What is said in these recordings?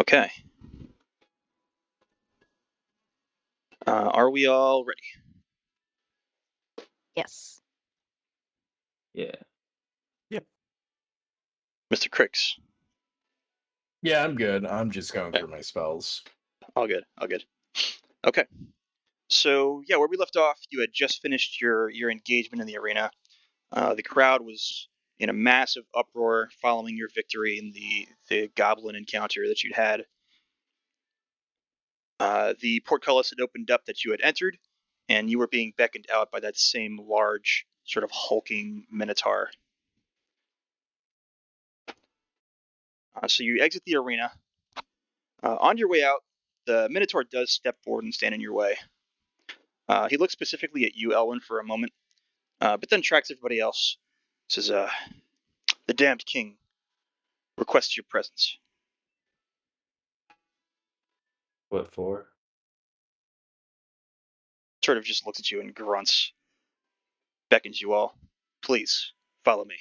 Okay. Are we all ready? Yes. Yeah. Mr. Crix? Yeah, I'm good. I'm just going through my spells. All good. Okay. So, yeah, where we left off, you had just finished your engagement in the arena. The crowd was in a massive uproar following your victory in the goblin encounter that you'd had. The portcullis had opened up that you had entered, and you were being beckoned out by that same large, sort of hulking minotaur. So you exit the arena. On your way out, the minotaur does step forward and stand in your way. He looks specifically at you, Elwyn, for a moment, but then tracks everybody else. Says, "The damned king requests your presence." What for? Sort of just looks at you and grunts, beckons you all. "Please, follow me."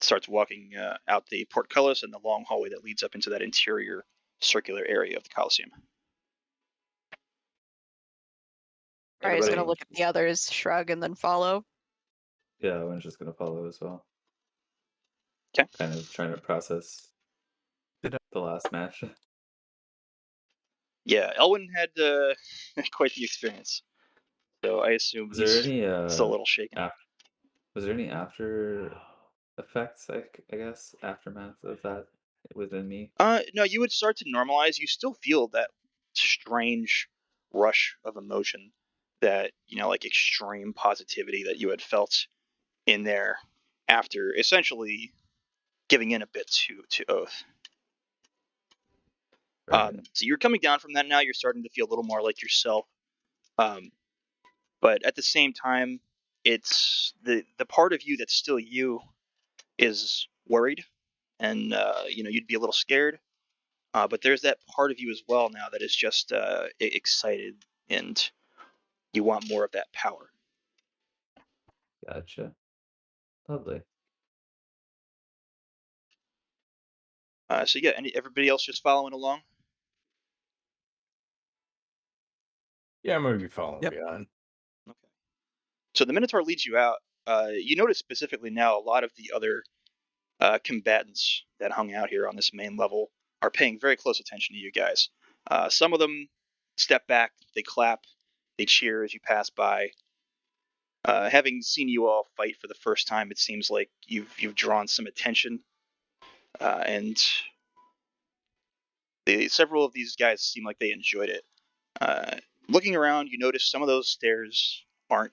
Starts walking out the portcullis and the long hallway that leads up into that interior circular area of the Coliseum. Raya's gonna Everybody- look at the others, shrug, and then follow. Yeah, Owen's just gonna follow as well. Okay. Kind of trying to process the last match. Yeah, Elwyn had quite the experience, so I assume Was he's there any still a little shaken. was there any after effects, I guess, aftermath of that within me? No, you would start to normalize. You still feel that strange rush of emotion, that like extreme positivity that you had felt in there after essentially giving in a bit to Oath. Right. So you're coming down from that now. You're starting to feel a little more like yourself. But at the same time, it's the part of you that's still you is worried, and you'd be a little scared. But there's that part of you as well now that is just excited, and you want more of that power. Gotcha. Lovely. So yeah, everybody else just following along. Yeah, I'm gonna be following Yep. behind. Okay. So the Minotaur leads you out. You notice specifically now a lot of the other combatants that hung out here on this main level are paying very close attention to you guys. Some of them step back, they clap, they cheer as you pass by. Having seen you all fight for the first time, it seems like you've drawn some attention, and several of these guys seem like they enjoyed it. Looking around, you notice some of those stares aren't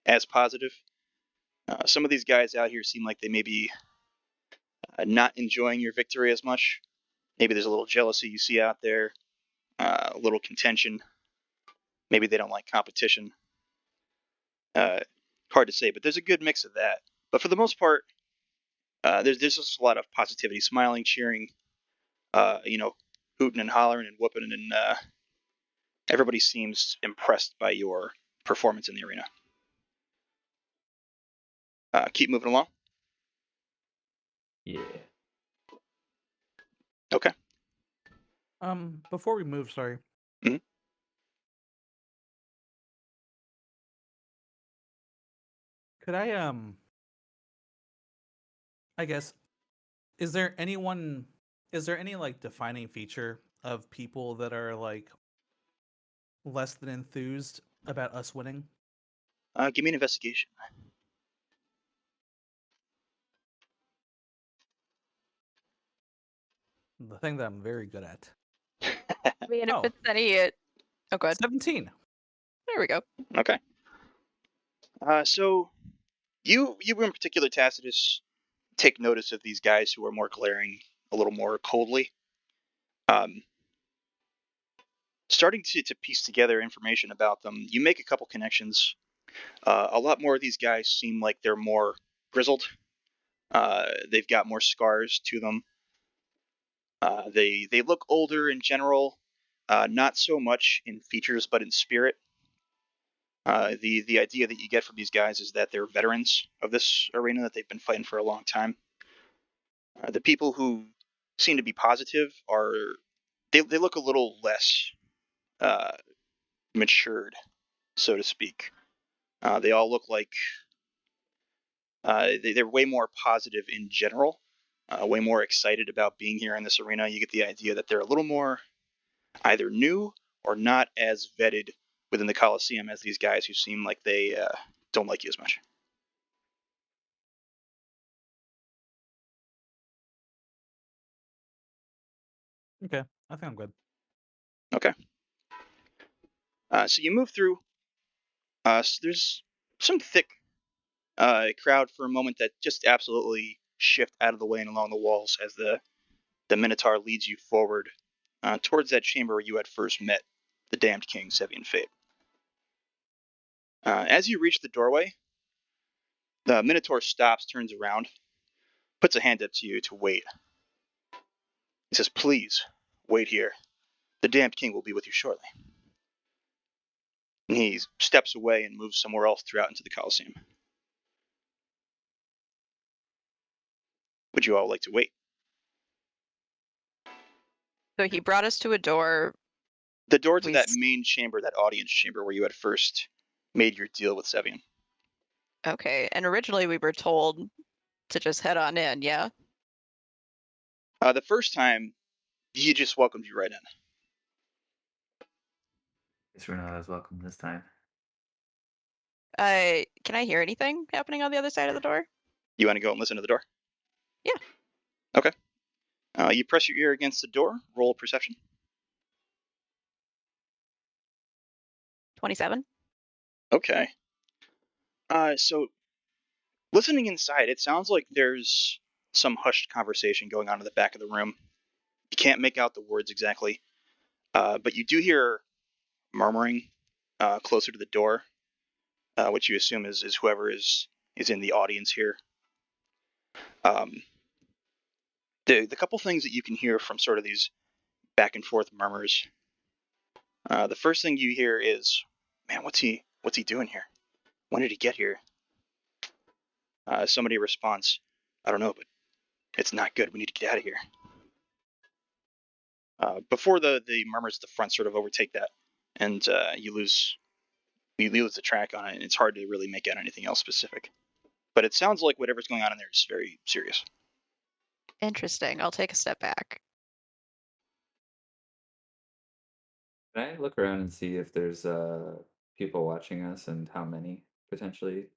as positive. Some of these guys out here seem like they may be not enjoying your victory as much. Maybe there's a little jealousy you see out there, a little contention. Maybe they don't like competition. Hard to say, but there's a good mix of that. But for the most part, there's just a lot of positivity, smiling, cheering, hooting and hollering and whooping, and everybody seems impressed by your performance in the arena. Keep moving along. Yeah. Okay. Before we move, sorry. Mhm. Could I guess, is there any like defining feature of people that are like less than enthused about us winning? Give me an investigation. The thing that I'm very good at. I mean, Oh. if it's any, oh, good. 17. There we go. Okay. So you in particular, Tacitus, take notice of these guys who are more glaring, a little more coldly. Starting to piece together information about them, you make a couple connections. A lot more of these guys seem like they're more grizzled. They've got more scars to them. They look older in general, not so much in features but in spirit. The idea that you get from these guys is that they're veterans of this arena, that they've been fighting for a long time. The people who seem to be positive are they look a little less matured, so to speak. They all look like they're way more positive in general, way more excited about being here in this arena. You get the idea that they're a little more either new or not as vetted within the Coliseum as these guys who seem like they don't like you as much. Okay, I think I'm good. Okay. So you move through. So there's some thick crowd for a moment that just absolutely shift out of the way and along the walls as the Minotaur leads you forward towards that chamber where you had first met the damned king, Sevian Fate. As you reach the doorway, the Minotaur stops, turns around, puts a hand up to you to wait. He says, "Please, wait here. The damned king will be with you shortly." And he steps away and moves somewhere else throughout into the Coliseum. Would you all like to wait? So he brought us to a door. The door to We that s- main chamber, that audience chamber where you had first made your deal with Sevian. Okay, and originally we were told to just head on in, yeah? The first time, he just welcomed you right in. Guess we're not as welcome this time. Can I hear anything happening on the other side of the door? You want to go and listen to the door? Yeah. Okay. You press your ear against the door, roll perception. 27? Okay. So listening inside, it sounds like there's some hushed conversation going on in the back of the room. You can't make out the words exactly, but you do hear murmuring closer to the door, which you assume is whoever is in the audience here. The couple things that you can hear from sort of these back and forth murmurs. The first thing you hear is, "Man, what's he doing here? When did he get here?" Somebody responds, "I don't know, but it's not good. We need to get out of here." Before the murmurs at the front sort of overtake that, and you lose the track on it, and it's hard to really make out anything else specific. But it sounds like whatever's going on in there is very serious. Interesting. I'll take a step back. Can I look around and see if there's people watching us and how many potentially?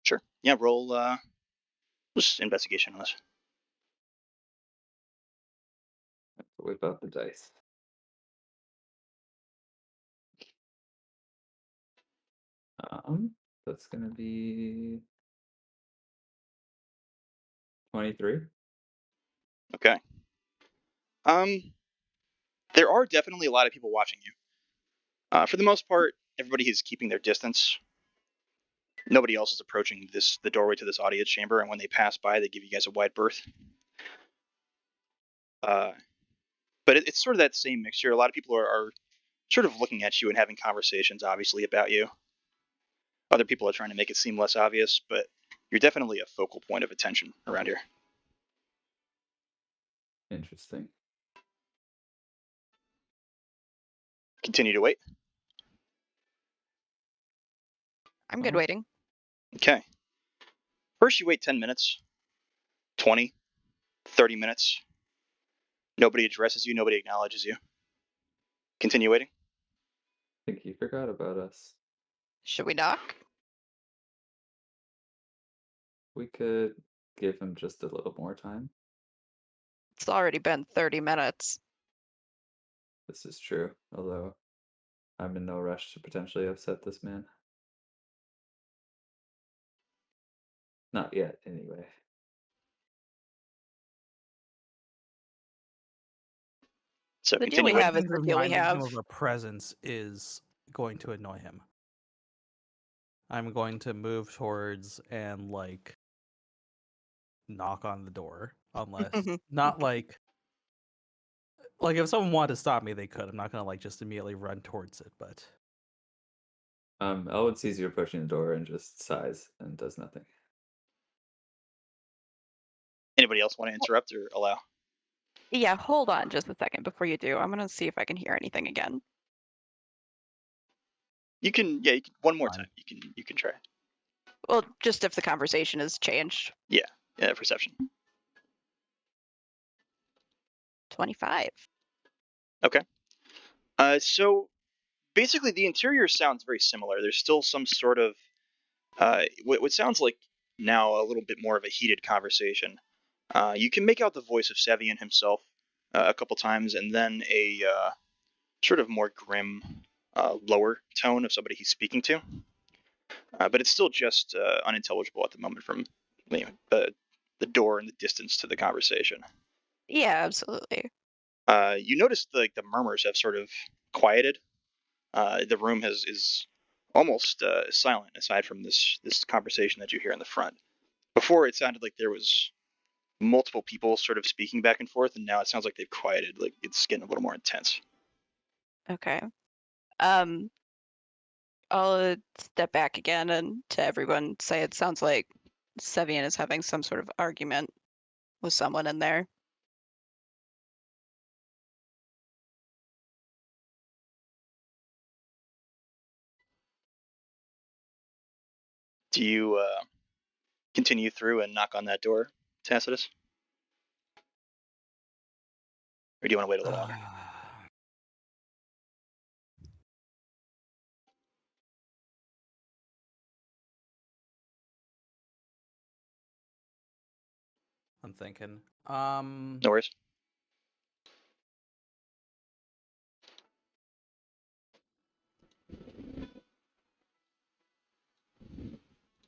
Sure. Yeah. Roll just investigation on this. I have to whip out the dice. That's gonna be 23. Okay. There are definitely a lot of people watching you. For the most part, everybody is keeping their distance. Nobody else is approaching the doorway to this audience chamber, and when they pass by, they give you guys a wide berth. But it's sort of that same mixture. A lot of people are sort of looking at you and having conversations, obviously, about you. Other people are trying to make it seem less obvious, but you're definitely a focal point of attention around here. Interesting. Continue to wait. I'm good Uh-huh. waiting. Okay. First, you wait 10 minutes, 20, 30 minutes. Nobody addresses you, nobody acknowledges you. Continue waiting. I think he forgot about us. Should we knock? We could give him just a little more time. It's already been 30 minutes. This is true, although I'm in no rush to potentially upset this man. Not yet, anyway. So The deal continue we waiting. have is the deal we Reminding him have. of a presence is going to annoy him. I'm going to move towards and like knock on the door, unless not like if someone wanted to stop me, they could. I'm not gonna like just immediately run towards it, but Elwood sees you approaching the door and just sighs and does nothing. Anybody else want to interrupt or allow? Yeah, hold on just a second before you do. I'm gonna see if I can hear anything again. You can, yeah, one more Fine. time. You can try. Well, just if the conversation has changed. Yeah, perception. 25. Okay. So basically, the interior sounds very similar. There's still some sort of what sounds like now a little bit more of a heated conversation. You can make out the voice of Sevian himself a couple times, and then a sort of more grim, lower tone of somebody he's speaking to. But it's still just unintelligible at the moment from the door and the distance to the conversation. Yeah, absolutely. You notice the murmurs have sort of quieted. The room is almost silent aside from this conversation that you hear in the front. Before it sounded like there was multiple people sort of speaking back and forth, and now it sounds like they've quieted. Like it's getting a little more intense. Okay. Um, I'll step back again and to everyone say it sounds like Sevian is having some sort of argument with someone in there. Do you continue through and knock on that door, Tacitus, or do you want to wait a little longer? I'm thinking. No worries.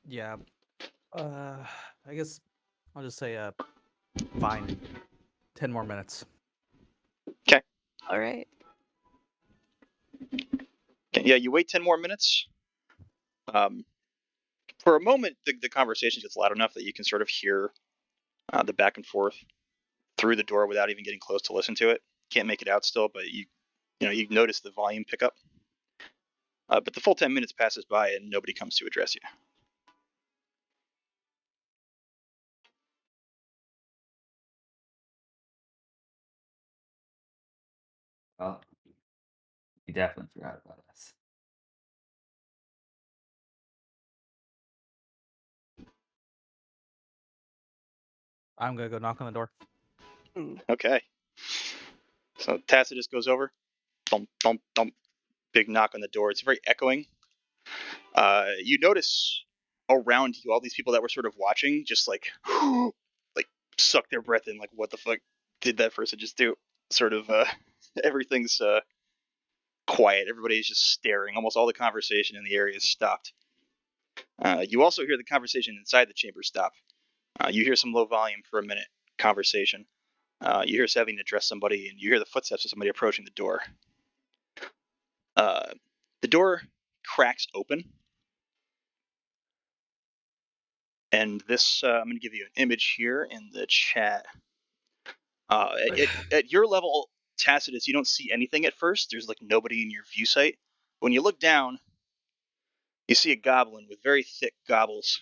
Yeah. I guess I'll just say fine. 10 more minutes. Okay. All right. Yeah, you wait 10 more minutes. For a moment, the conversation gets loud enough that you can sort of hear the back and forth through the door without even getting close to listen to it. Can't make it out still, but you notice the volume pick up. But the full 10 minutes passes by and nobody comes to address you. Well, you definitely forgot about us. I'm gonna go knock on the door. Okay. So Tacitus goes over. Thump, thump, thump. Big knock on the door. It's very echoing. You notice around you all these people that were sort of watching just like like suck their breath in, like what the fuck did that person just do? Sort of everything's quiet. Everybody's just staring. Almost all the conversation in the area is stopped. You also hear the conversation inside the chamber stop. You hear some low volume for a minute conversation. You hear Sevian address somebody, and you hear the footsteps of somebody approaching the door. Uh, the door cracks open, and this I'm going to give you an image here in the chat. At your level, Tacitus, you don't see anything at first. There's like nobody in your view sight. When you look down, you see a goblin with very thick goggles.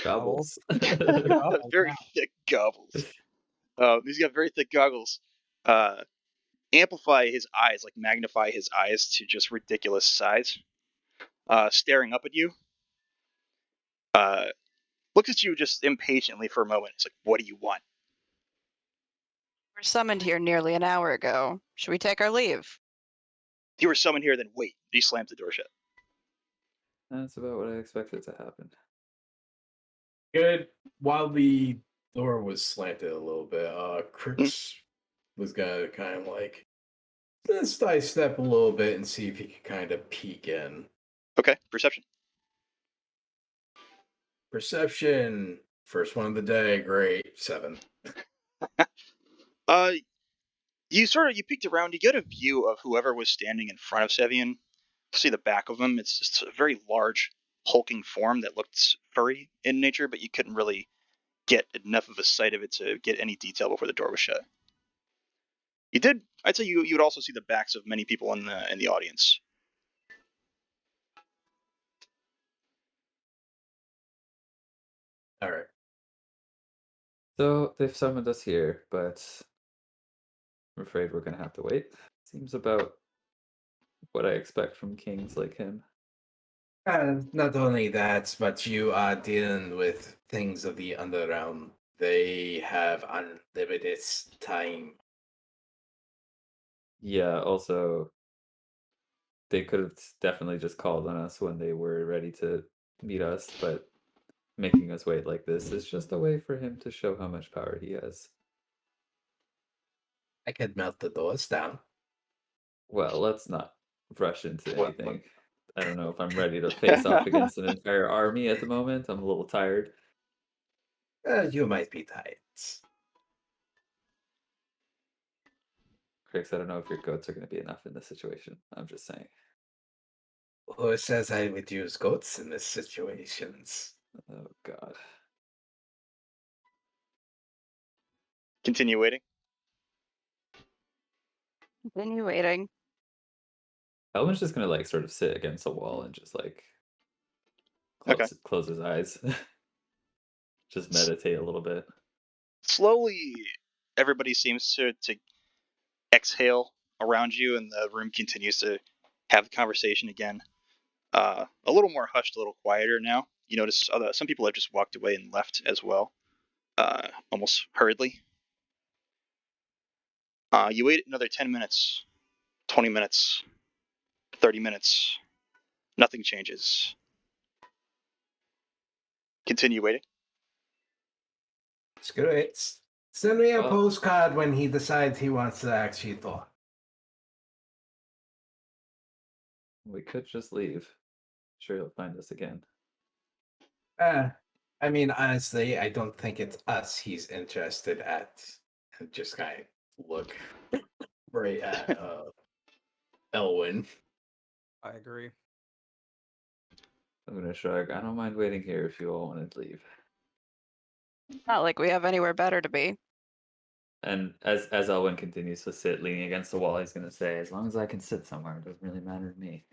Gobbles. Very thick goggles. He's got very thick goggles. Uh, amplify his eyes, like magnify his eyes to just ridiculous size. Staring up at you. Looks at you just impatiently for a moment. It's like, what do you want? We're summoned here nearly an hour ago. Should we take our leave? You were summoned here, then wait. He slams the door shut. That's about what I expected to happen. Good. While the door was slanted a little bit, Hmm? Crix was gonna kind of like let's step a little bit and see if he could kind of peek in. Okay, perception. Perception, first one of the day, great, 7. Uh, you peeked around. You get a view of whoever was standing in front of Sevian. See the back of him. It's just a very large, hulking form that looked furry in nature, but you couldn't really get enough of a sight of it to get any detail before the door was shut. You did. I'd say you would also see the backs of many people in the audience. All right. So they've summoned us here, but I'm afraid we're gonna have to wait. Seems about what I expect from kings like him. Not only that, but you are dealing with things of the underrealm. They have unlimited time. Yeah, also they could have definitely just called on us when they were ready to meet us, but making us wait like this is just a way for him to show how much power he has. I could melt the doors down. Well, let's not rush into anything. I don't know if I'm ready to face off against an entire army at the moment. I'm a little tired. You might be tired. Crix, I don't know if your goats are going to be enough in this situation. I'm just saying. Who says I would use goats in this situations? Oh, God. Continue waiting. Continue waiting. Elvin's just going to, like, sort of sit against a wall and just, like, Okay. close his eyes. Just meditate a little bit. Slowly, everybody seems to exhale around you, and the room continues to have the conversation again. A little more hushed, a little quieter now. You notice some people have just walked away and left as well, almost hurriedly. You wait another 10 minutes, 20 minutes, 30 minutes. Nothing changes. Continue waiting. Screw it. Send me a Well- postcard when he decides he wants to actually talk. We could just leave. Sure, he'll find us again. I mean, honestly, I don't think it's us he's interested at. Just kind of look right at Elwin. I agree. I'm going to shrug. I don't mind waiting here if you all want to leave. Not like we have anywhere better to be. And as Elwin continues to sit leaning against the wall, he's going to say, as long as I can sit somewhere, it doesn't really matter to me.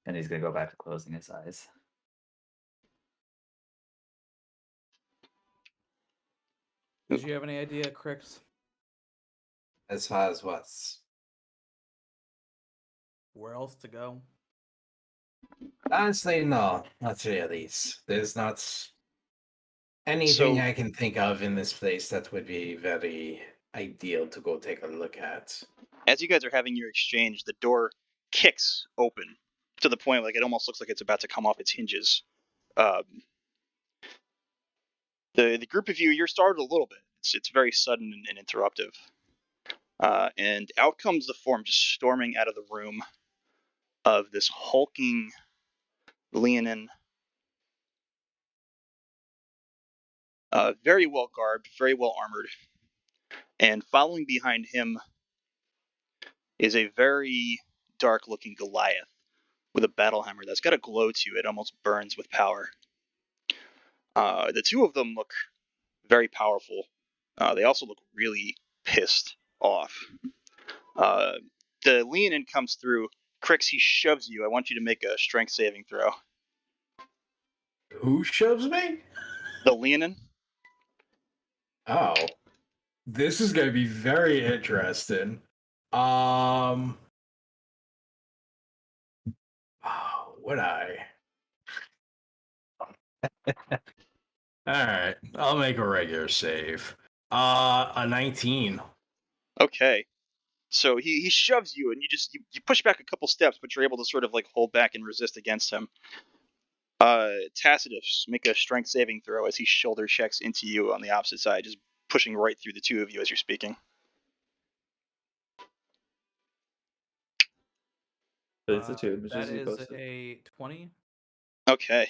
And he's going to go back to closing his eyes. Did you have any idea, Crix, As far as what's where else to go? honestly, no, not really. There's not anything So- I can think of in this place that would be very ideal to go take a look at. As you guys are having your exchange, the door kicks open to the point like it almost looks like it's about to come off its hinges. The group of you're startled a little bit. It's very sudden and interruptive. And out comes the form just storming out of the room of this hulking Leonin. Very well garbed, very well armored. And following behind him is a very dark looking Goliath with a battle hammer that's got a glow to it, almost burns with power. The two of them look very powerful. They also look really pissed off. The Leonin comes through. Crix, he shoves you. I want you to make a strength saving throw. Who shoves me? The Leonin? Oh, this is going to be very interesting. Oh, would I? All right, I'll make a regular save. A 19. Okay. So he shoves you, and you push back a couple steps, but you're able to sort of like hold back and resist against him. Tacitus, make a strength saving throw as he shoulder checks into you on the opposite side, just pushing right through the two of you as you're speaking. But it's a 2, which That is you is posted. a 20. Okay.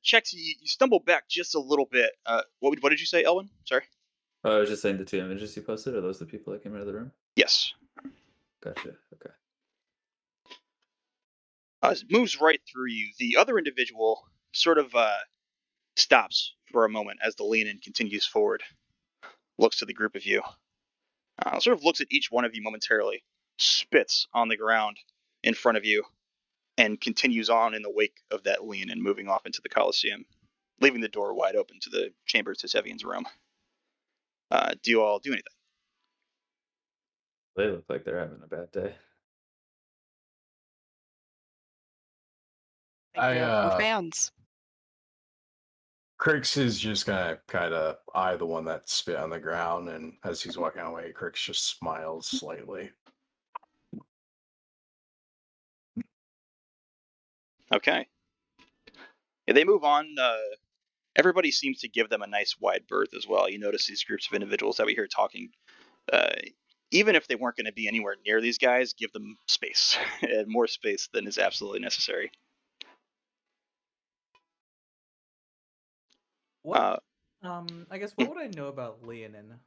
Checks, you stumble back just a little bit. What did you say, Elwin? Sorry. Oh, I was just saying the 2 images you posted. Are those the people that came out of the room? Yes. Gotcha. Okay. Moves right through you. The other individual sort of stops for a moment as the lean-in continues forward. Looks to the group of you. Sort of looks at each one of you momentarily. Spits on the ground in front of you. And continues on in the wake of that lean-in, moving off into the Coliseum. leaving the door wide open to the chamber to Sevian's room. Do you all do anything? They look like they're having a bad day. We're fans. Crix is just gonna kind of eye the one that spit on the ground, and as he's walking away, Crix just smiles slightly. Okay. Yeah, they move on. Everybody seems to give them a nice wide berth as well. You notice these groups of individuals that we hear talking, even if they weren't going to be anywhere near these guys, give them space and more space than is absolutely necessary. What? I guess what would I know about Leonin?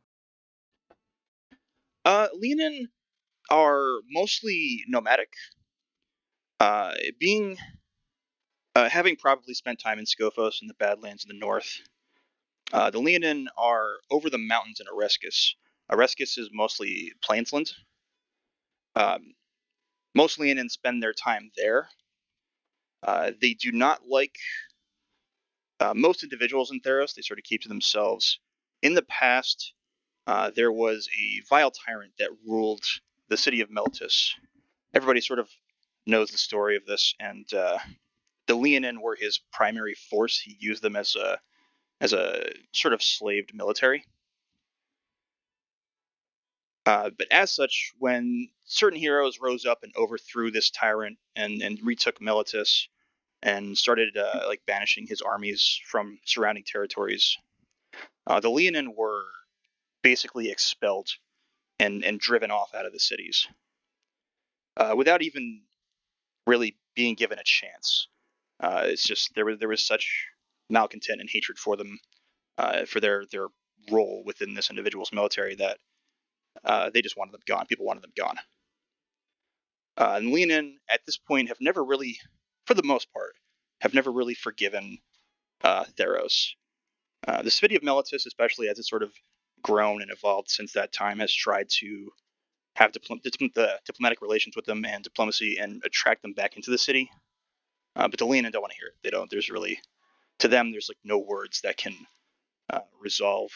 Leonin are mostly nomadic. Having probably spent time in Scophos and the Badlands in the north, the Leonin are over the mountains in Oreskis. Oreskis is mostly plainsland. Most Leonins spend their time there. They do not like most individuals in Theros. They sort of keep to themselves. In the past, there was a vile tyrant that ruled the city of Meltus. Everybody sort of knows the story of this, and the Leonin were his primary force. He used them as a sort of slaved military. But as such, when certain heroes rose up and overthrew this tyrant and retook Meltus and started like banishing his armies from surrounding territories, the Leonin were basically expelled and driven off out of the cities without even really being given a chance. It's just there was such malcontent and hatred for them for their role within this individual's military that they just wanted them gone. People wanted them gone. And Leonin at this point have never really, for the most part, have never really forgiven Theros. The city of Meltus, especially as it's sort of grown and evolved since that time, has tried to have diplomatic relations with them and diplomacy and attract them back into the city. But the Leonin don't want to hear it. They don't. There's really, to them, there's like no words that can resolve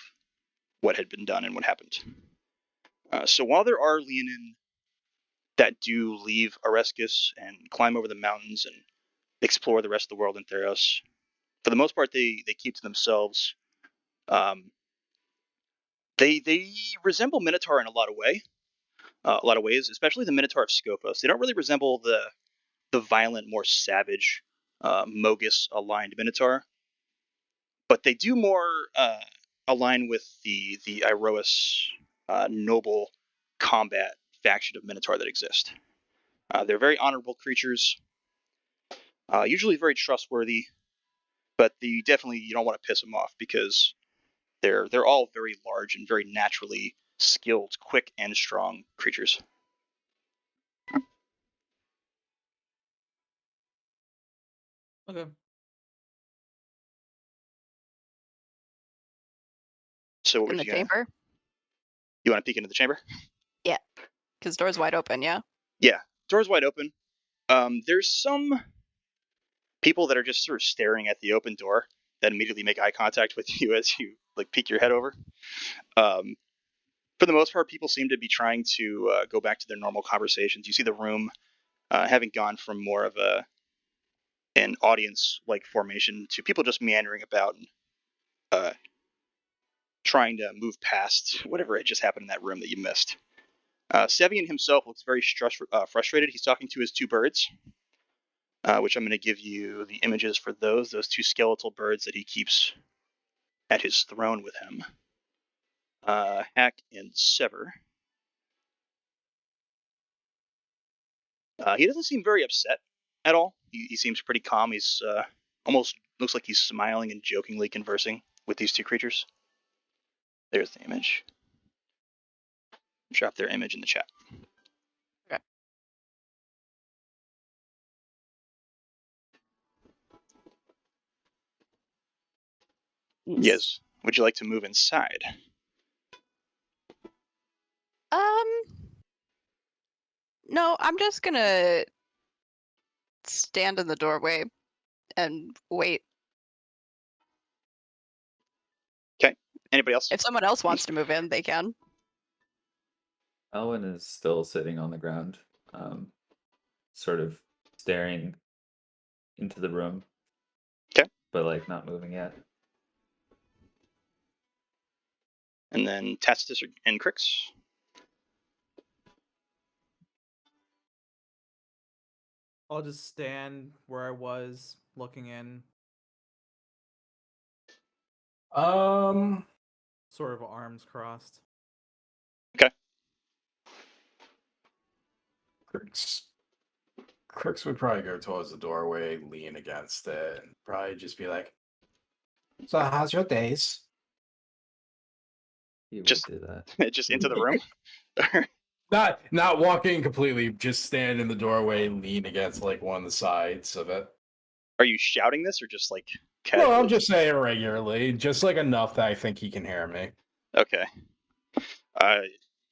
what had been done and what happened. So while there are Leonin that do leave Oreskis and climb over the mountains and explore the rest of the world in Theros, for the most part, they keep to themselves. They resemble Minotaur in a lot of ways, especially the Minotaur of Scophos. They don't really resemble the violent, more savage, Mogus aligned Minotaur, but they do more align with the Iroas noble combat faction of Minotaur that exist. They're very honorable creatures, usually very trustworthy, but you don't want to piss them off because they're all very large and very naturally skilled, quick and strong creatures. Okay. So what In was the you gonna? chamber? You want to peek into the chamber? Yeah. Because door's wide open, yeah? Yeah, door's wide open. There's some people that are just sort of staring at the open door that immediately make eye contact with you as you like peek your head over. For the most part, people seem to be trying to go back to their normal conversations. You see the room having gone from more of an audience-like formation to people just meandering about and trying to move past whatever had just happened in that room that you missed. Sevian himself looks very frustrated. He's talking to his two birds, which I'm going to give you the images for those two skeletal birds that he keeps at his throne with him. Hack and Sever. He doesn't seem very upset at all. He seems pretty calm. He's almost looks like he's smiling and jokingly conversing with these two creatures. There's the image. Drop their image in the chat. Okay. Yes. Would you like to move inside? No, I'm just gonna stand in the doorway and wait. Anybody else? If someone else wants to move in, they can. Elwin is still sitting on the ground, sort of staring into the room. Okay. But like not moving yet. And then Tacitus and Crix. I'll just stand where I was, looking in, Um, sort of arms crossed. Okay. Crooks would probably go towards the doorway, lean against it, and probably just be like, "So, how's your days?" He would Just- do that. Just into the room. Not walking completely, just stand in the doorway, lean against like one of the sides of it. Are you shouting this or just like casually? No, I'm just saying regularly, just like enough that I think he can hear me. Okay.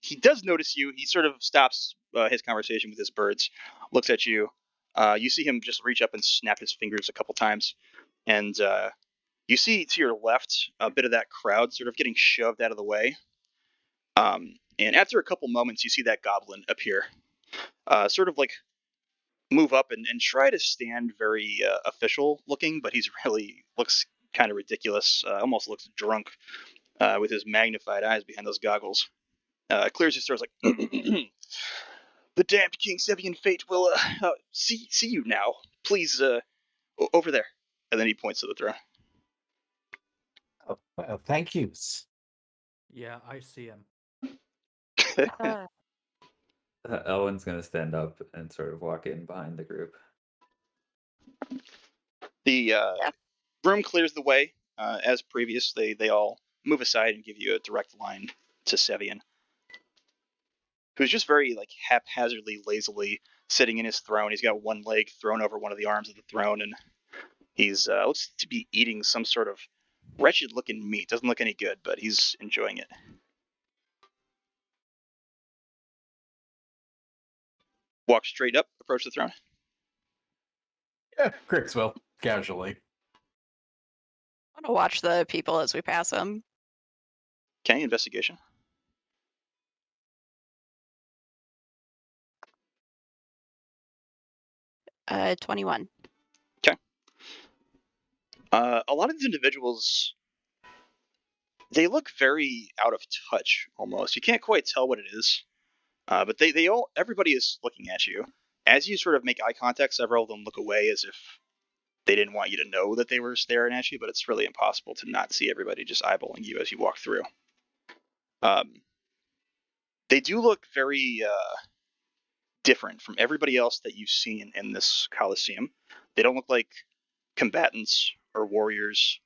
He does notice you. He sort of stops his conversation with his birds, looks at you. You see him just reach up and snap his fingers a couple times, and you see to your left a bit of that crowd sort of getting shoved out of the way. And after a couple moments, you see that goblin appear, sort of like move up and try to stand very official looking, but he's really looks kind of ridiculous, almost looks drunk with his magnified eyes behind those goggles. Clears his throat like, the damned King Sevian fate will see you now. Please, over there. And then he points to the throne. Oh, well, thank yous. Yeah, I see him. Elwin's gonna stand up and sort of walk in behind the group. The room clears the way. As previous, they all move aside and give you a direct line to Sevian, who's just very like haphazardly, lazily sitting in his throne. He's got one leg thrown over one of the arms of the throne, and he's looks to be eating some sort of wretched-looking meat. Doesn't look any good, but he's enjoying it. Walk straight up, approach the throne. Yeah, Crooks will casually. I want to watch the people as we pass them. Okay, investigation. Uh, 21. A lot of these individuals, they look very out of touch almost. You can't quite tell what it is, but they all everybody is looking at you. As you sort of make eye contact, several of them look away as if they didn't want you to know that they were staring at you, but it's really impossible to not see everybody just eyeballing you as you walk through. They do look very different from everybody else that you've seen in this Coliseum. They don't look like combatants or warriors.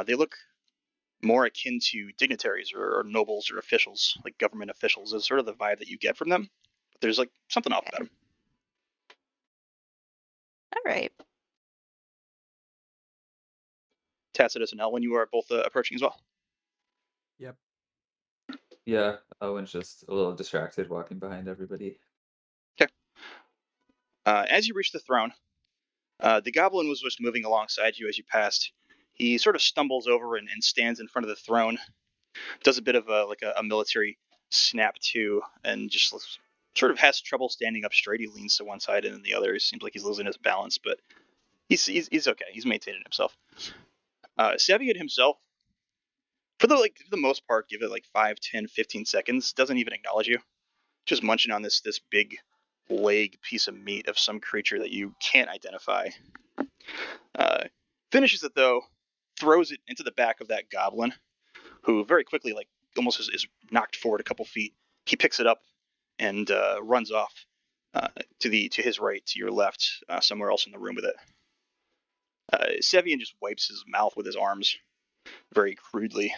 They look more akin to dignitaries or nobles or officials, like government officials, is sort of the vibe that you get from them. But there's like something off about them. All right. Tacitus and Elwin, you are both approaching as well. Yep. Yeah, Owen's just a little distracted walking behind everybody. As you reach the throne, the goblin was just moving alongside you as you passed. He sort of stumbles over and stands in front of the throne, does a bit of a military snap to, and just sort of has trouble standing up straight. He leans to one side and then the other. It seems like he's losing his balance, but he's okay. He's maintaining himself. Sevian himself, for the most part, give it like 5, 10, 15 seconds. Doesn't even acknowledge you. Just munching on this big leg piece of meat of some creature that you can't identify. Finishes it though, throws it into the back of that goblin, who very quickly, like almost is knocked forward a couple feet. He picks it up and runs off to his right, to your left, somewhere else in the room with it. Sevian just wipes his mouth with his arms very crudely.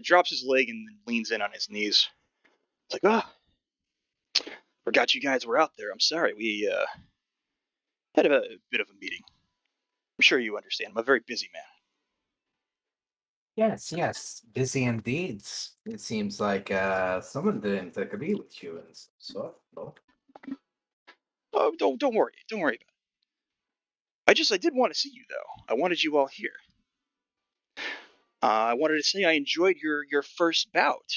Drops his leg and leans in on his knees. It's like, forgot you guys were out there. I'm sorry. We had a bit of a meeting. I'm sure you understand. I'm a very busy man. Yes, busy indeed. It seems like someone didn't agree with you and so. No? Oh, don't worry. Don't worry about it. I did want to see you though. I wanted you all here. I wanted to say I enjoyed your first bout.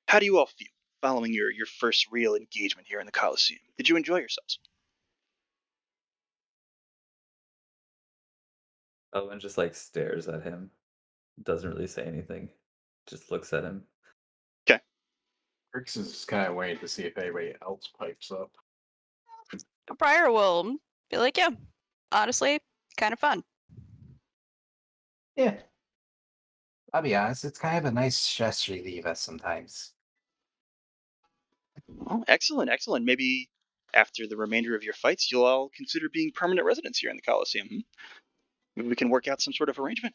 How do you all feel following your first real engagement here in the Coliseum? Did you enjoy yourselves? Owen just like stares at him, doesn't really say anything, just looks at him. Okay. Rix is kind of waiting to see if anybody else pipes up. Briar will be like, yeah, honestly, kind of fun. Yeah. I'll be honest, it's kind of a nice stress reliever sometimes. Oh, excellent, excellent. Maybe after the remainder of your fights, you'll all consider being permanent residents here in the Coliseum. Maybe we can work out some sort of arrangement.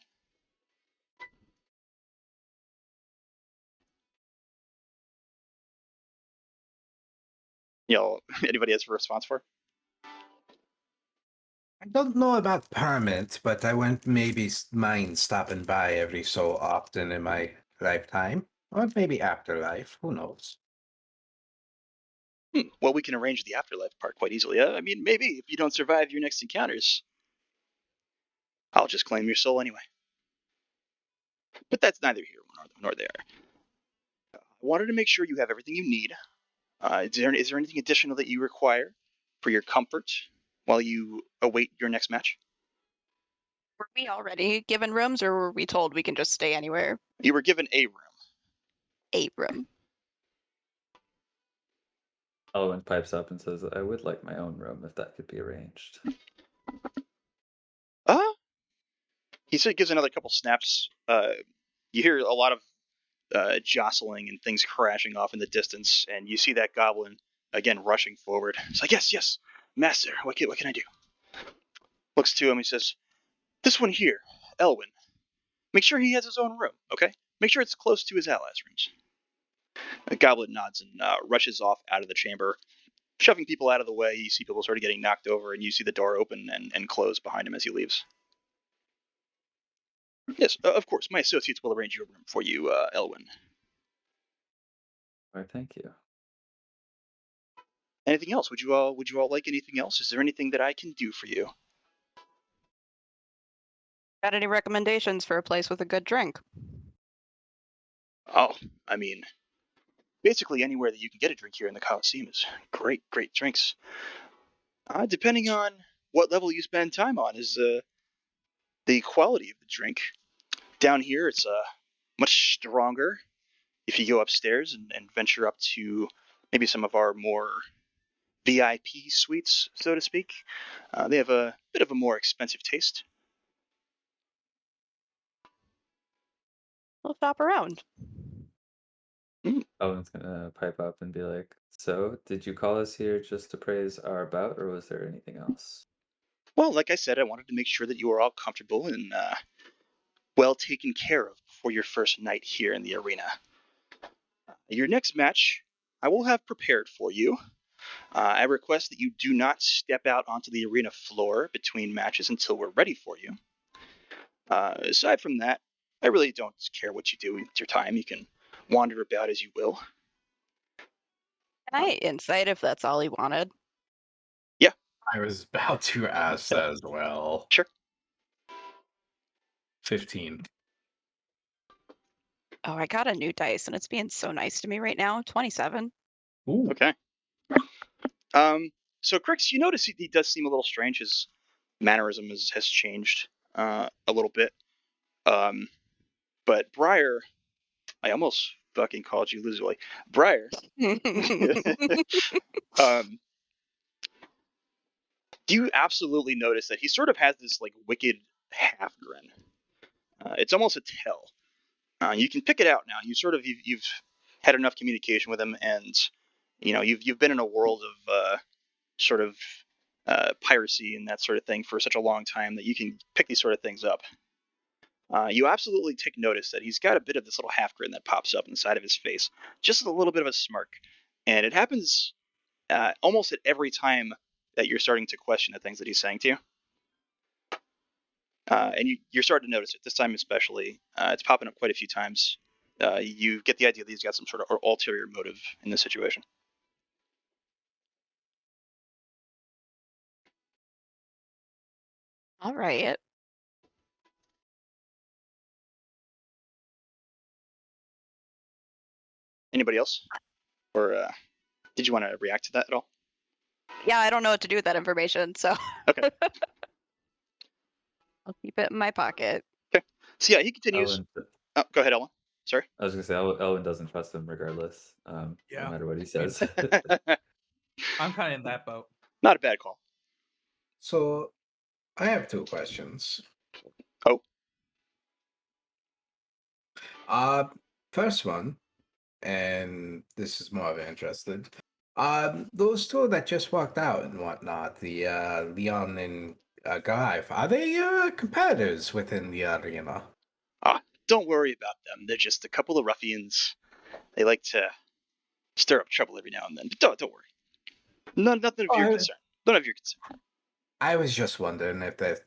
Y'all, anybody has a response for? I don't know about permanent, but I wouldn't maybe mind stopping by every so often in my lifetime. Or maybe afterlife, who knows? Well, we can arrange the afterlife part quite easily. I mean, maybe if you don't survive your next encounters, I'll just claim your soul anyway. But that's neither here nor there. I wanted to make sure you have everything you need. Is there anything additional that you require for your comfort while you await your next match? Were we already given rooms, or were we told we can just stay anywhere? You were given a room. 8 room. Owen pipes up and says, I would like my own room if that could be arranged. Uh, he gives another couple snaps. You hear a lot of jostling and things crashing off in the distance, and you see that goblin again rushing forward. It's like, yes, yes, master. What can I do? Looks to him. He says, "This one here, Elwin. Make sure he has his own room, okay? Make sure it's close to his allies' rooms." The goblin nods and rushes off out of the chamber, shoving people out of the way. You see people sort of getting knocked over, and you see the door open and close behind him as he leaves. Yes, of course. My associates will arrange your room for you, Elwin. Why, thank you. Anything else? Would you all like anything else? Is there anything that I can do for you? Got any recommendations for a place with a good drink? Oh, I mean, basically anywhere that you can get a drink here in the Coliseum is great, great drinks. Depending on what level you spend time on is the quality of the drink. Down here, it's much stronger. If you go upstairs and venture up to maybe some of our more VIP suites, so to speak, they have a bit of a more expensive taste. We'll shop around. Owen's gonna pipe up and be like, so, did you call us here just to praise our bout, or was there anything else? Well, like I said, I wanted to make sure that you were all comfortable and well taken care of before your first night here in the arena. Your next match, I will have prepared for you. I request that you do not step out onto the arena floor between matches until we're ready for you. Aside from that, I really don't care what you do with your time. You can wander about as you will. Can I insight if that's all he wanted? Yeah, I was about to ask that as well. sure. 15. Oh, I got a new dice, and it's being so nice to me right now. 27. Ooh. Okay. So Crix, you notice he does seem a little strange. His mannerism has changed a little bit. But Briar, I almost fucking called you Lizzie. Briar, um, do you absolutely notice that he sort of has this like wicked half grin? It's almost a tell. You can pick it out now. You've had enough communication with him, and you've been in a world of sort of piracy and that sort of thing for such a long time that you can pick these sort of things up. You absolutely take notice that he's got a bit of this little half grin that pops up on the side of his face, just a little bit of a smirk, and it happens almost at every time that you're starting to question the things that he's saying to you. And you're starting to notice it this time especially. It's popping up quite a few times. You get the idea that he's got some sort of ulterior motive in this situation. All right. Anybody else? Or did you want to react to that at all? Yeah, I don't know what to do with that information, so Okay. I'll keep it in my pocket. So yeah, he continues. Ellen, Oh, go ahead, Ellen. Sorry. I was gonna say Ellen doesn't trust him regardless, no Yeah. matter what he says. I'm kind of in that boat. Not a bad call. So I have two questions. Oh. First one, and this is more of interested. Those two that just walked out and whatnot, the Leon and Garif, are they competitors within the arena? Don't worry about them. They're just a couple of ruffians. They like to stir up trouble every now and then. But don't worry. Nothing of your concern. None of your concern. I was just wondering if that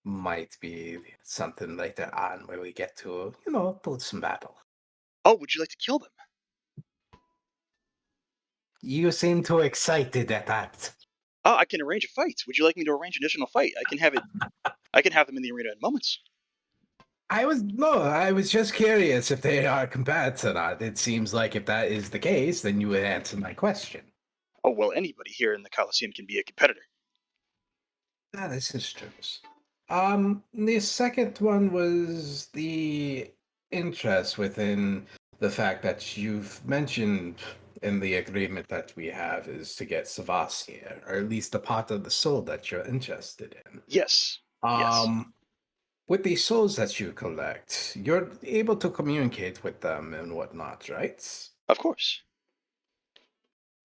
might be something later on where we get to, put some battle. Oh, would you like to kill them? You seem too excited at that. Oh, I can arrange a fight. Would you like me to arrange an additional fight? I can have them in the arena in moments. I was just curious if they are compatible or not. It seems like if that is the case, then you would answer my question. Oh, well, anybody here in the Coliseum can be a competitor. This is true. The second one was the interest within the fact that you've mentioned in the agreement that we have is to get Savas here, or at least the part of the soul that you're interested in. Yes. Yes. With the souls that you collect, you're able to communicate with them and whatnot, right? Of course.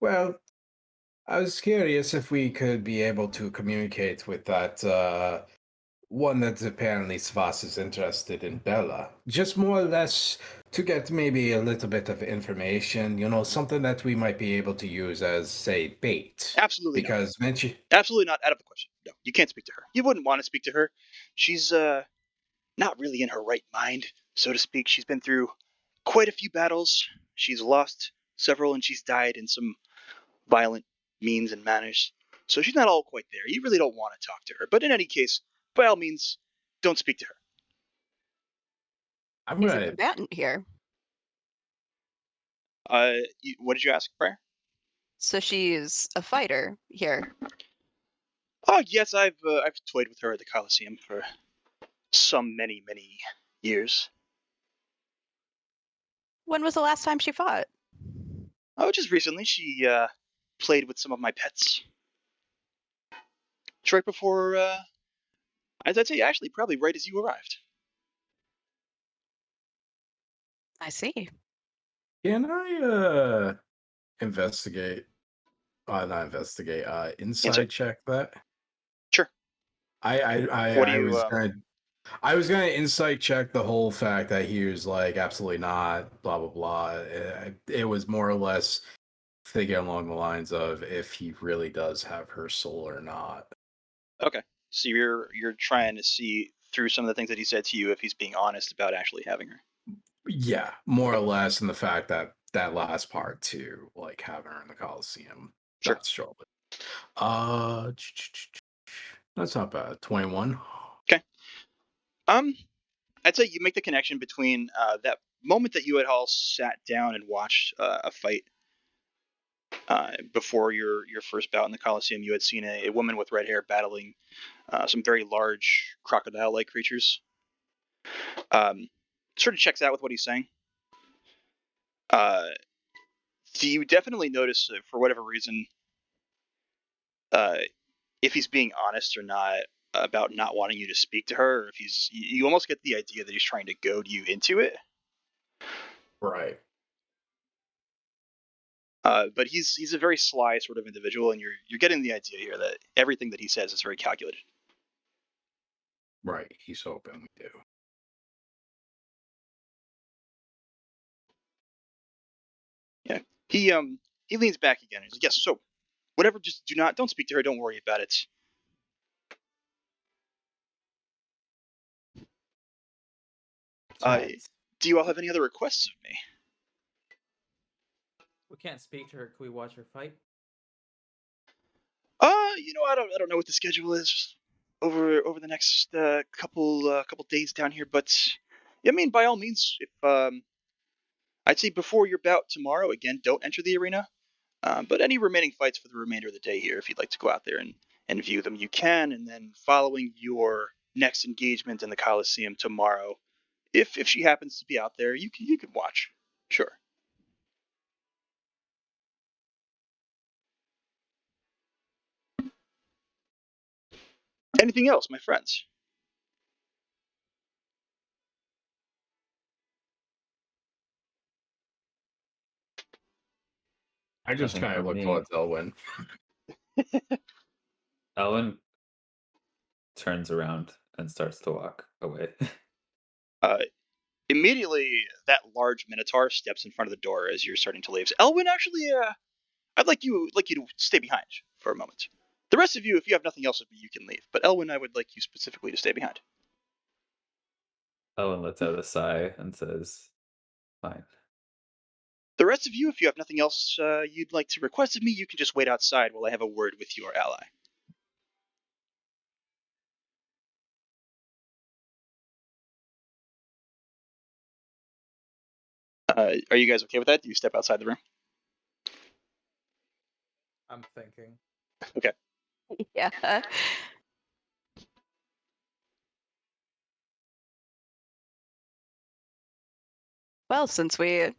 Well, I was curious if we could be able to communicate with that one that apparently Svas is interested in, Bella. Just more or less to get maybe a little bit of information, something that we might be able to use as, say, bait. Absolutely because not. Absolutely not out of the question. No, you can't speak to her. You wouldn't want to speak to her. She's not really in her right mind, so to speak. She's been through quite a few battles. She's lost several, and she's died in some violent means and manners. So she's not all quite there. You really don't want to talk to her. But in any case, by all means, don't speak to her. I'm He's a right. combatant here. What did you ask, Briar? So she's a fighter here. Oh yes, I've toyed with her at the Coliseum for some many years. When was the last time she fought? Oh, just recently she played with some of my pets. It's right before, I'd say actually probably right as you arrived. I see. Can I investigate? Not investigate. Inside check that. Sure. What do I you? was gonna insight check the whole fact that he was like absolutely not blah blah blah. It was more or less thinking along the lines of if he really does have her soul or not. Okay, so you're trying to see through some of the things that he said to you if he's being honest about actually having her. Yeah, more or less in the fact that that last part too, like having her in the Coliseum. Sure. That's shortly. That's not bad. 21. Okay. I'd say you make the connection between that moment that you had all sat down and watched a fight before your first bout in the Coliseum. You had seen a woman with red hair battling some very large crocodile-like creatures. Sort of checks out with what he's saying. So you definitely notice, for whatever reason, if he's being honest or not about not wanting you to speak to her, or if you almost get the idea that he's trying to goad you into it. Right. But he's a very sly sort of individual, and you're getting the idea here that everything that he says is very calculated. Right. He's hoping we do. Yeah. He leans back again. He's like, yes. So whatever, just don't speak to her. Don't worry about it. Right. Do you all have any other requests of me? We can't speak to her. Can we watch her fight? I don't know what the schedule is over the next couple days down here, but I mean, by all means, if I'd say before your bout tomorrow, again, don't enter the arena. But any remaining fights for the remainder of the day here, if you'd like to go out there and view them, you can. And then following your next engagement in the Coliseum tomorrow, if she happens to be out there, you can watch. Sure. Anything else, my friends? I just Nothing kind of from look me. towards Elwyn. Elwyn turns around and starts to walk away. Immediately, that large minotaur steps in front of the door as you're starting to leave. So, Elwyn, actually, I'd like you to stay behind for a moment. The rest of you, if you have nothing else with me, you can leave. But Elwyn, I would like you specifically to stay behind. Elwyn lets out a sigh and says, "Fine." The rest of you, if you have nothing else you'd like to request of me, you can just wait outside while I have a word with your ally. Are you guys okay with that? Do you step outside the room? I'm thinking. Okay. Yeah. Well, since we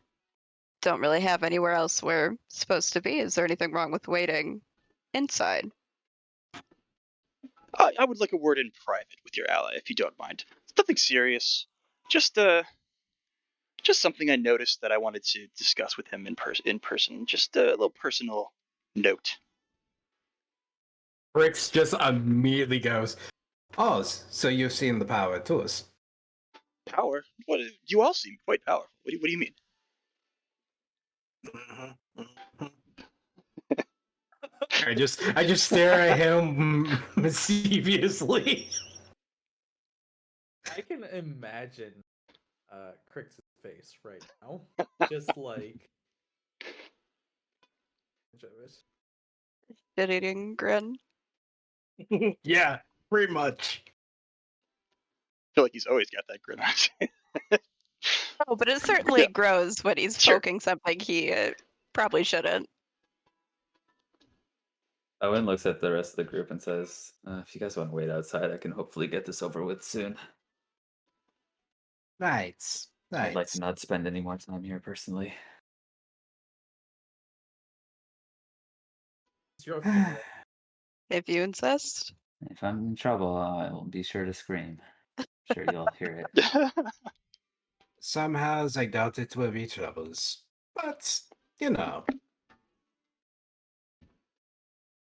don't really have anywhere else we're supposed to be, is there anything wrong with waiting inside? I would like a word in private with your ally, if you don't mind. It's nothing serious. Just something I noticed that I wanted to discuss with him in person. Just a little personal note. Rix just immediately goes, "Oh, so you've seen the power tools?" Power? What? You all seem quite powerful. What do you mean? I just stare at him mischievously. I can imagine Crix's face right now. Just like Shit-eating grin. Yeah, pretty much. I feel like he's always got that grin on his face. Oh, but it certainly Yeah. grows when he's Sure. poking something he probably shouldn't. Owen looks at the rest of the group and says, "If you guys want to wait outside, I can hopefully get this over with soon. Nice. I'd like Nice. to not spend any more time here personally." It's your funeral. If you insist. If I'm in trouble, I will be sure to scream. Sure you'll hear it. Somehow I doubt it will be troubles. But, you know.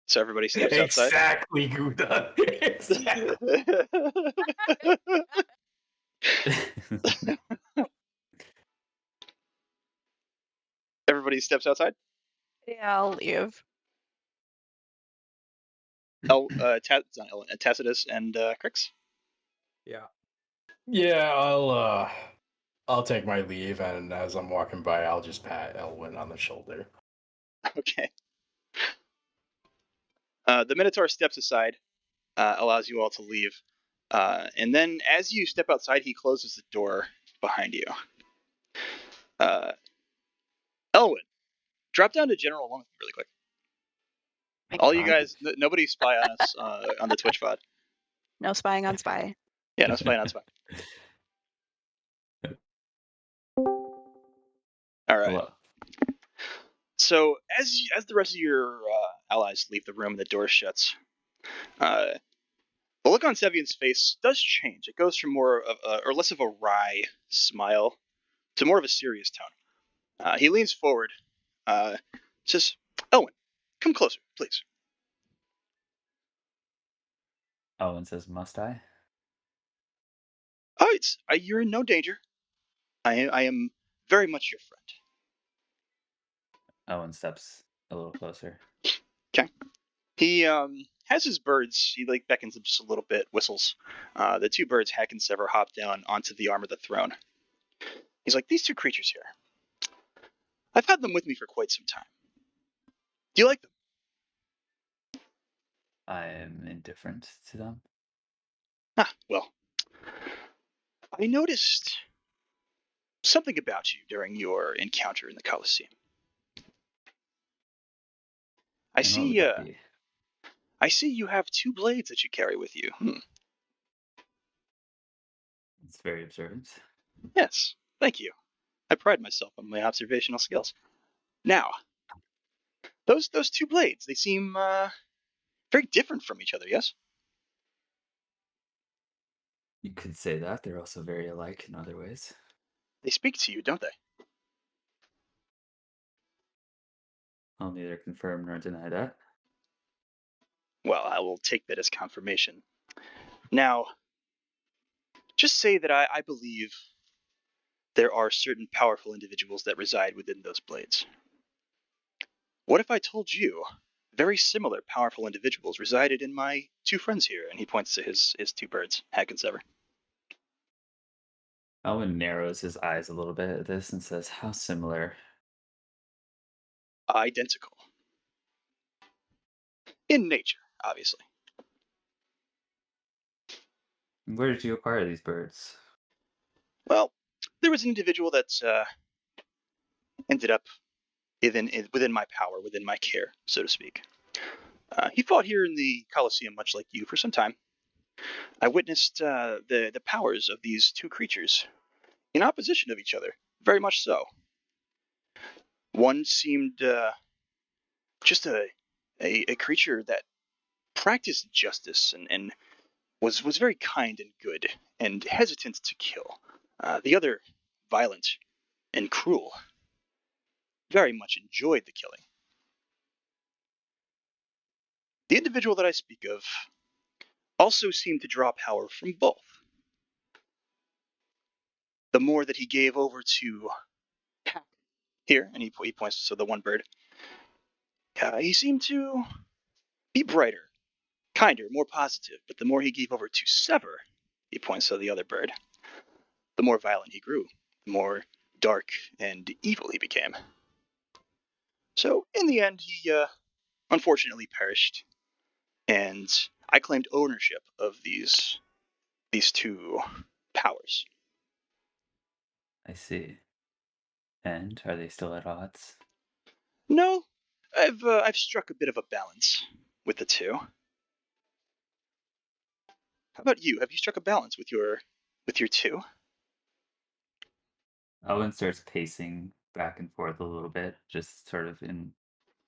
So everybody steps outside. Exactly, Gouda. Exactly. Everybody steps outside. Yeah, I'll leave. Tacitus and Crix. Yeah. Yeah, I'll take my leave, and as I'm walking by, I'll just pat Elwyn on the shoulder. Okay. The Minotaur steps aside, allows you all to leave, and then as you step outside, he closes the door behind you. Elwyn, drop down to General 1 with me really quick. All you guys, nobody spy on us on the Twitch VOD. No spying on spy. Yeah, no spy on spy. All right. Hello. So as the rest of your allies leave the room and the door shuts, the look on Sevian's face does change. It goes from more of or less of a wry smile to more of a serious tone. He leans forward, says, "Owen, come closer, please." Owen says, "Must I?" Oh, you're in no danger. I am very much your friend. Owen steps a little closer. Okay. He has his birds. He like beckons them just a little bit, whistles. The two birds, Hack and Sever, hop down onto the arm of the throne. He's like, "These two creatures here. I've had them with me for quite some time. Do you like them?" I am indifferent to them. Well, I noticed something about you during your encounter in the Coliseum. I And what would see. that be? I see you have 2 blades that you carry with you. It's very observant. Yes, thank you. I pride myself on my observational skills. Now, those 2 blades, they seem very different from each other. Yes. You could say that. They're also very alike in other ways. They speak to you, don't they? I'll neither confirm nor deny that. Well, I will take that as confirmation. Now, just say that I believe there are certain powerful individuals that reside within those blades. What if I told you very similar powerful individuals resided in my 2 friends here? And he points to his 2 birds, Hack and Sever. Elwin narrows his eyes a little bit at this and says, "How similar?" Identical. In nature, obviously. Where did you acquire these birds? Well, there was an individual that ended up within my power, within my care, so to speak. He fought here in the Coliseum, much like you, for some time. I witnessed the powers of these 2 creatures in opposition of each other, very much so. One seemed just a creature that practiced justice and was very kind and good and hesitant to kill. The other, violent and cruel, very much enjoyed the killing. The individual that I speak of also seemed to draw power from both. The more that he gave over to here, and he points to the one bird, he seemed to be brighter, kinder, more positive. But the more he gave over to Sever, he points to the other bird, the more violent he grew, the more dark and evil he became. So in the end, he unfortunately perished, and I claimed ownership of these 2 powers. I see. And are they still at odds? No, I've struck a bit of a balance with the 2. How about you? Have you struck a balance with your 2? Elwin starts pacing back and forth a little bit, just sort of in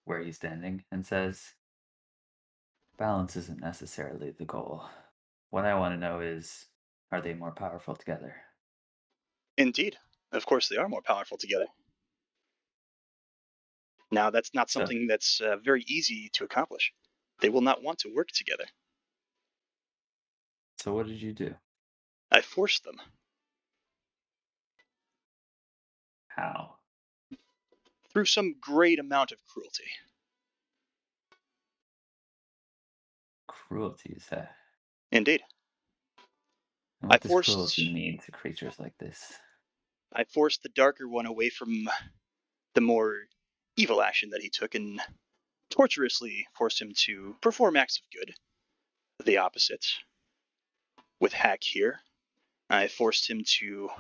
where he's standing, and says, "Balance isn't necessarily the goal. What I want to know is, are they more powerful together?" Indeed, of course they are more powerful together. Now that's not So, something that's very easy to accomplish. They will not want to work together. so what did you do? I forced them. How? Through some great amount of cruelty. Cruelty, you say? Indeed. And I what does forced cruelty mean to creatures like this? I forced the darker one away from the more evil action that he took and torturously forced him to perform acts of good. The opposite. With Hack here, I forced him to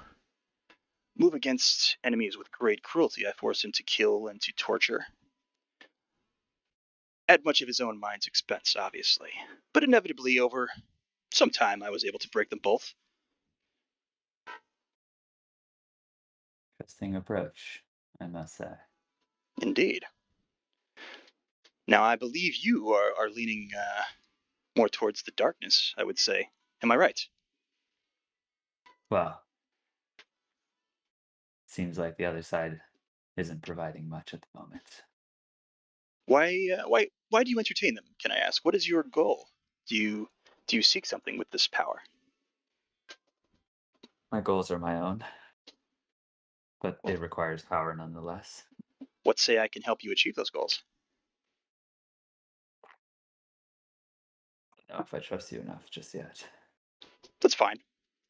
move against enemies with great cruelty. I forced him to kill and to torture. At much of his own mind's expense, obviously. But inevitably, over some time, I was able to break them both. Interesting approach, I must say. Indeed. Now, I believe you are leaning more towards the darkness, I would say. Am I right? Well, seems like the other side isn't providing much at the moment. Why do you entertain them? Can I ask? What is your goal? Do you seek something with this power? My goals are my own, but it requires power nonetheless. What say I can help you achieve those goals? I don't know if I trust you enough just yet. That's fine.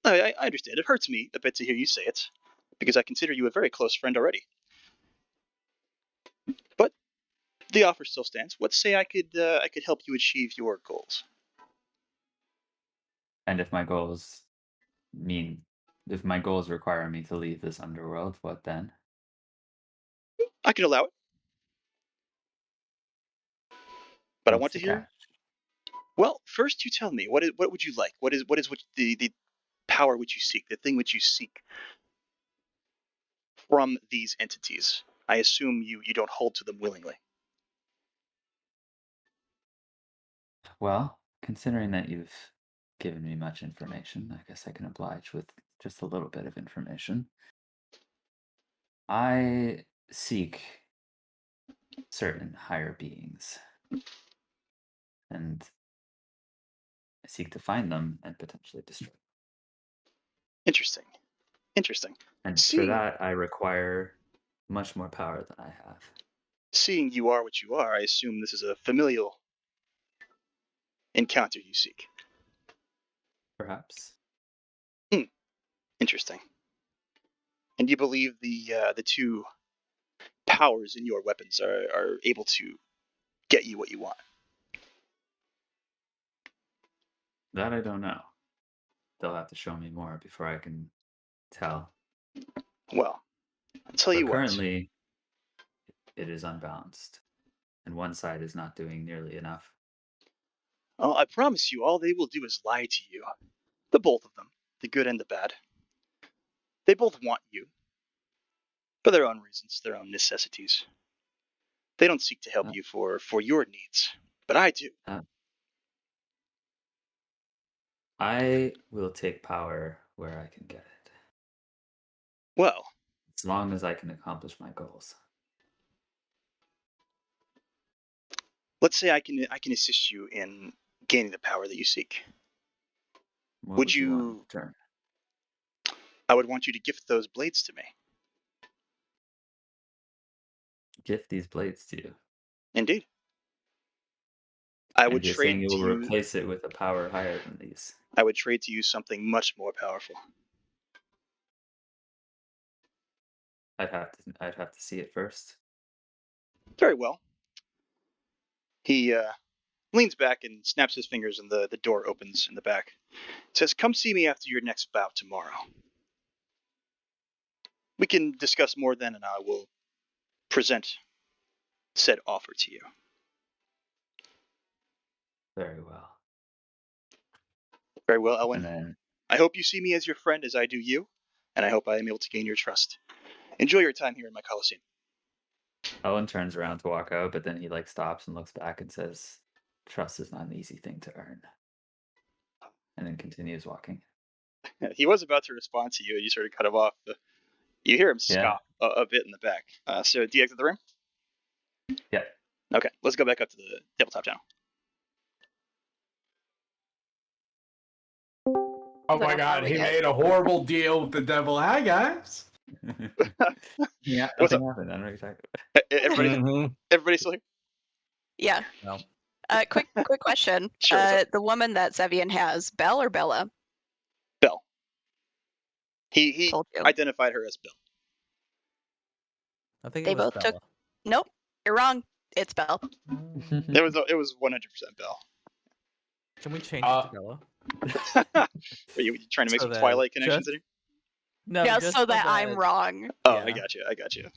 I understand. It hurts me a bit to hear you say it, because I consider you a very close friend already. But the offer still stands. What say I could help you achieve your goals? And if my goals mean if my goals require me to leave this underworld, what then? I can allow it, but I What's want to the hear. catch? Well, first you tell me what would you like? What is the power which you seek, the thing which you seek from these entities? I assume you don't hold to them willingly. Well, considering that you've given me much information, I guess I can oblige with just a little bit of information. I seek certain higher beings, and I seek to find them and potentially destroy them. Interesting. Interesting. And for Seeing that, I require much more power than I have. seeing you are what you are, I assume this is a familial encounter you seek. Perhaps. Interesting. And you believe the two powers in your weapons are able to get you what you want. That I don't know. They'll have to show me more before I can tell. Well, I'll tell But you what. currently, it is unbalanced, and one side is not doing nearly enough. Oh, I promise you, all they will do is lie to you. The both of them, the good and the bad. They both want you, for their own reasons, their own necessities. They don't seek to help Uh, you for your needs, but I do. uh, I will take power where I can get it, Well, as long as I can accomplish my goals. let's say I can assist you in gaining the power that you seek. What Would would you want in you? return? I would want you to gift those blades to me. Gift these blades to you. Indeed. I would And you're saying trade you to will you. replace it with a power higher than these. I would trade to you something much more powerful. I'd have to see it first. Very well. He leans back and snaps his fingers, and the door opens in the back. Says, "Come see me after your next bout tomorrow. We can discuss more then, and I will present said offer to you." Very well. Very well, And Elwyn. then I hope you see me as your friend as I do you, and I hope I am able to gain your trust. Enjoy your time here in my Coliseum. Owen turns around to walk out, but then he stops and looks back and says, "Trust is not an easy thing to earn." And then continues walking. He was about to respond to you, and you sort of cut him off. You hear him Yeah. scoff a bit in the back. So, do you exit the room? Yeah. Okay, let's go back up to the tabletop channel. Oh So my how far god, we he get? made a horrible deal with the devil. Hi, guys. Yeah, What's nothing up? happened. I don't know what you're talking about. Everybody, Mhm. everybody still here? Yeah. No. Quick question. Sure, what's up? The woman that Zevian has, Belle or Bella? Bell. He Told you. identified her as Bill. I think They it was both took. Bella. Nope, you're wrong. It's Belle. It was 100% Bell. Can we change it to Bella? Are you trying to make So some that Twilight connections just in no, Just so that I'm wrong. Oh, Yeah. I got you. I got you.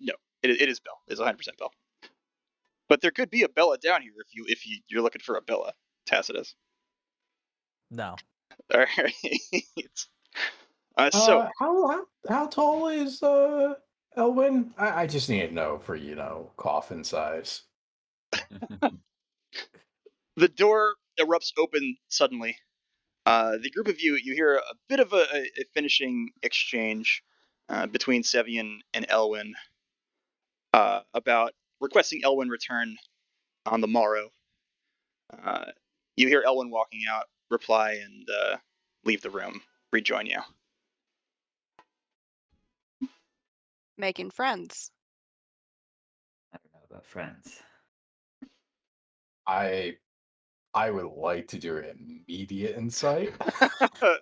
No, it is Bell. It's 100% Bell. But there could be a Bella down here if you're looking for a Bella. Tacitus. No. All right. So How tall is Elwyn? I just need to know for coffin size. the door erupts open suddenly. The group of you hear a bit of a finishing exchange between Sevian and Elwyn about requesting Elwyn return on the morrow. You hear Elwyn walking out, reply, and leave the room, rejoin you. Making friends. I don't know about friends. I would like to do immediate insight.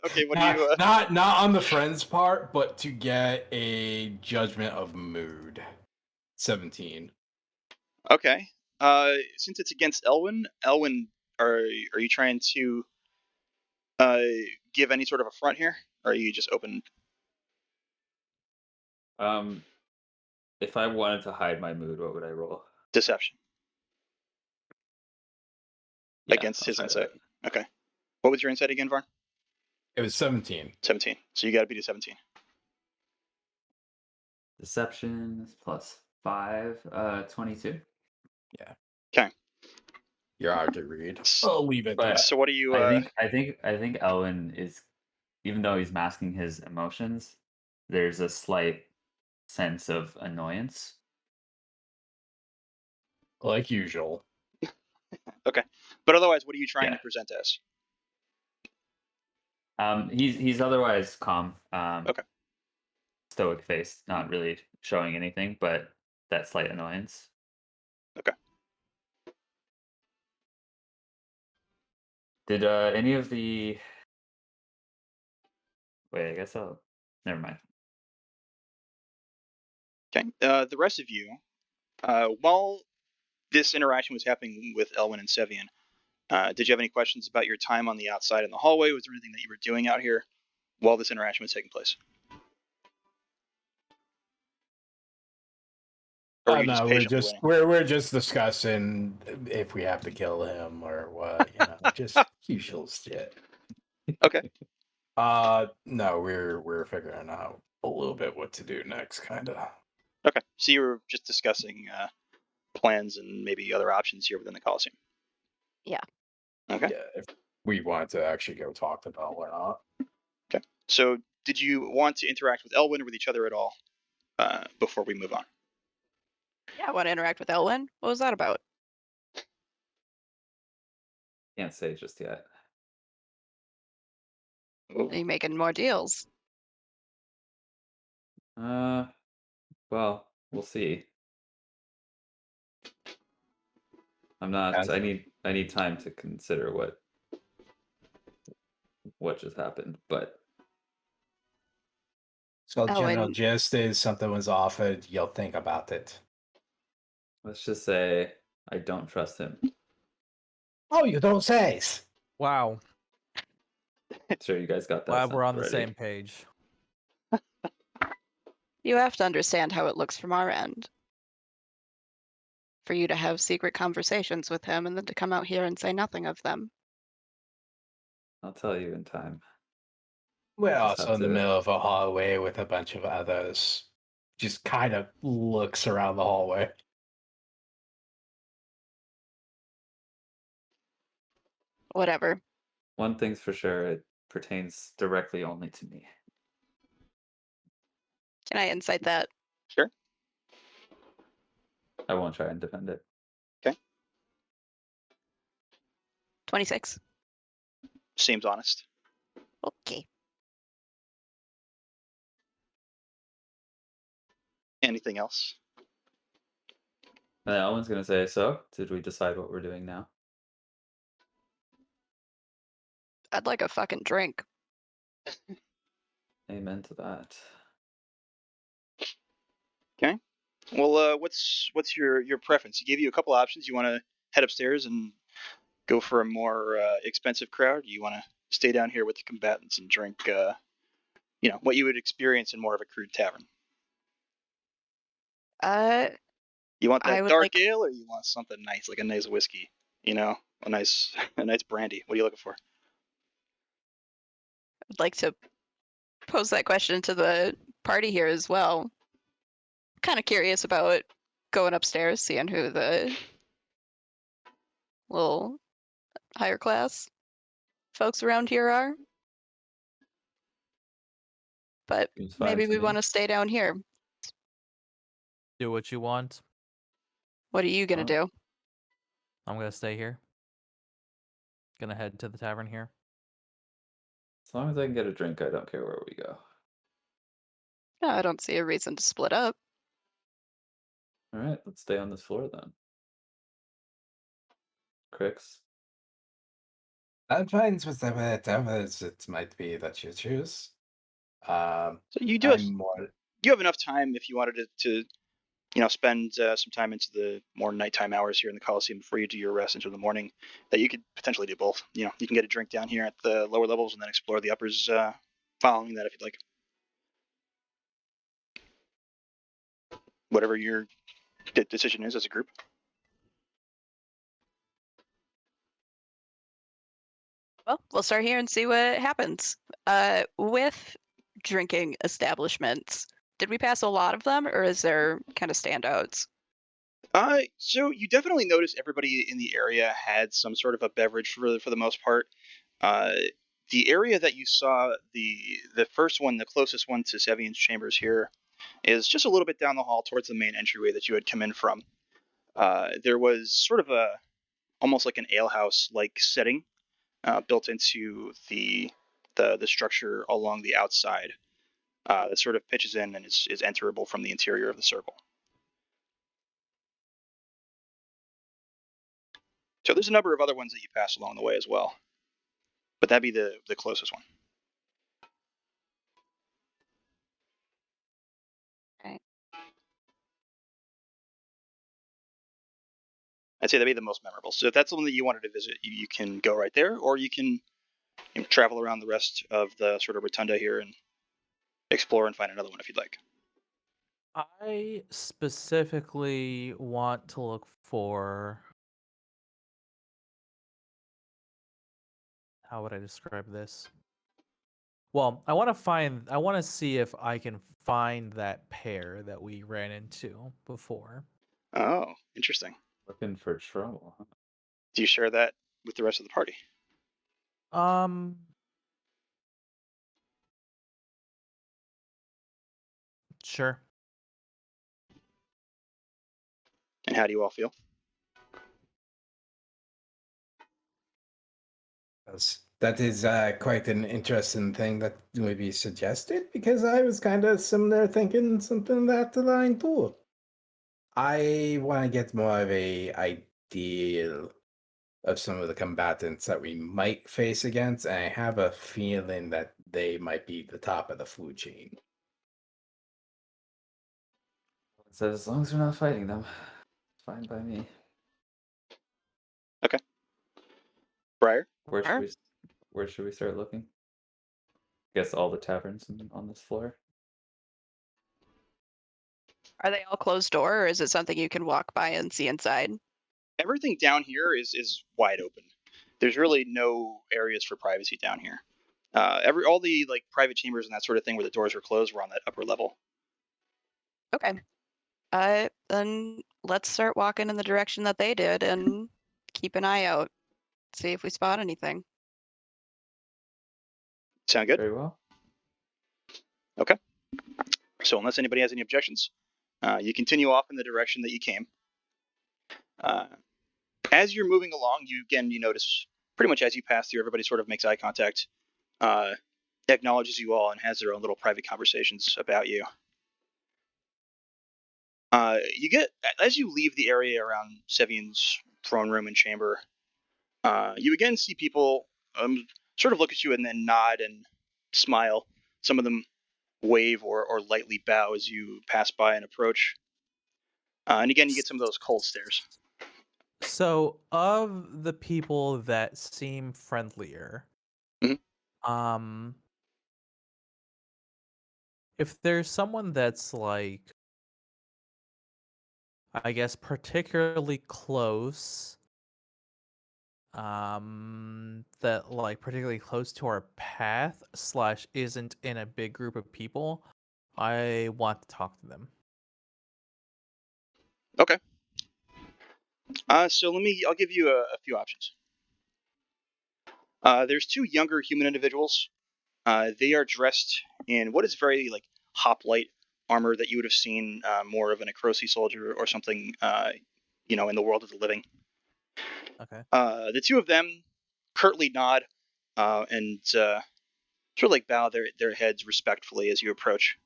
Okay, what do you? Not on the friends part, but to get a judgment of mood. 17. Okay. Since it's against Elwyn, are you trying to give any sort of a front here, or are you just open? If I wanted to hide my mood, what would I roll? Deception Yeah, against I'll his try insight. that. Okay. What was your insight again, Varn? It was 17. 17. So you got to beat a 17. Deception is +5, 22. Okay. You're hard to read. S- I'll leave it there. But So what do you? I think Elwin is, even though he's masking his emotions, there's a slight sense of annoyance. Like usual. Okay. But otherwise, what are you trying Yeah. to present as? He's otherwise calm. Okay. Stoic face, not really showing anything, but that slight annoyance. Okay. Did any of the? Wait, I guess I'll. Never mind. Okay. The rest of you, while this interaction was happening with Elwin and Sevian, did you have any questions about your time on the outside in the hallway? Was there anything that you were doing out here while this interaction was taking place? Or were you just No, patiently waiting? we're just discussing if we have to kill him or what, just usual shit. Okay. No, we're figuring out a little bit what to do next, kind of. Okay. So you were just discussing plans and maybe other options here within the Coliseum. Yeah. Okay. Yeah, if we want to actually go talk about or not. Okay. So did you want to interact with Elwin or with each other at all before we move on? Yeah, I want to interact with Elwin. What was that about? Can't say just yet. Are you making more deals? Well, we'll see. I'm not. As- I need time to consider what just happened. But So general and- gist is something was offered, you'll think about it. let's just say I don't trust him. Oh, you don't say. Wow. Sure, you guys got that. Glad we're on the already. same page. You have to understand how it looks from our end. For you to have secret conversations with him and then to come out here and say nothing of them. I'll tell you in time. We're Just also have in the to- middle of a hallway with a bunch of others. Just kind of looks around the hallway. Whatever. One thing's for sure, it pertains directly only to me. Can I insight that? Sure. I won't try and defend it. 26. Seems honest. Okay. Anything else? Elwin's gonna say, so, did we decide what we're doing now? I'd like a fucking drink. Amen to that. Okay. Well, what's your preference? He gave you a couple options. You want to head upstairs and go for a more expensive crowd? Do you want to stay down here with the combatants and drink, what you would experience in more of a crude tavern? You want I that would dark like- ale, or you want something nice, like a nice whiskey? A nice brandy. What are you looking for? I'd like to pose that question to the party here as well. Kind of curious about going upstairs, seeing who the little higher class folks around here are. But Seems fine maybe to we me. want to stay down here. Do what you want. What are you gonna do? I'm gonna stay here. Gonna head to the tavern here. As long as I can get a drink, I don't care where we go. No, I don't see a reason to split up. All right, let's stay on this floor then. Crix. I'm fine with whatever it might be that you choose. So you do have I'm more. you have enough time if you wanted to spend some time into the more nighttime hours here in the Coliseum before you do your rest into the morning, that you could potentially do both. You can get a drink down here at the lower levels and then explore the uppers following that if you'd like. Whatever your decision is as a group. Well, we'll start here and see what happens. With drinking establishments, did we pass a lot of them, or is there kind of standouts? So you definitely notice everybody in the area had some sort of a beverage for the most part. The area that you saw, the first one, the closest one to Sevian's chambers here, is just a little bit down the hall towards the main entryway that you had come in from. There was sort of almost like an alehouse like setting built into the structure along the outside that sort of pitches in and is enterable from the interior of the circle. So there's a number of other ones that you pass along the way as well, but that'd be the closest one. Okay. I'd say that'd be the most memorable. So if that's the one that you wanted to visit, you can go right there, or you can travel around the rest of the sort of rotunda here and explore and find another one if you'd like. I specifically want to look for. How would I describe this? Well, I want to see if I can find that pair that we ran into before. Oh, interesting. Looking for trouble. Huh? Do you share that with the rest of the party? Sure. And how do you all feel? That is quite an interesting thing that may be suggested, because I was kind of similar thinking something that the line too. I want to get more of a ideal of some of the combatants that we might face against, and I have a feeling that they might be the top of the food chain. So as long as we're not fighting them, it's fine by me. Okay. Briar? Where should we start looking? Guess all the taverns on this floor. Are they all closed door, or is it something you can walk by and see inside? Everything down here is wide open. There's really no areas for privacy down here. All the like private chambers and that sort of thing where the doors were closed were on that upper level. Okay. Then let's start walking in the direction that they did and keep an eye out. See if we spot anything. Sound good? Very well. Okay. So unless anybody has any objections, you continue off in the direction that you came. As you're moving along, you notice pretty much as you pass through, everybody sort of makes eye contact, acknowledges you all, and has their own little private conversations about you. As you leave the area around Sevian's throne room and chamber, you again see people sort of look at you and then nod and smile. Some of them wave or lightly bow as you pass by and approach. And again, you get some of those cold stares. So, of the people that seem friendlier, Mhm. If there's someone that's like, I guess, particularly close, that like particularly close to our path / isn't in a big group of people, I want to talk to them. Okay. So I'll give you a few options. There's two younger human individuals. They are dressed in what is very like hoplite armor that you would have seen more of an Acrosi soldier or something, in the world of the living. Okay. The two of them curtly nod and sort of like bow their heads respectfully as you approach.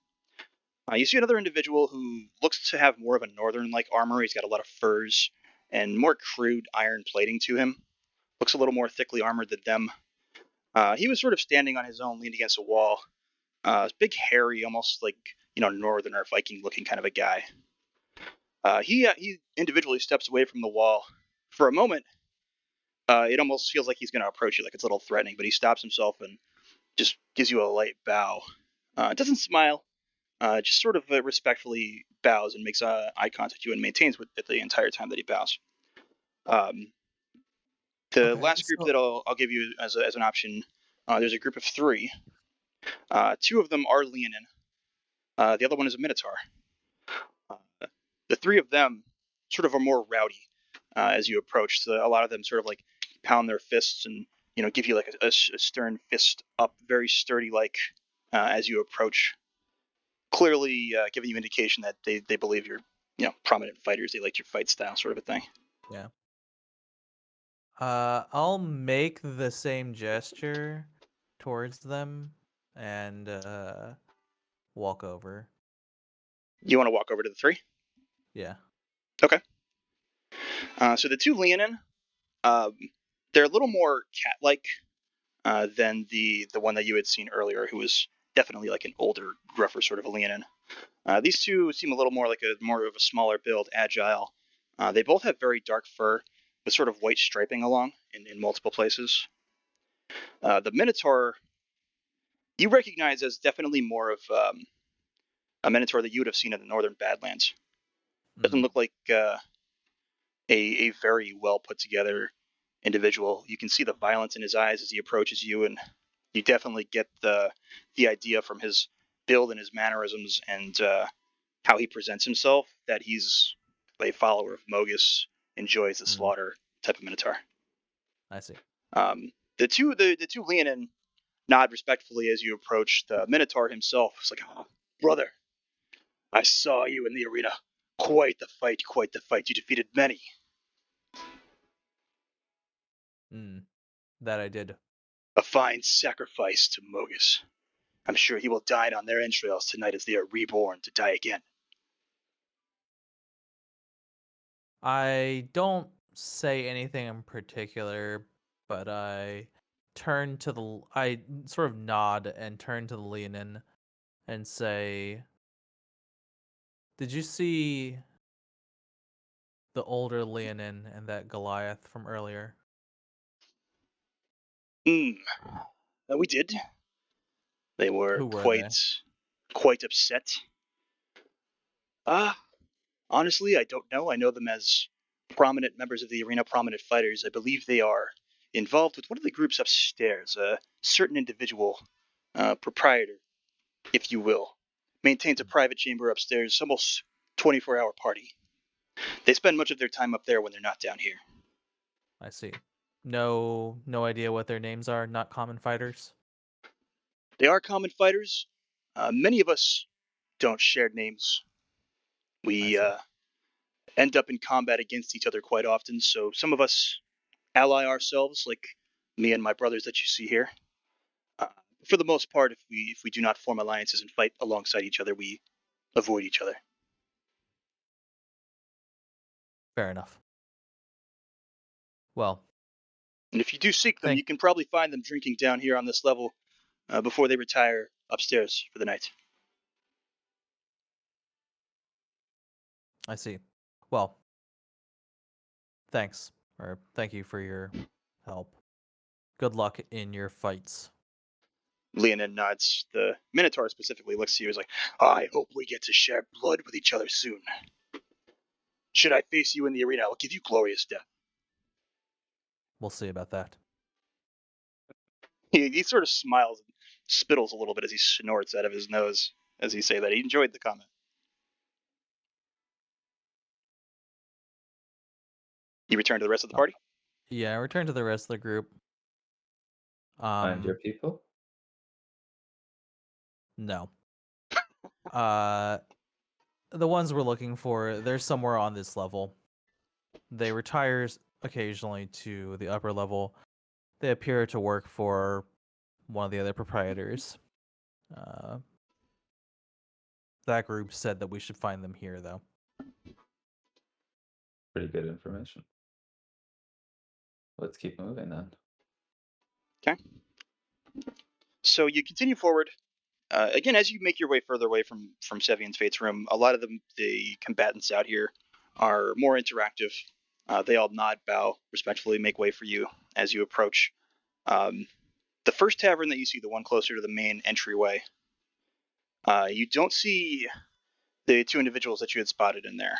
You see another individual who looks to have more of a northern-like armor. He's got a lot of furs and more crude iron plating to him. Looks a little more thickly armored than them. He was sort of standing on his own, leaned against a wall. Big, hairy, almost like northern or Viking-looking kind of a guy. He individually steps away from the wall for a moment. It almost feels like he's going to approach you, like it's a little threatening, but he stops himself and just gives you a light bow. Doesn't smile, just sort of respectfully bows and makes eye contact with you and maintains with it the entire time that he bows. The Okay, last group so- that I'll give you as an option, there's a group of 3. 2 of them are Leonin. The other one is a Minotaur. The 3 of them sort of are more rowdy as you approach. So a lot of them sort of like pound their fists and give you like a stern fist up, very sturdy like as you approach. Clearly giving you indication that they believe you're prominent fighters. They like your fight style, sort of a thing. Yeah. I'll make the same gesture towards them and walk over. You want to walk over to the 3? Yeah. Okay. So the 2 Leonin, they're a little more cat-like than the one that you had seen earlier, who was definitely like an older, gruffer sort of a Leonin. These 2 seem a little more like more of a smaller build, agile. They both have very dark fur with sort of white striping along in multiple places. The Minotaur, you recognize as definitely more of a Minotaur that you would have seen in the Northern Badlands. Doesn't look like a very well put together individual. You can see the violence in his eyes as he approaches you, and you definitely get the idea from his build and his mannerisms and how he presents himself that he's a follower of Mogus, enjoys the slaughter type of Minotaur. I see. The two Leonin nod respectfully as you approach. The Minotaur himself is like, oh, brother, I saw you in the arena. Quite the fight, quite the fight. You defeated many. That I did. A fine sacrifice to Mogus. I'm sure he will dine on their entrails tonight as they are reborn to die again. I don't say anything in particular, but I sort of nod and turn to the Leonin and say, "Did you see the older Leonin and that Goliath from earlier?" We did. They were Who were they? quite upset. Honestly, I don't know. I know them as prominent members of the arena, prominent fighters. I believe they are involved with one of the groups upstairs. A certain individual, proprietor, if you will, maintains a private chamber upstairs, almost 24-hour party. They spend much of their time up there when they're not down here. I see. No idea what their names are. Not common fighters. They are common fighters. Many of us don't share names. We end up in combat against each other quite often, so some of us ally ourselves, like me and my brothers that you see here. For the most part, if we do not form alliances and fight alongside each other, we avoid each other. Fair enough. Well, And if you do seek them, you can probably find them drinking down here on this level before they retire upstairs for the night. I see. Well, thanks. Or thank you for your help. Good luck in your fights. Leonin nods. The Minotaur specifically looks to you as like, I hope we get to share blood with each other soon. Should I face you in the arena, I will give you glorious death. We'll see about that. He sort of smiles and spittles a little bit as he snorts out of his nose as he say that. He enjoyed the comment. You return to the rest of the party? Yeah, I return to the rest of the group. Find your people? No. The ones we're looking for, they're somewhere on this level. They retire occasionally to the upper level. They appear to work for one of the other proprietors. That group said that we should find them here, though. Pretty good information. Let's keep moving then. Okay. So you continue forward. Again, as you make your way further away from Sevian's Fate's room, a lot of the combatants out here are more interactive. They all nod, bow, respectfully make way for you as you approach. The first tavern that you see, the one closer to the main entryway, you don't see the two individuals that you had spotted in there.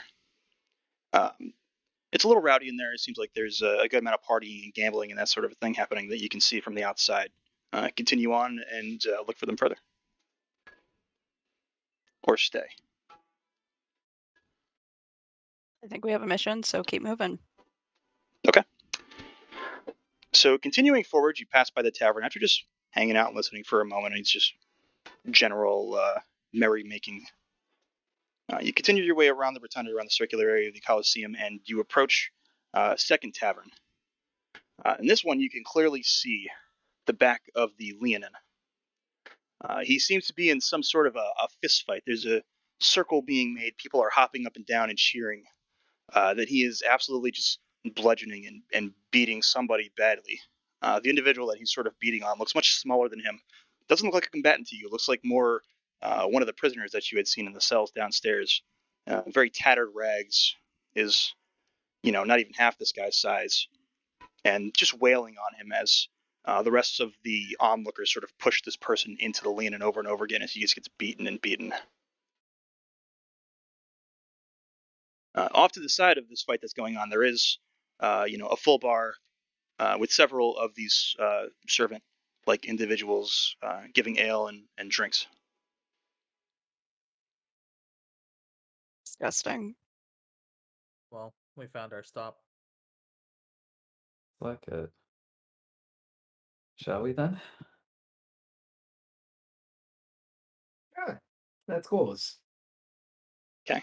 It's a little rowdy in there. It seems like there's a good amount of partying and gambling and that sort of thing happening that you can see from the outside. Continue on and look for them further. Or stay. I think we have a mission, so keep moving. Okay. So continuing forward, you pass by the tavern after just hanging out and listening for a moment. And it's just general merrymaking. You continue your way around the rotunda, around the circular area of the Coliseum, and you approach second tavern. In this one, you can clearly see the back of the Leonin. He seems to be in some sort of a fist fight. There's a circle being made. People are hopping up and down and cheering. That he is absolutely just bludgeoning and beating somebody badly. The individual that he's sort of beating on looks much smaller than him. Doesn't look like a combatant to you. Looks like more one of the prisoners that you had seen in the cells downstairs. Very tattered rags. Is not even half this guy's size, and just wailing on him as the rest of the onlookers sort of push this person into the Leonin over and over again as he just gets beaten and beaten. Off to the side of this fight that's going on, there is, a full bar with several of these servant-like individuals giving ale and drinks. Disgusting. Well, we found our stop. Like it. Shall we then? Yeah, that's cool. Okay.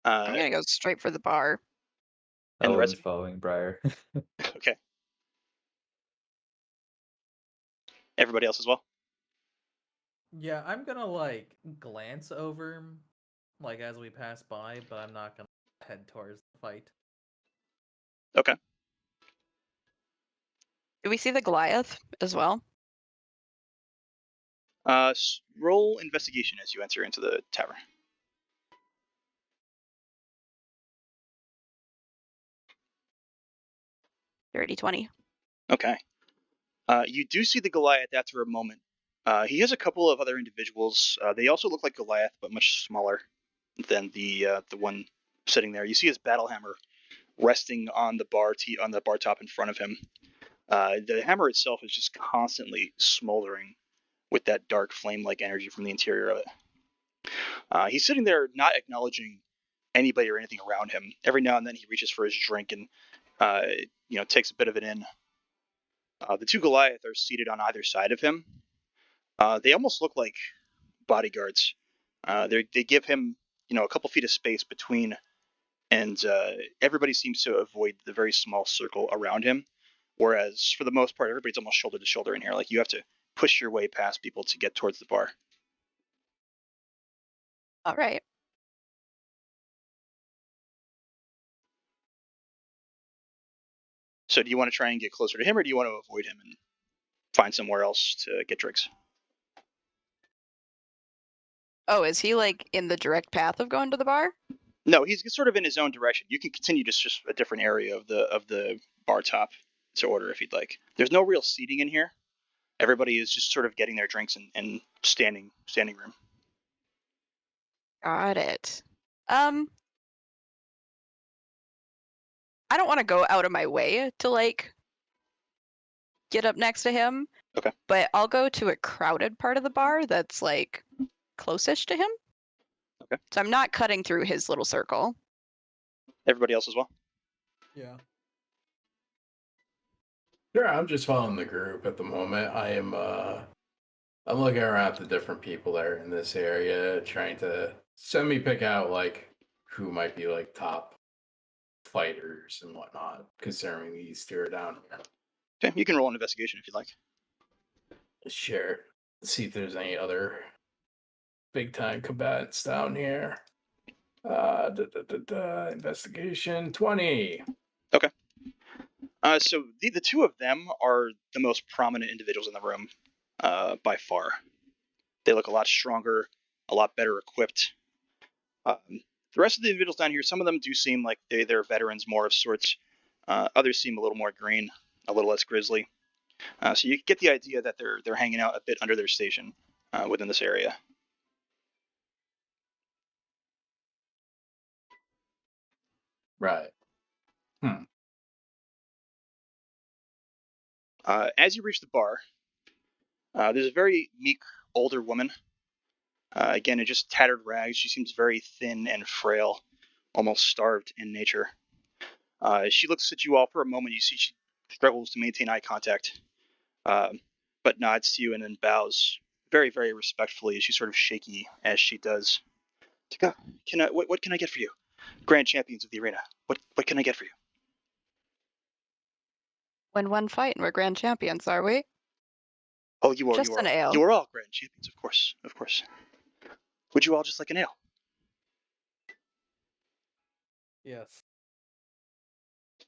I'm gonna go straight for the bar. And the Elwyn's rest of following Briar. okay. Everybody else as well? Yeah, I'm gonna like glance over like as we pass by, but I'm not gonna head towards the fight. Okay. Do we see the Goliath as well? Roll investigation as you enter into the tavern. Dirty 20. Okay. You do see the Goliath after a moment. He has a couple of other individuals. They also look like Goliath, but much smaller than the one sitting there. You see his battle hammer resting on the bar top in front of him. The hammer itself is just constantly smoldering with that dark flame-like energy from the interior of it. He's sitting there, not acknowledging anybody or anything around him. Every now and then, he reaches for his drink and takes a bit of it in. The two Goliath are seated on either side of him. They almost look like bodyguards. They give him, a couple feet of space between, and everybody seems to avoid the very small circle around him. Whereas, for the most part, everybody's almost shoulder to shoulder in here. Like, you have to push your way past people to get towards the bar. All right. So do you want to try and get closer to him, or do you want to avoid him and find somewhere else to get drinks? Oh, is he like in the direct path of going to the bar? No, he's sort of in his own direction. You can continue just a different area of the bar top to order if you'd like. There's no real seating in here. Everybody is just sort of getting their drinks and standing room. Got it. I don't want to go out of my way to like get up next to him. Okay. But I'll go to a crowded part of the bar that's like closest to him. Okay. So I'm not cutting through his little circle. Everybody else as well? Yeah. Sure, I'm just following the group at the moment. I'm looking around at the different people that are in this area, trying to pick out like who might be like top fighters and whatnot, considering these two are down here. Okay, you can roll an investigation if you'd like. Sure. See if there's any other big time combatants down here. Investigation 20. Okay. So the two of them are the most prominent individuals in the room, by far. They look a lot stronger, a lot better equipped. The rest of the individuals down here, some of them do seem like they're veterans more of sorts. Others seem a little more green, a little less grisly. So you get the idea that they're hanging out a bit under their station within this area. Right. As you reach the bar, there's a very meek older woman. Again, in just tattered rags. She seems very thin and frail, almost starved in nature. She looks at you all for a moment. You see she struggles to maintain eye contact, but nods to you and then bows very, very respectfully. She's sort of shaky as she does. What can I get for you? Grand champions of the arena. What can I get for you? Win one fight and we're grand champions, are we? Oh, you are. Just an ale. You are all grand champions, of course. Of course. Would you all just like an ale? Yes.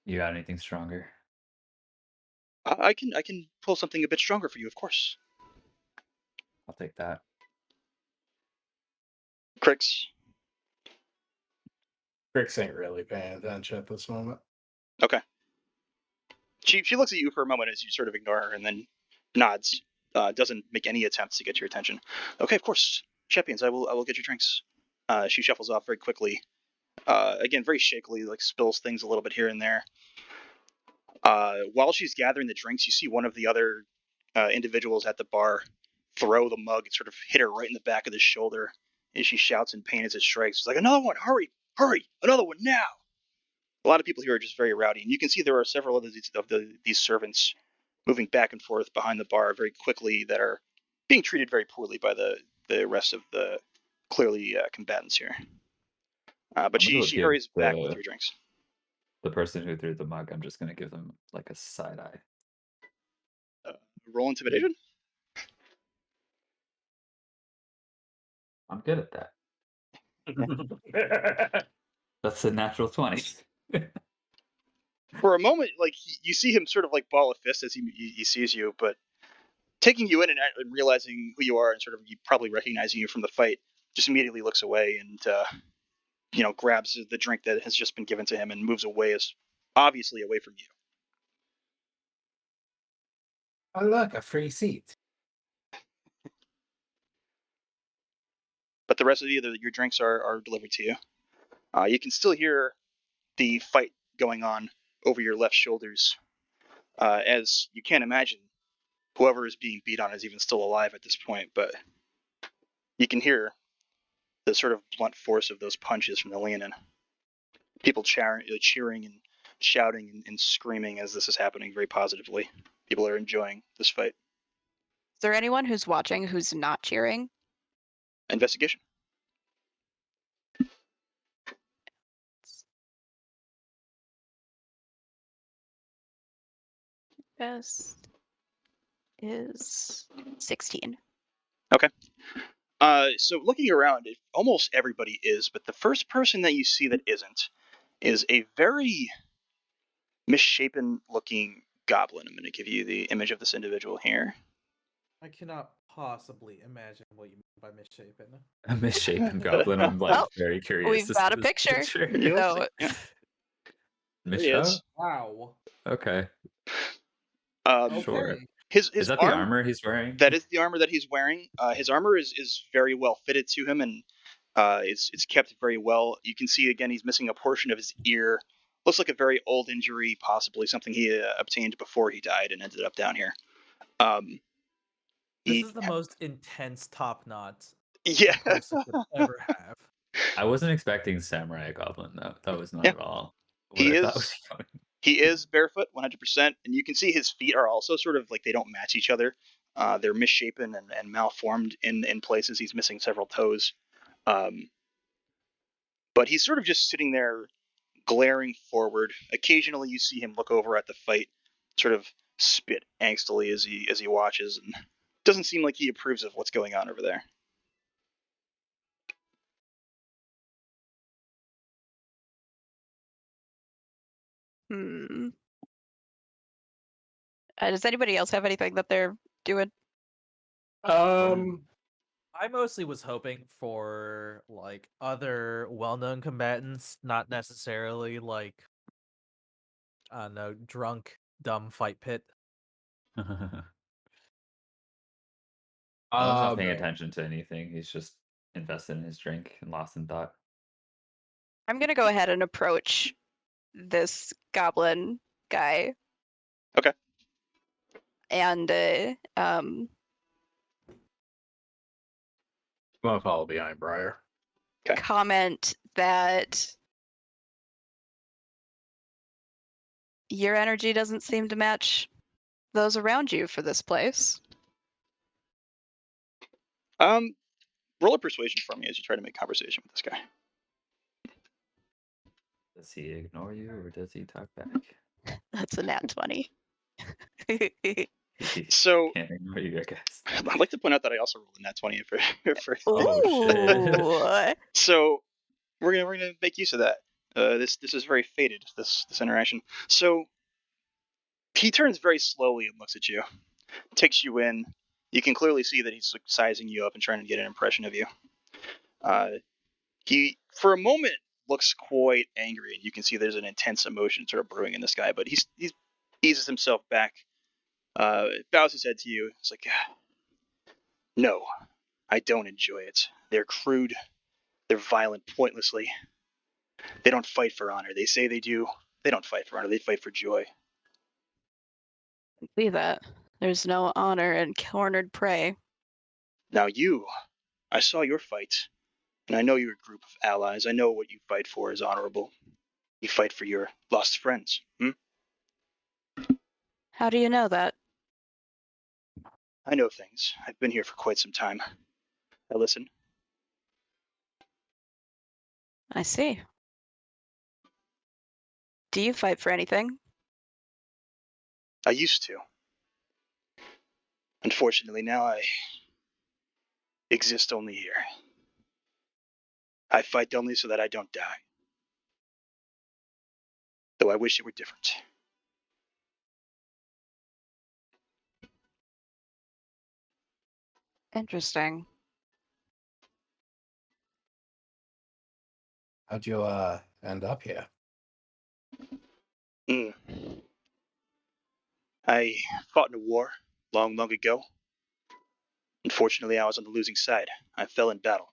You got anything stronger? I can pull something a bit stronger for you, of course. I'll take that. Crix. Crix ain't really paying attention at this moment. Okay. She looks at you for a moment as you sort of ignore her and then nods. Doesn't make any attempts to get your attention. Okay, of course. Champions, I will get your drinks. She shuffles off very quickly. Again, very shakily, like spills things a little bit here and there. While she's gathering the drinks, you see one of the other individuals at the bar throw the mug and sort of hit her right in the back of the shoulder as she shouts in pain as it strikes. She's like, another one, hurry, another one now. A lot of people here are just very rowdy, and you can see there are several of these servants moving back and forth behind the bar very quickly that are being treated very poorly by the rest of the clearly combatants here. But she hurries back with your drinks. The person who threw the mug, I'm just gonna give them like a side eye. Roll intimidation. I'm good at that. That's a natural 20. For a moment, like you see him sort of like ball a fist as he sees you, but taking you in and realizing who you are and sort of probably recognizing you from the fight, just immediately looks away and grabs the drink that has just been given to him and moves away, as obviously away from you. Oh, look, a free seat. But the rest of your drinks are delivered to you. You can still hear the fight going on over your left shoulders, as you can't imagine whoever is being beat on is even still alive at this point, but you can hear the sort of blunt force of those punches from the lean-in. People cheering and shouting and screaming as this is happening very positively. People are enjoying this fight. Is there anyone who's watching who's not cheering? Investigation. Best is 16. Okay. So looking around, almost everybody is, but the first person that you see that isn't is a very misshapen looking goblin. I'm going to give you the image of this individual here. I cannot possibly imagine what you mean by misshapen. A misshapen goblin. I'm like Well, very curious. We've to got see a this picture. Yeah. So, Yeah. Misha? There he is. Wow. Okay. Okay. Sure. His Is that the armor he's wearing? That is the armor that he's wearing. His armor is very well fitted to him and it's kept very well. You can see again he's missing a portion of his ear. Looks like a very old injury, possibly something he obtained before he died and ended up down here. This is the most intense top knot Yeah. a person could ever have. I wasn't expecting samurai goblin though. That was not Yeah. at all what He I is- thought was coming. He is barefoot 100%, and you can see his feet are also sort of like they don't match each other. They're misshapen and malformed in places. He's missing several toes. But he's sort of just sitting there glaring forward. Occasionally you see him look over at the fight, sort of spit angstily as he watches, and doesn't seem like he approves of what's going on over there. does anybody else have anything that they're doing? Um, I mostly was hoping for like other well-known combatants, not necessarily like I don't know, drunk, dumb fight pit. Alan's not Um, paying attention to anything. He's just invested in his drink and lost in thought. I'm gonna go ahead and approach this goblin guy. Okay. And I'm gonna follow behind Briar. Okay. comment that your energy doesn't seem to match those around you for this place. Roll a persuasion for me as you try to make conversation with this guy. Does he ignore you or does he talk back? That's a nat 20. He So can't ignore you, I guess. I'd like to point out that I also rolled a nat 20 for Oh, shit. Ooh. So we're gonna make use of that. This is very fated. This interaction. So he turns very slowly and looks at you, takes you in. You can clearly see that he's like, sizing you up and trying to get an impression of you. He, for a moment, looks quite angry, and you can see there's an intense emotion sort of brewing in this guy. But he eases himself back, bows his head to you. It's like, no, I don't enjoy it. They're crude. They're violent pointlessly. They don't fight for honor. They say they do. They don't fight for honor. They fight for joy. See that. There's no honor in cornered prey. Now I saw your fight, and I know you're a group of allies. I know what you fight for is honorable. You fight for your lost friends. How do you know that? I know things. I've been here for quite some time. I listen. I see. Do you fight for anything? I used to. Unfortunately, now I exist only here. I fight only so that I don't die. Though I wish it were different. Interesting. How'd you end up here? Mm. I fought in a war long, long ago. Unfortunately, I was on the losing side. I fell in battle.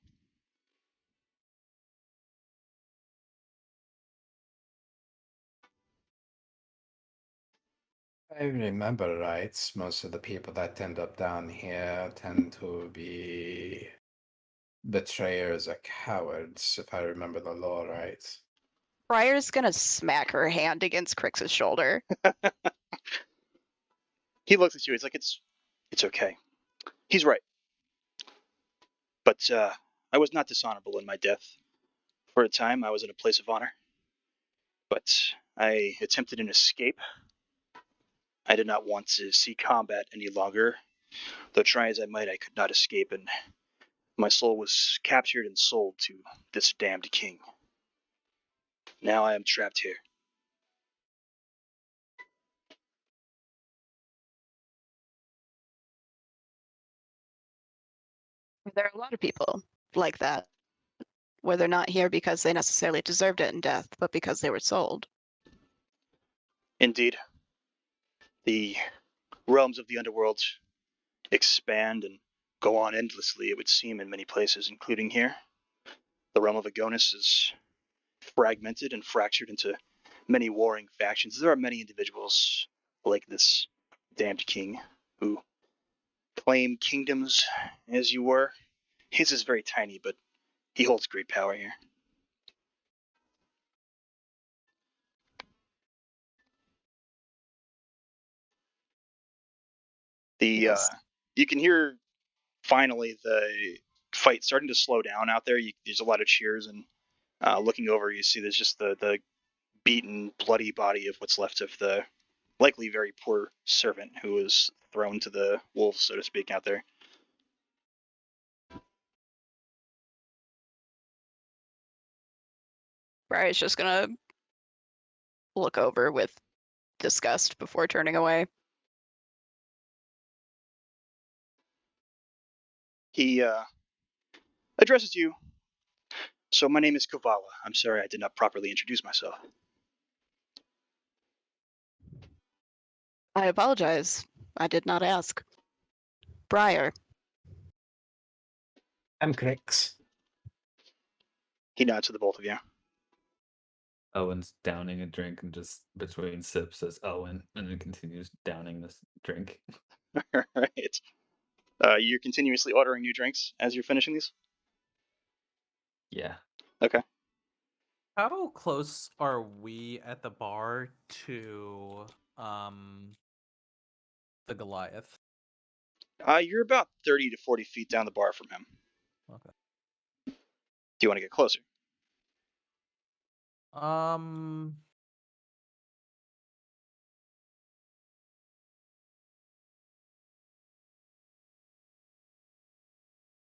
I remember right, most of the people that end up down here tend to be betrayers or cowards, if I remember the law right. Briar's gonna smack her hand against Crix's shoulder. He looks at you. He's like, it's okay. He's right. But I was not dishonorable in my death. For a time, I was in a place of honor. But I attempted an escape. I did not want to see combat any longer. Though try as I might, I could not escape, and my soul was captured and sold to this damned king. Now I am trapped here. There are a lot of people like that, where they're not here because they necessarily deserved it in death, but because they were sold. Indeed, the realms of the underworld expand and go on endlessly, it would seem, in many places, including here. The realm of Agonas is fragmented and fractured into many warring factions. There are many individuals like this damned king who claim kingdoms as you were. His is very tiny, but he holds great power here. Yes. You can hear finally the fight starting to slow down out there. There's a lot of cheers, and looking over, you see there's just the beaten, bloody body of what's left of the likely very poor servant who was thrown to the wolves, so to speak, out there. Briar's just gonna look over with disgust before turning away. He addresses you. So my name is Kavala. I'm sorry I did not properly introduce myself. I apologize. I did not ask. Briar. I'm Crix. He nods to the both of you. Owen's downing a drink and just between sips says Owen and then continues downing this drink. All right. You're continuously ordering new drinks as you're finishing these? Yeah. Okay. How close are we at the bar to the Goliath? You're about 30 to 40 feet down the bar from him. Okay. Do you want to get closer?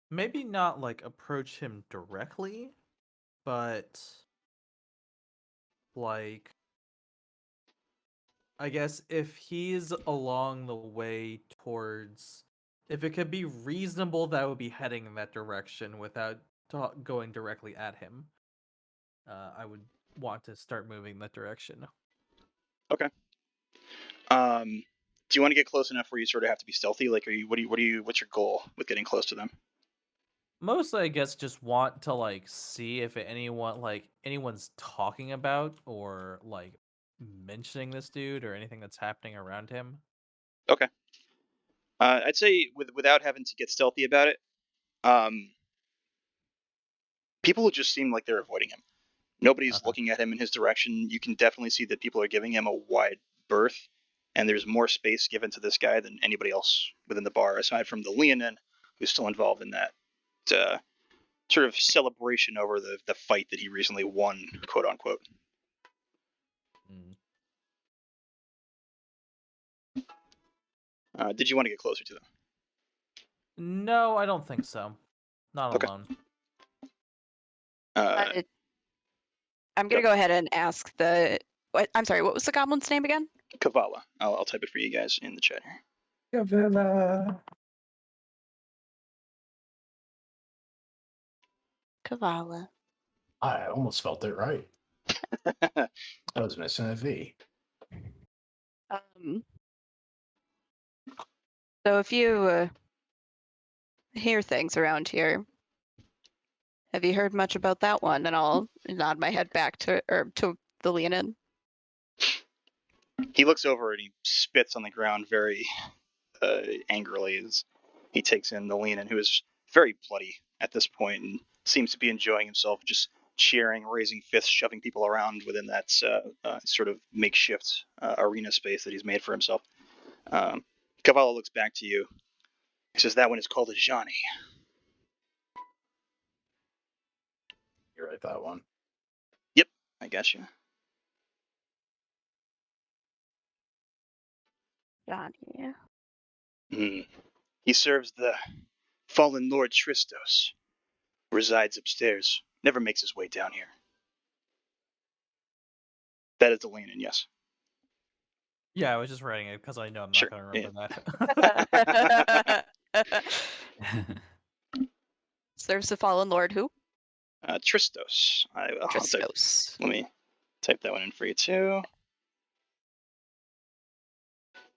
Maybe not like approach him directly, but like I guess if he's along the way towards, if it could be reasonable that I would be heading in that direction without going directly at him, I would want to start moving that direction. Okay. Do you want to get close enough where you sort of have to be stealthy? Like, what's your goal with getting close to them? Mostly, I guess, just want to like see if anyone's talking about or like mentioning this dude or anything that's happening around him. Okay. I'd say without having to get stealthy about it, people just seem like they're avoiding him. Nobody's Okay. looking at him in his direction. You can definitely see that people are giving him a wide berth, and there's more space given to this guy than anybody else within the bar, aside from the Leonin, who's still involved in that sort of celebration over the fight that he recently won, quote unquote. Did you want to get closer to them? No, I don't think so. Not Okay. alone. I'm gonna go ahead and ask the. I'm sorry. What was the goblin's name again? Kavala. I'll type it for you guys in the chat here. Kavala. Kavala. I almost felt it right. I was missing a V. So if you hear things around here, have you heard much about that one? And I'll nod my head back to the Leonin. He looks over and he spits on the ground very angrily as he takes in the Leonin, who is very bloody at this point and seems to be enjoying himself, just cheering, raising fists, shoving people around within that sort of makeshift arena space that he's made for himself. Cavallo looks back to you. He says, "That one is called a Johnny." You're right, that one. Yep, I got you. Johnny. He serves the fallen Lord Tristos. Resides upstairs. Never makes his way down here. That is the Leonin, yes. Yeah, I was just writing it because I know I'm not Sure, going to remember that. Serves the fallen lord who? Tristos. Tristos. Let me type that one in for you too.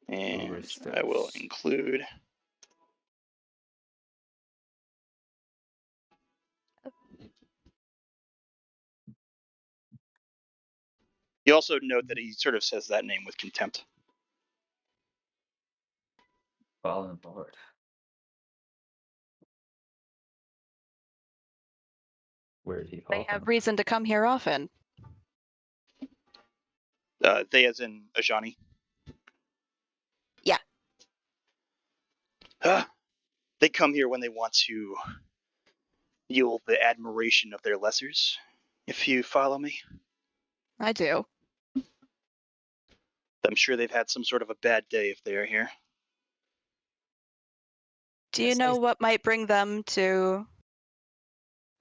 And I will include. You also note that he sort of says that name with contempt. Fallen Lord. Where did he fall They have from? reason to come here often. They as in Ajani? Yeah. They come here when they want to yield the admiration of their lessers, if you follow me. I do. I'm sure they've had some sort of a bad day if they are here. Do you know what might bring them to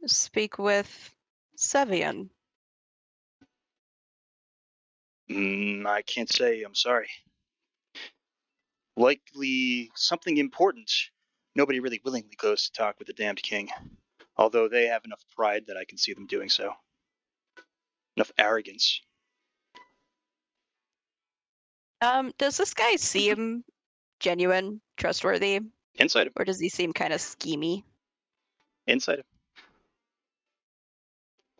speak with Sevian? I can't say, I'm sorry. Likely something important. Nobody really willingly goes to talk with the damned king. Although they have enough pride that I can see them doing so. Enough arrogance. Does this guy seem genuine, trustworthy, Inside him. or does he seem kind of schemy? Inside him.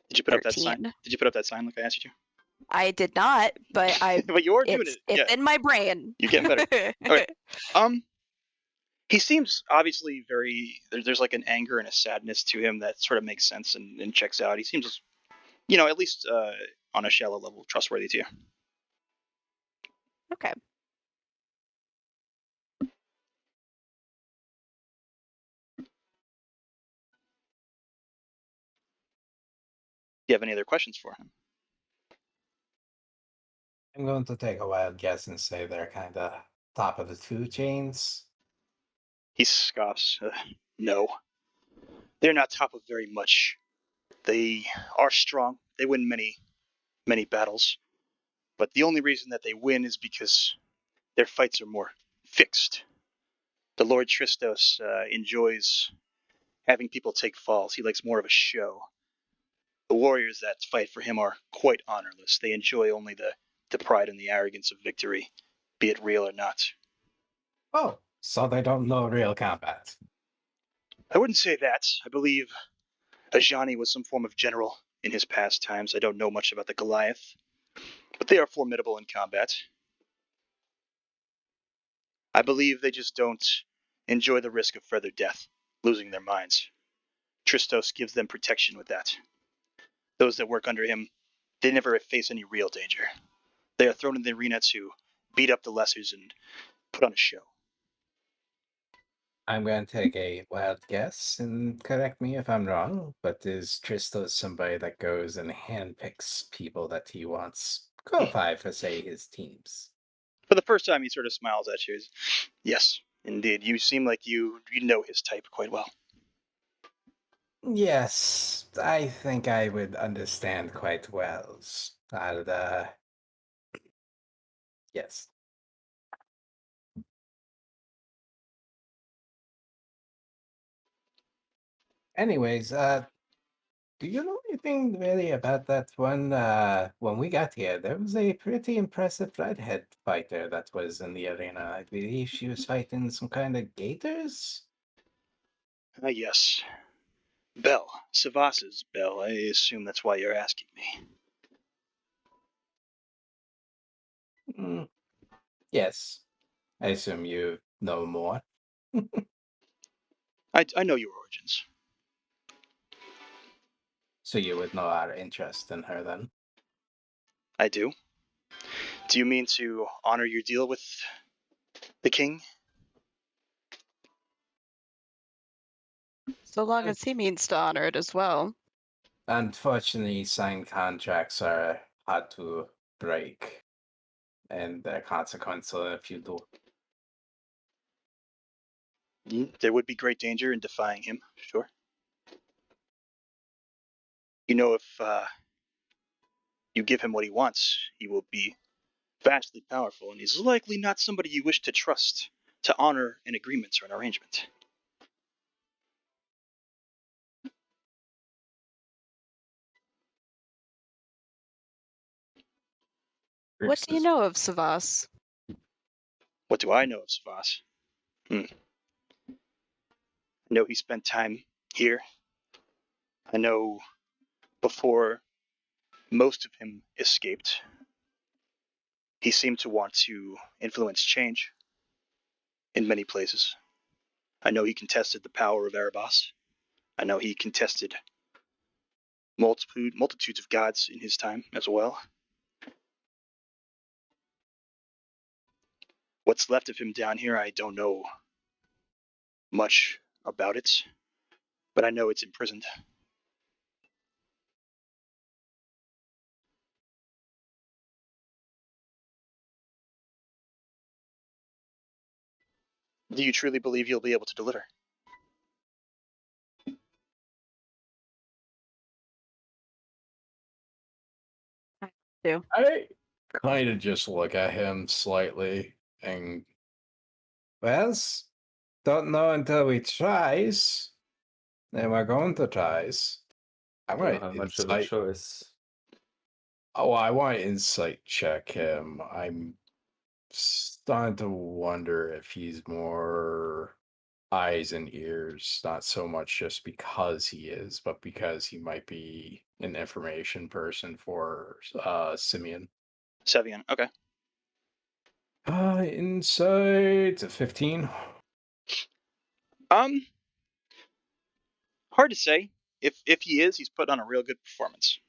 Did you put up that sign? 13. Did you put up that sign like I asked you I did not, but to? But you are doing it's it. Yeah. in my brain. You're getting better. Okay. He seems obviously very. There's like an anger and a sadness to him that sort of makes sense and checks out. He seems, at least on a shallow level, trustworthy to you. Okay. Do you have any other questions for him? I'm going to take a wild guess and say they're kind of top of the food chains. He scoffs. No, they're not top of very much. They are strong. They win many, many battles. But the only reason that they win is because their fights are more fixed. The Lord Tristos enjoys having people take falls. He likes more of a show. The warriors that fight for him are quite honorless. They enjoy only the pride and the arrogance of victory, be it real or not. Oh, so they don't know real combat. I wouldn't say that. I believe Ajani was some form of general in his past times. I don't know much about the Goliath, but they are formidable in combat. I believe they just don't enjoy the risk of further death, losing their minds. Tristos gives them protection with that. Those that work under him, they never face any real danger. They are thrown in the arena to beat up the lessers and put on a show. I'm going to take a wild guess and correct me if I'm wrong, but is Tristos somebody that goes and handpicks people that he wants qualify for, say, his teams? For the first time, he sort of smiles at you. Yes, indeed. You seem like you know his type quite well. Yes, I think I would understand quite well. Yes. Anyways, do you know anything really about that one? When we got here, there was a pretty impressive redhead fighter that was in the arena. I believe she was fighting some kind of gators. Yes. Bell. Savas's Bell. I assume that's why you're asking me. Yes. I assume you know more. I know your origins. So you would know our interest in her then? I do. Do you mean to honor your deal with the king? So long as he means to honor it as well. Unfortunately, signed contracts are hard to break, and there are consequences if you do. There would be great danger in defying him, sure. If you give him what he wants, he will be vastly powerful, and he's likely not somebody you wish to trust to honor an agreement or an arrangement. What do you know of Savas? What do I know of Savas? I know he spent time here. I know before most of him escaped, he seemed to want to influence change in many places. I know he contested the power of Erebos. I know he contested multitudes of gods in his time as well. What's left of him down here, I don't know much about it, but I know it's imprisoned. Do you truly believe you'll be able to deliver? I do. I kind of just look at him slightly and, well, don't know until we tries. Then we're going to tries. I I don't might have much of a insight. choice. Oh, I want to insight check him. I'm starting to wonder if he's more eyes and ears, not so much just because he is, but because he might be an information person for Simeon. Sevian. Okay. Insight 15. Hard to say. If he is, he's put on a real good performance.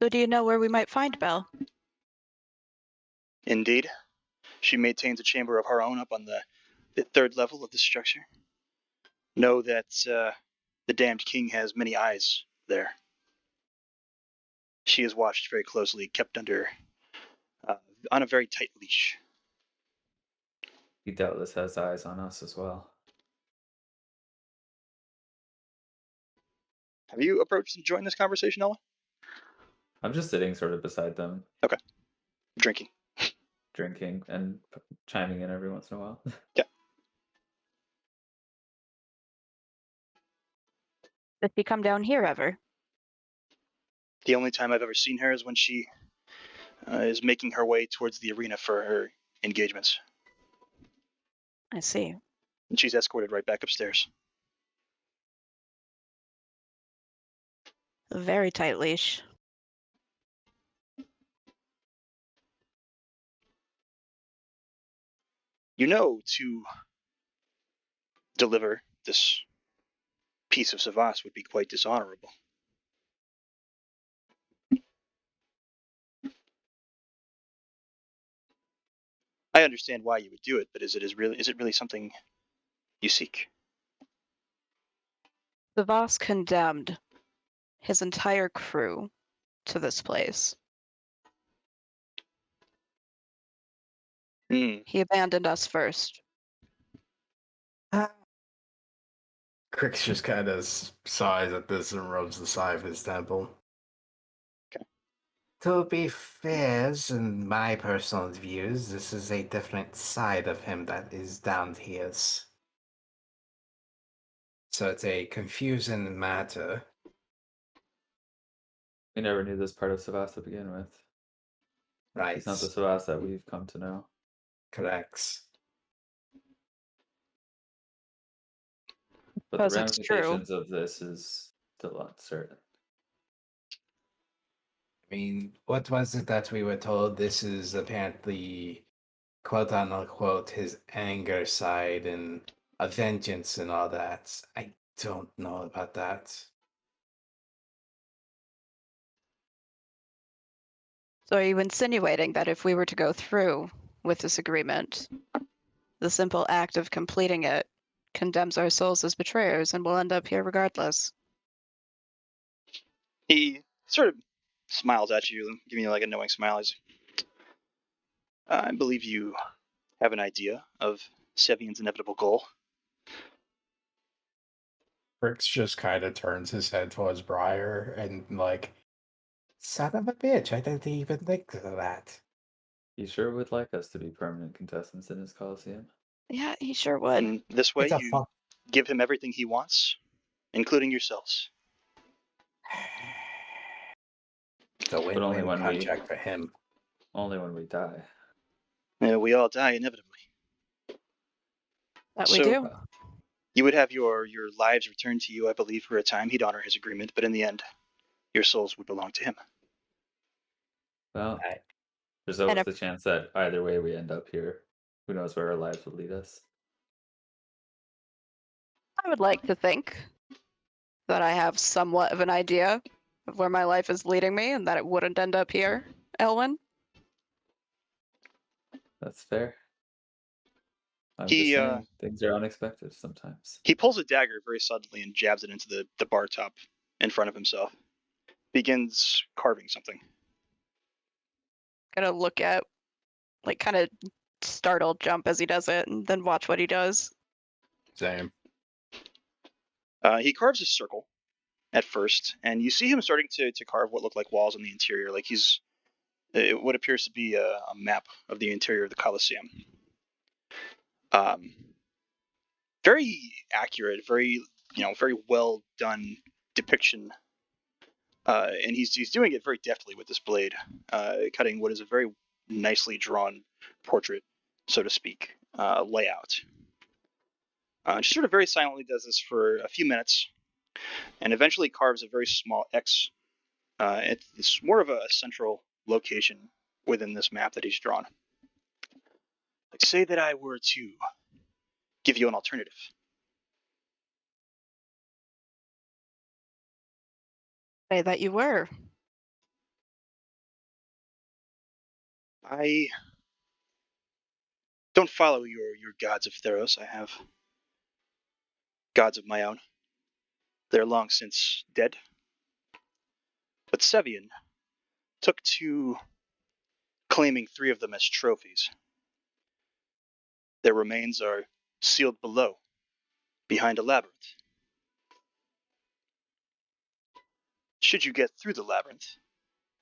So do you know where we might find Belle? Indeed. She maintains a chamber of her own up on the third level of the structure. Know that the damned king has many eyes there. She is watched very closely, kept under on a very tight leash. He doubtless has eyes on us as well. Have you approached and joined this conversation, Ella? I'm just sitting sort of beside them, Okay. Drinking. drinking and chiming in every once in a while. Yeah. Does she come down here ever? The only time I've ever seen her is when she is making her way towards the arena for her engagements. I see. And she's escorted right back upstairs. A very tight leash. You know, to deliver this piece of Savas would be quite dishonorable. I understand why you would do it, but is it really something you seek? The Voss condemned his entire crew to this place. He abandoned us first. Crix just kind of sighs at this and rubs the side of his temple. Okay. To be fair, in my personal views, this is a different side of him that is down here. So it's a confusing matter. We never knew this part of Savas to begin with. Right. It's not the Savas that we've come to know. Correct. But the Suppose it's true. ramifications of this is still uncertain. I mean, what was it that we were told? This is apparently, quote unquote, his anger side and a vengeance and all that. I don't know about that. So are you insinuating that if we were to go through with this agreement, the simple act of completing it condemns our souls as betrayers and we'll end up here regardless? He sort of smiles at you, giving you like a knowing smile. I believe you have an idea of Sevian's inevitable goal. Crix just kind of turns his head towards Briar and like, son of a bitch, I didn't even think of that. He sure would like us to be permanent contestants in his Coliseum. Yeah, he sure would. And this way, It's a you give him everything he wants, including yourselves. It's a only win-win when we- contract for him. Only when we die. We all die inevitably. That we So- do. You would have your lives returned to you, I believe, for a time. He'd honor his agreement, but in the end, your souls would belong to him. Well, Right. there's always if- the chance that either way we end up here. Who knows where our lives will lead us? I would like to think that I have somewhat of an idea of where my life is leading me and that it wouldn't end up here, Elwyn. That's fair. I'm He, just saying, things are unexpected sometimes. He pulls a dagger very suddenly and jabs it into the bar top in front of himself. Begins carving something. Gonna look at, like, kind of startled jump as he does it and then watch what he does. Same. He carves a circle at first, and you see him starting to carve what look like walls on the interior. Like he's what appears to be a map of the interior of the Coliseum. Very accurate, very well done depiction. And he's doing it very deftly with this blade, cutting what is a very nicely drawn portrait, so to speak, layout. Just sort of very silently does this for a few minutes, and eventually carves a very small X. It's more of a central location within this map that he's drawn. Like, say that I were to give you an alternative. Say that you were. I don't follow your gods of Theros. I have gods of my own. They're long since dead. But Sevian took to claiming 3 of them as trophies. Their remains are sealed below, behind a labyrinth. Should you get through the labyrinth,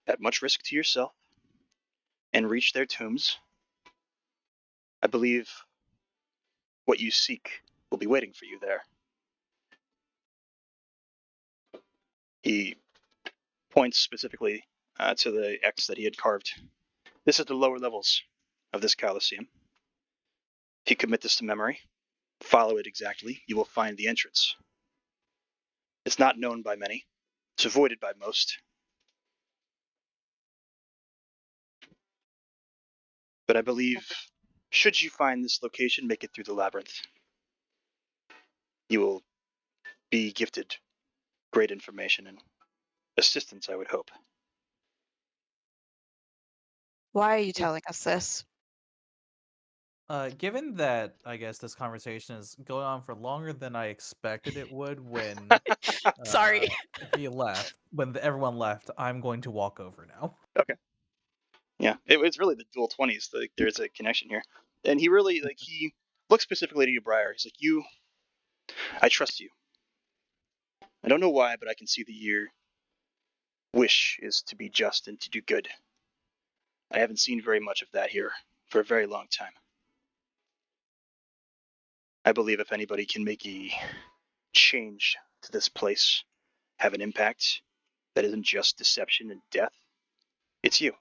at much risk to yourself, and reach their tombs, I believe what you seek will be waiting for you there. He points specifically to the X that he had carved. This is the lower levels of this Coliseum. If you commit this to memory, follow it exactly, you will find the entrance. It's not known by many. It's avoided by most. But I believe, should you find this location, make it through the labyrinth, you will be gifted great information and assistance, I would hope. Why are you telling us this? Given that I guess this conversation is going on for longer than I expected it would when Sorry. everyone left, I'm going to walk over now. Okay. Yeah, it's really the dual 20s. Like, there's a connection here. And he really, he looks specifically to you, Briar. He's like, I trust you. I don't know why, but I can see that your wish is to be just and to do good. I haven't seen very much of that here for a very long time. I believe if anybody can make a change to this place, have an impact that isn't just deception and death, it's you.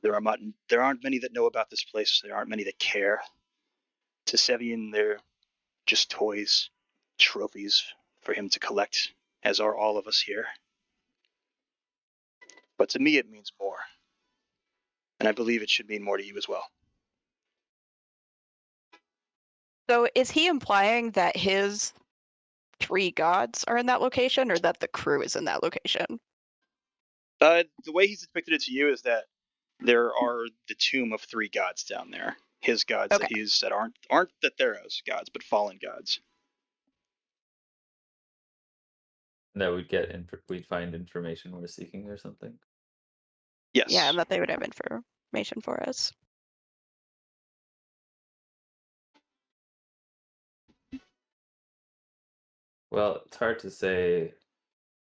There aren't many that know about this place. There aren't many that care. To Sevian, they're just toys, trophies for him to collect, as are all of us here. But to me, it means more. And I believe it should mean more to you as well. So is he implying that his 3 gods are in that location, or that the crew is in that location? The way he's depicted it to you is that there are the tomb of 3 gods down there. His gods Okay. that he's said aren't the Theros gods, but fallen gods. That we'd find information we're seeking or something. Yes. Yeah, and that they would have information for us. Well, it's hard to say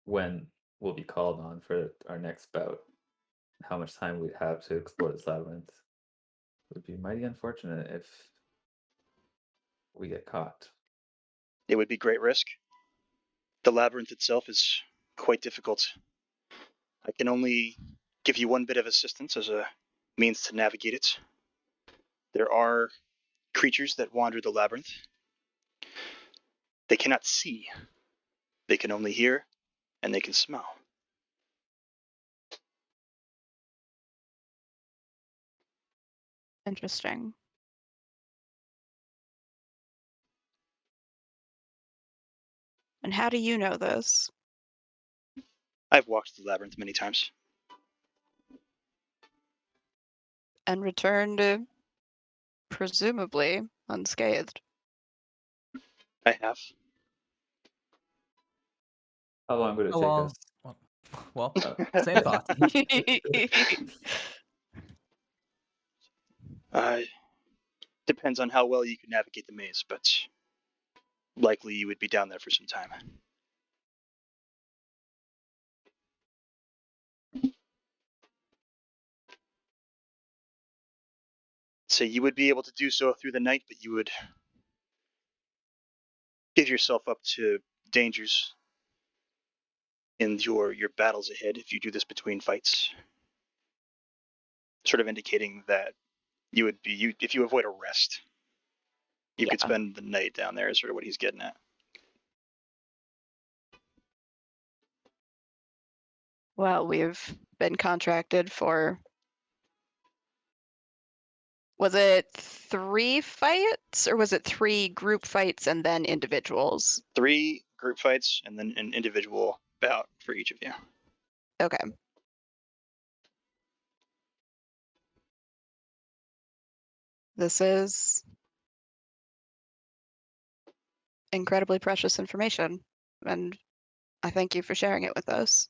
when we'll be called on for our next bout. How much time we'd have to explore this labyrinth. It would be mighty unfortunate if we get caught. It would be great risk. The labyrinth itself is quite difficult. I can only give you one bit of assistance as a means to navigate it. There are creatures that wander the labyrinth. They cannot see. They can only hear, and they can smell. Interesting. And how do you know this? I've walked the labyrinth many times. And returned, presumably, unscathed. I have. How long would it How take long? us? Well, same thought. Depends on how well you can navigate the maze, but likely you would be down there for some time. So you would be able to do so through the night, but you would give yourself up to dangers in your battles ahead if you do this between fights. Sort of indicating that you would be if you avoid arrest, you could Yeah. spend the night down there. Is sort of what he's getting at. Well, we've been contracted for. Was it 3 fights or was it 3 group fights and then individuals? 3 group fights and then an individual bout for each of you. Okay. This is incredibly precious information, and I thank you for sharing it with us.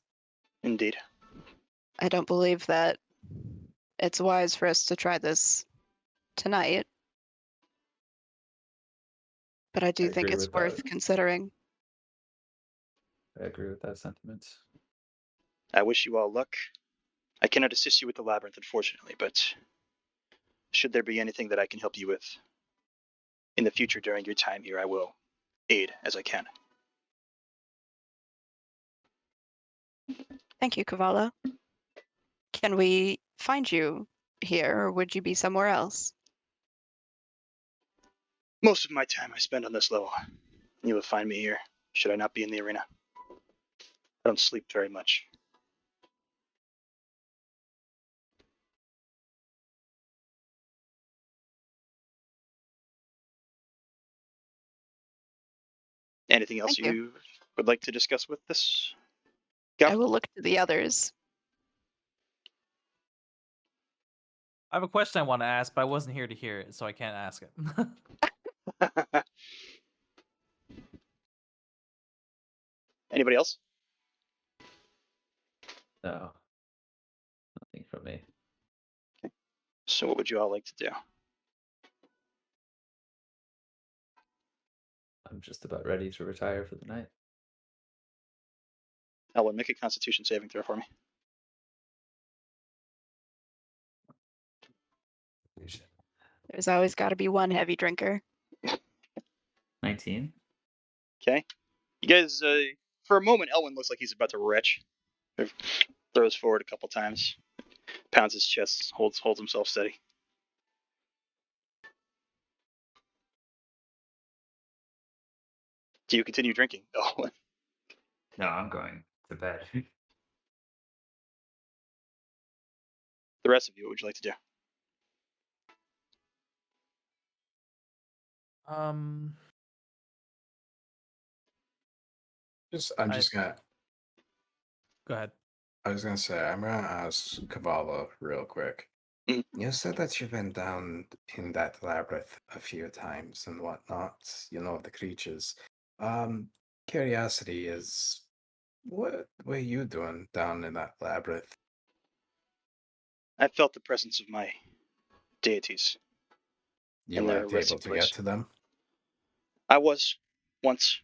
Indeed. I don't believe that it's wise for us to try this tonight, but I do think agree it's with worth that. considering. I agree with that sentiment. I wish you all luck. I cannot assist you with the labyrinth, unfortunately, but should there be anything that I can help you with in the future during your time here, I will aid as I can. Thank you, Kavala. Can we find you here, or would you be somewhere else? Most of my time I spend on this level. You will find me here, should I not be in the arena. I don't sleep very much. Anything else Thank you. you would like to discuss with this I gal? will look to the others. I have a question I want to ask, but I wasn't here to hear it, so I can't ask it. Anybody else? No, nothing from me. So what would you all like to do? I'm just about ready to retire for the night. Elwin, make a Constitution saving throw for me. There's always got to be one heavy drinker. 19. Okay. You guys, for a moment, Elwin looks like he's about to retch. Throws forward a couple times, pounds his chest, holds himself steady. Do you continue drinking, Elwin? No, I'm going to bed. The rest of you, what would you like to do? um, I'm I- just gonna. Go ahead. I was gonna say I'm gonna ask Kavala real quick. Mhm. You said that you've been down in that labyrinth a few times and whatnot. You know the creatures. Curiosity is, what were you doing down in that labyrinth? I felt the presence of my deities You in their weren't able resting to place. get to them. I was once.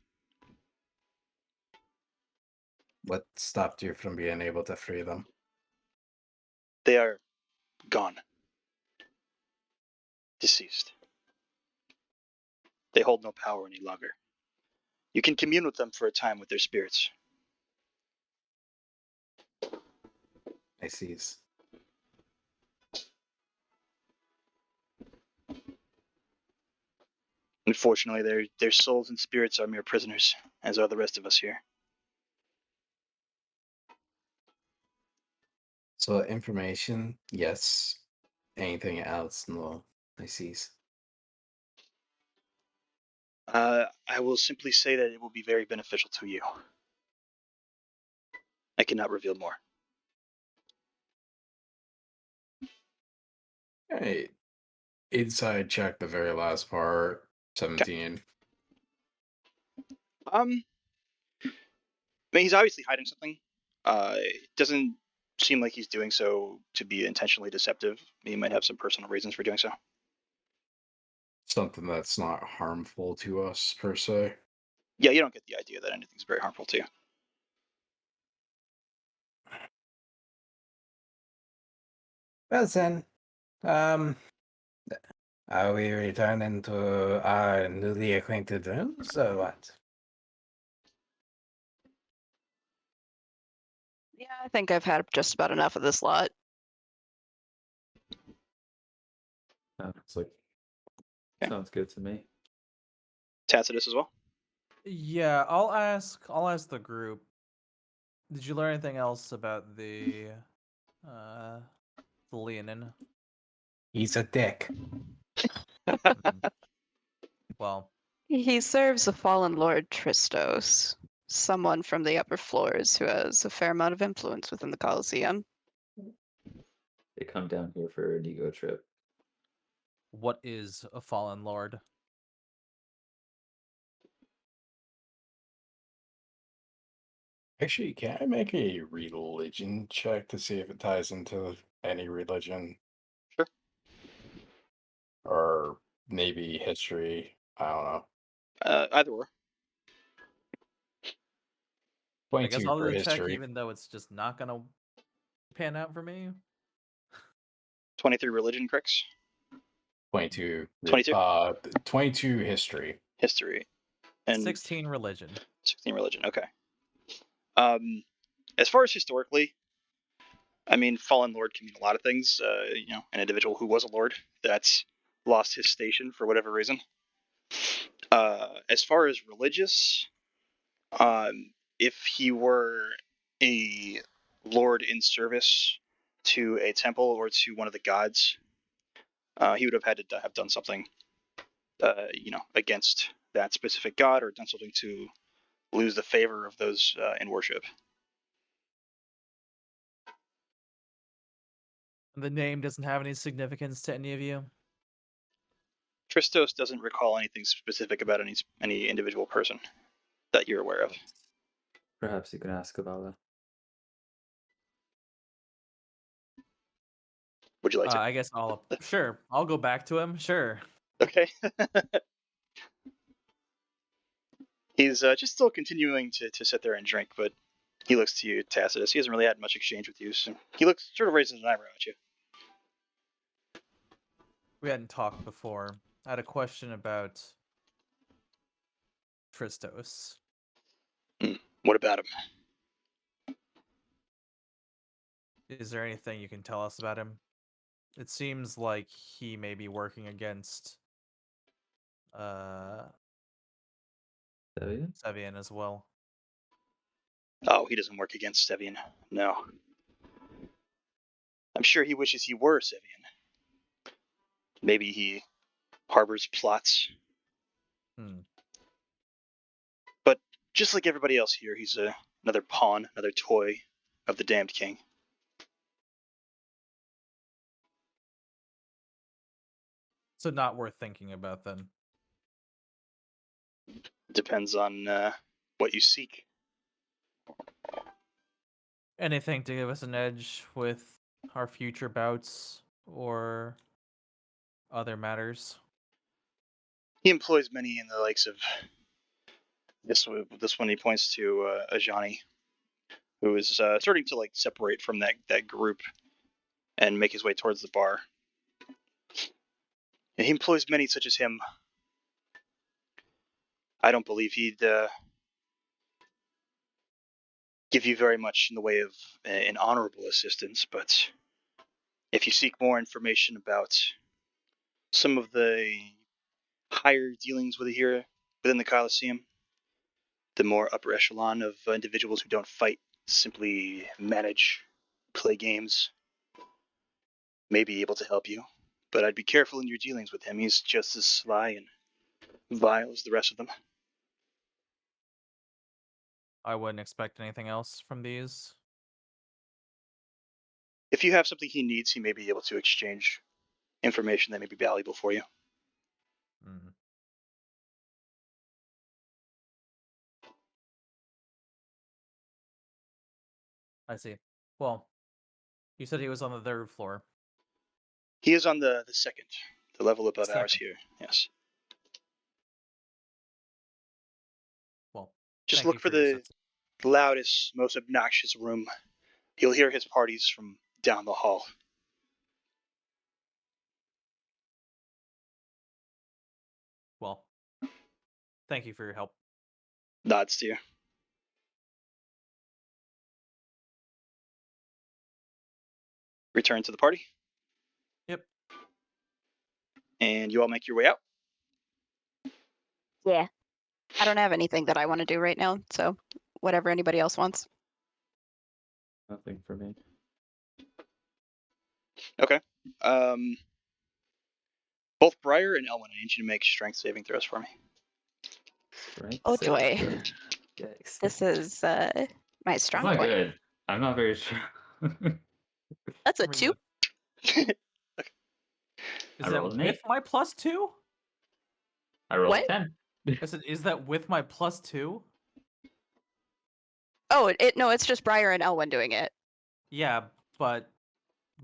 What stopped you from being able to free them? They are gone. Deceased. They hold no power any longer. You can commune with them for a time with their spirits. I sees. Unfortunately, their souls and spirits are mere prisoners, as are the rest of us here. So information, yes. Anything else, no. I sees. I will simply say that it will be very beneficial to you. I cannot reveal more. Hey, inside check the very last part. 17. I mean, he's obviously hiding something. It doesn't seem like he's doing so to be intentionally deceptive. He might have some personal reasons for doing so. Something that's not harmful to us per se. Yeah, you don't get the idea that anything's very harmful to you. Well then, um, Are we returning to our newly acquainted rooms, or what? Yeah, I think I've had just about enough of this lot. It's like Okay. sounds good to me. Tacitus as well. Yeah, I'll ask the group. Did you learn anything else about the Leonin? He's a dick. Well, He serves a fallen Lord Tristos, someone from the upper floors who has a fair amount of influence within the Coliseum. They come down here for an ego trip. what is a fallen lord? Actually, can I make a religion check to see if it ties into any religion? Sure. Or maybe history? I don't know. Either or. I guess 22 I'll for do the check, history. even though it's just not gonna pan out for me. 23 religion cricks. 22. 22 22 history. history. And 16 religion. 16 religion. Okay. As far as historically, I mean, fallen lord can mean a lot of things. An individual who was a lord that's lost his station for whatever reason. As far as religious, if he were a lord in service to a temple or to one of the gods, he would have had to have done something, against that specific god, or done something to lose the favor of those in worship. The name doesn't have any significance to any of you. Tristos doesn't recall anything specific about any individual person that you're aware of. Perhaps you can ask Avala. Would you like to? I guess I'll go back to him. Sure. Okay. He's just still continuing to sit there and drink, but he looks to you, Tacitus. He hasn't really had much exchange with you, so he looks sort of raises an eyebrow at you. We hadn't talked before. I had a question about Tristos. What about him? Is there anything you can tell us about him? It seems like he may be working against Devian? Sevian as well. Oh, he doesn't work against Sevian. No. I'm sure he wishes he were Sevian. Maybe he harbors plots. But just like everybody else here, he's another pawn, another toy of the damned king. So not worth thinking about then. Depends on what you seek. Anything to give us an edge with our future bouts or other matters? He employs many in the likes of this one. He points to Ajani, who is starting to separate from that group and make his way towards the bar. And he employs many such as him. I don't believe he'd give you very much in the way of an honorable assistance, but if you seek more information about some of the higher dealings within the Coliseum, the more upper echelon of individuals who don't fight, simply manage, play games, may be able to help you. But I'd be careful in your dealings with him. He's just as sly and vile as the rest of them. I wouldn't expect anything else from these. If you have something he needs, he may be able to exchange information that may be valuable for you. I see. Well, you said he was on the 3rd floor. He is on the second, the level above ours Second. here. Yes. Well, Just thank look you for your the loudest, most obnoxious room. You'll hear his parties from down the hall. Well, thank you for your help. Nods to you. Return to the party. Yep. And you all make your way out. Yeah. I don't have anything that I want to do right now, so whatever anybody else wants. Nothing for me. Okay. Both Briar and Elwyn, I need you to make strength saving throws for me. Right? Oh joy. Yikes. This is my That's strong not point. good. I'm not very sure. That's a Bring 2. Is I that rolled an with 8. my +2? I rolled What? a 10. I said, is that with my +2? Oh, no, it's just Briar and Elwyn doing it. Yeah, but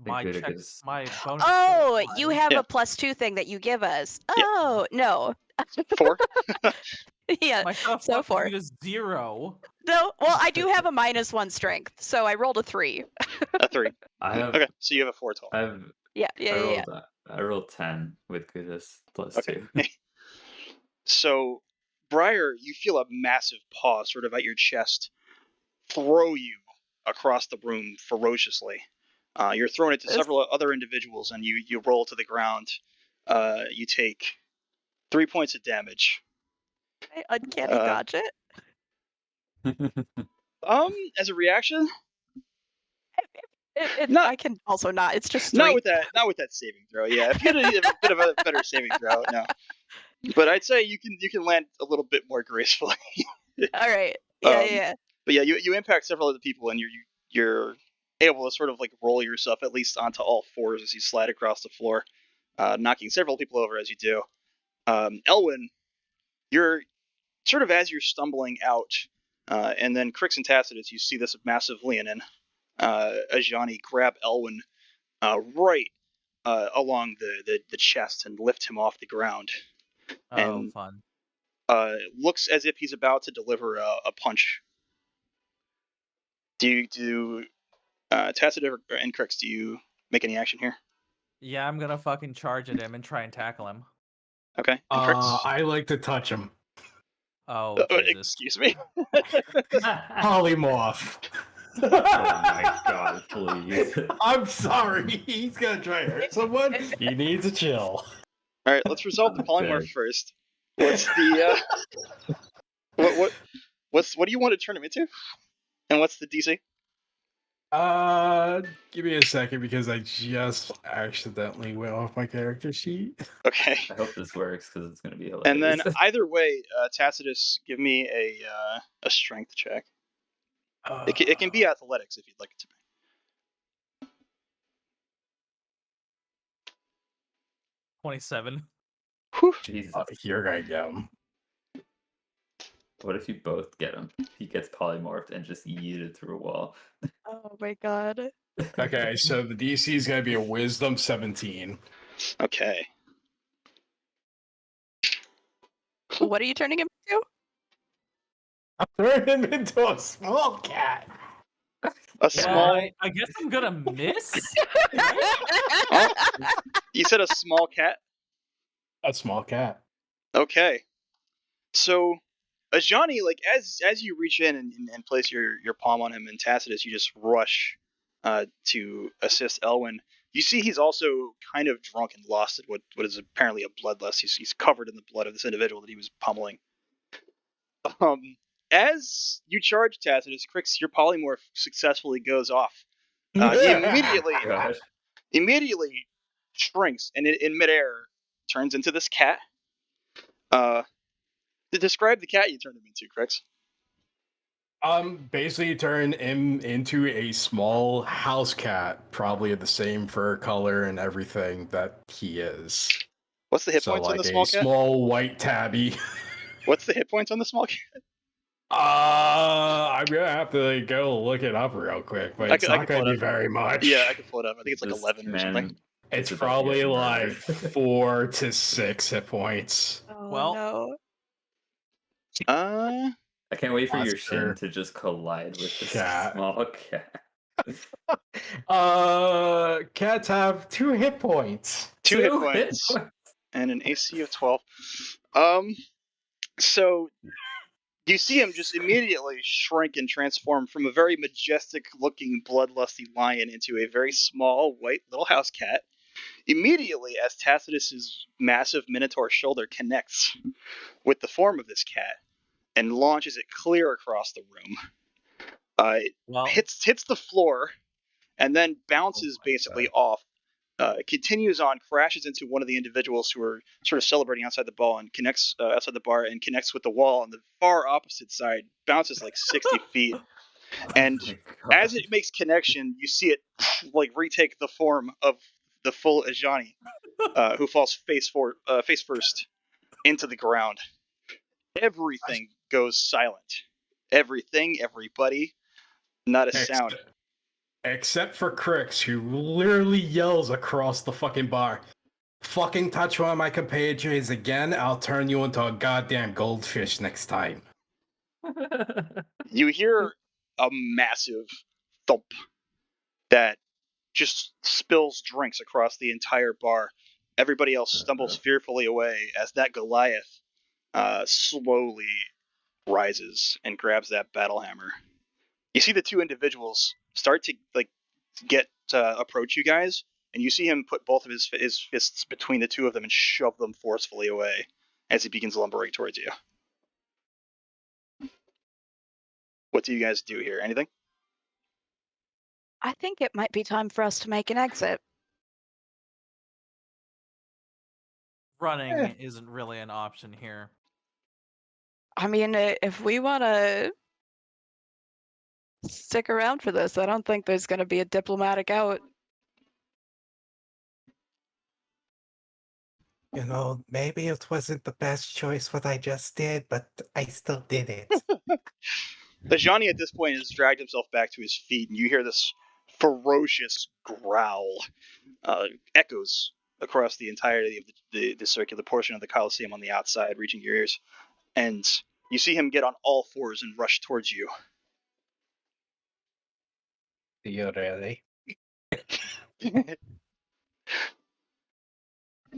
my Included check, is- my bonus. is Oh, still you high. have Yeah. a +2 thing that you give us. Yeah. Oh, no. 4? Yeah, My stuff so fucks 4. you to 0. No, well, I do have a -1 strength, so I rolled a 3. A 3. I have. Okay, so you have a 4 total. I have. Yeah. I rolled 10 with Goodness plus Okay. 2. So, Briar, you feel a massive paw sort of at your chest throw you across the room ferociously. You're thrown into several other individuals, and you roll to the ground. You take 3 points of damage. I uncanny dodge it. As a reaction, Not- I can also not. It's just not straight. with that saving throw. Yeah, if you had a bit of a better saving throw, no. But I'd say you can land a little bit more gracefully. All right. Yeah, Um, yeah. But yeah, you impact several other people, and you're able to sort of like roll yourself at least onto all fours as you slide across the floor, knocking several people over as you do. Elwyn, you're sort of as you're stumbling out, and then Crix and Tacitus, you see this massive Leonin, Ajani grab Elwyn right along the chest and lift him off the ground, Oh, and fun. looks as if he's about to deliver a punch. Do Tacitus and Crix, do you make any action here? Yeah, I'm gonna fucking charge at him and try and tackle him. Okay. And Crix? I like to touch him. Oh, Jesus. Excuse me. Polymorph. Oh my god, please. I'm sorry. He's gonna try to hurt someone. He needs a chill. All right, let's resolve the polymorph Okay. first. What's the what do you want to turn him into? And what's the DC? Give me a second because I just accidentally went off my character sheet. Okay. I hope this works because it's gonna be hilarious. And then either way, Tacitus, give me a strength check. It can be athletics if you'd like it to be. 27. Whew. Jesus. You're gonna get him. What if you both get him? He gets polymorphed and just yeeted through a wall. Oh my god. Okay, so the DC is gonna be a Wisdom 17. Okay. What are you turning him into? I'm turning him into a small cat. A small. I guess I'm gonna miss. Oh, you said a small cat. A small cat. Okay. So, Ajani, like as you reach in and place your palm on him, and Tacitus, you just rush to assist Elwyn. You see he's also kind of drunk and lost at what is apparently a bloodlust. He's covered in the blood of this individual that he was pummeling. As you charge Tacitus, Crix, your polymorph successfully goes off. He immediately shrinks and in midair turns into this cat. To describe the cat you turned him into, Crix. Basically turn him into a small house cat, probably of the same fur color and everything that he is. What's the hit So points on like the small a cat? small white tabby. What's the hit points on the small cat? I'm gonna have to go look it up real quick, but it's not pull gonna it be up. very much. Yeah, I can pull it up. I think it's like This 11 or something. man It's is about to probably get like murdered. 4 to 6 hit points. Oh Well, no. I can't wait for your Oscar. shin to just collide with this Cat. small cat. Cats have 2 hit points. 2 hit points and an AC of 12. So you see him just immediately shrink and transform from a very majestic-looking, bloodlusty lion into a very small, white little house cat. Immediately, as Tacitus's massive minotaur shoulder connects with the form of this cat and launches it clear across the room, it Well, hits the floor and then bounces my basically God. off. Continues on, crashes into one of the individuals who are sort of celebrating outside the bar and connects outside the bar and connects with the wall on the far opposite side. Bounces like 60 feet, and Oh my as God. it makes connection, you see it like retake the form of the full Ajani, who falls face first into the ground. Everything goes silent. Everything, everybody, not a sound. Except for Crix, who literally yells across the fucking bar. Fucking touch one of my compatriots again, I'll turn you into a goddamn goldfish next time. You hear a massive thump that just spills drinks across the entire bar. Everybody else stumbles fearfully away as that Goliath slowly rises and grabs that battle hammer. You see the two individuals start to get approach you guys, and you see him put both of his fists between the two of them and shove them forcefully away as he begins lumbering towards you. What do you guys do here? Anything? I think it might be time for us to make an exit. running isn't really an option here. I mean, if we want to stick around for this, I don't think there's going to be a diplomatic out. You know, maybe it wasn't the best choice what I just did, but I still did it. Ajani at this point has dragged himself back to his feet, and you hear this ferocious growl echoes across the entirety of the circular portion of the Coliseum on the outside, reaching your ears. And you see him get on all fours and rush towards you. Do you really?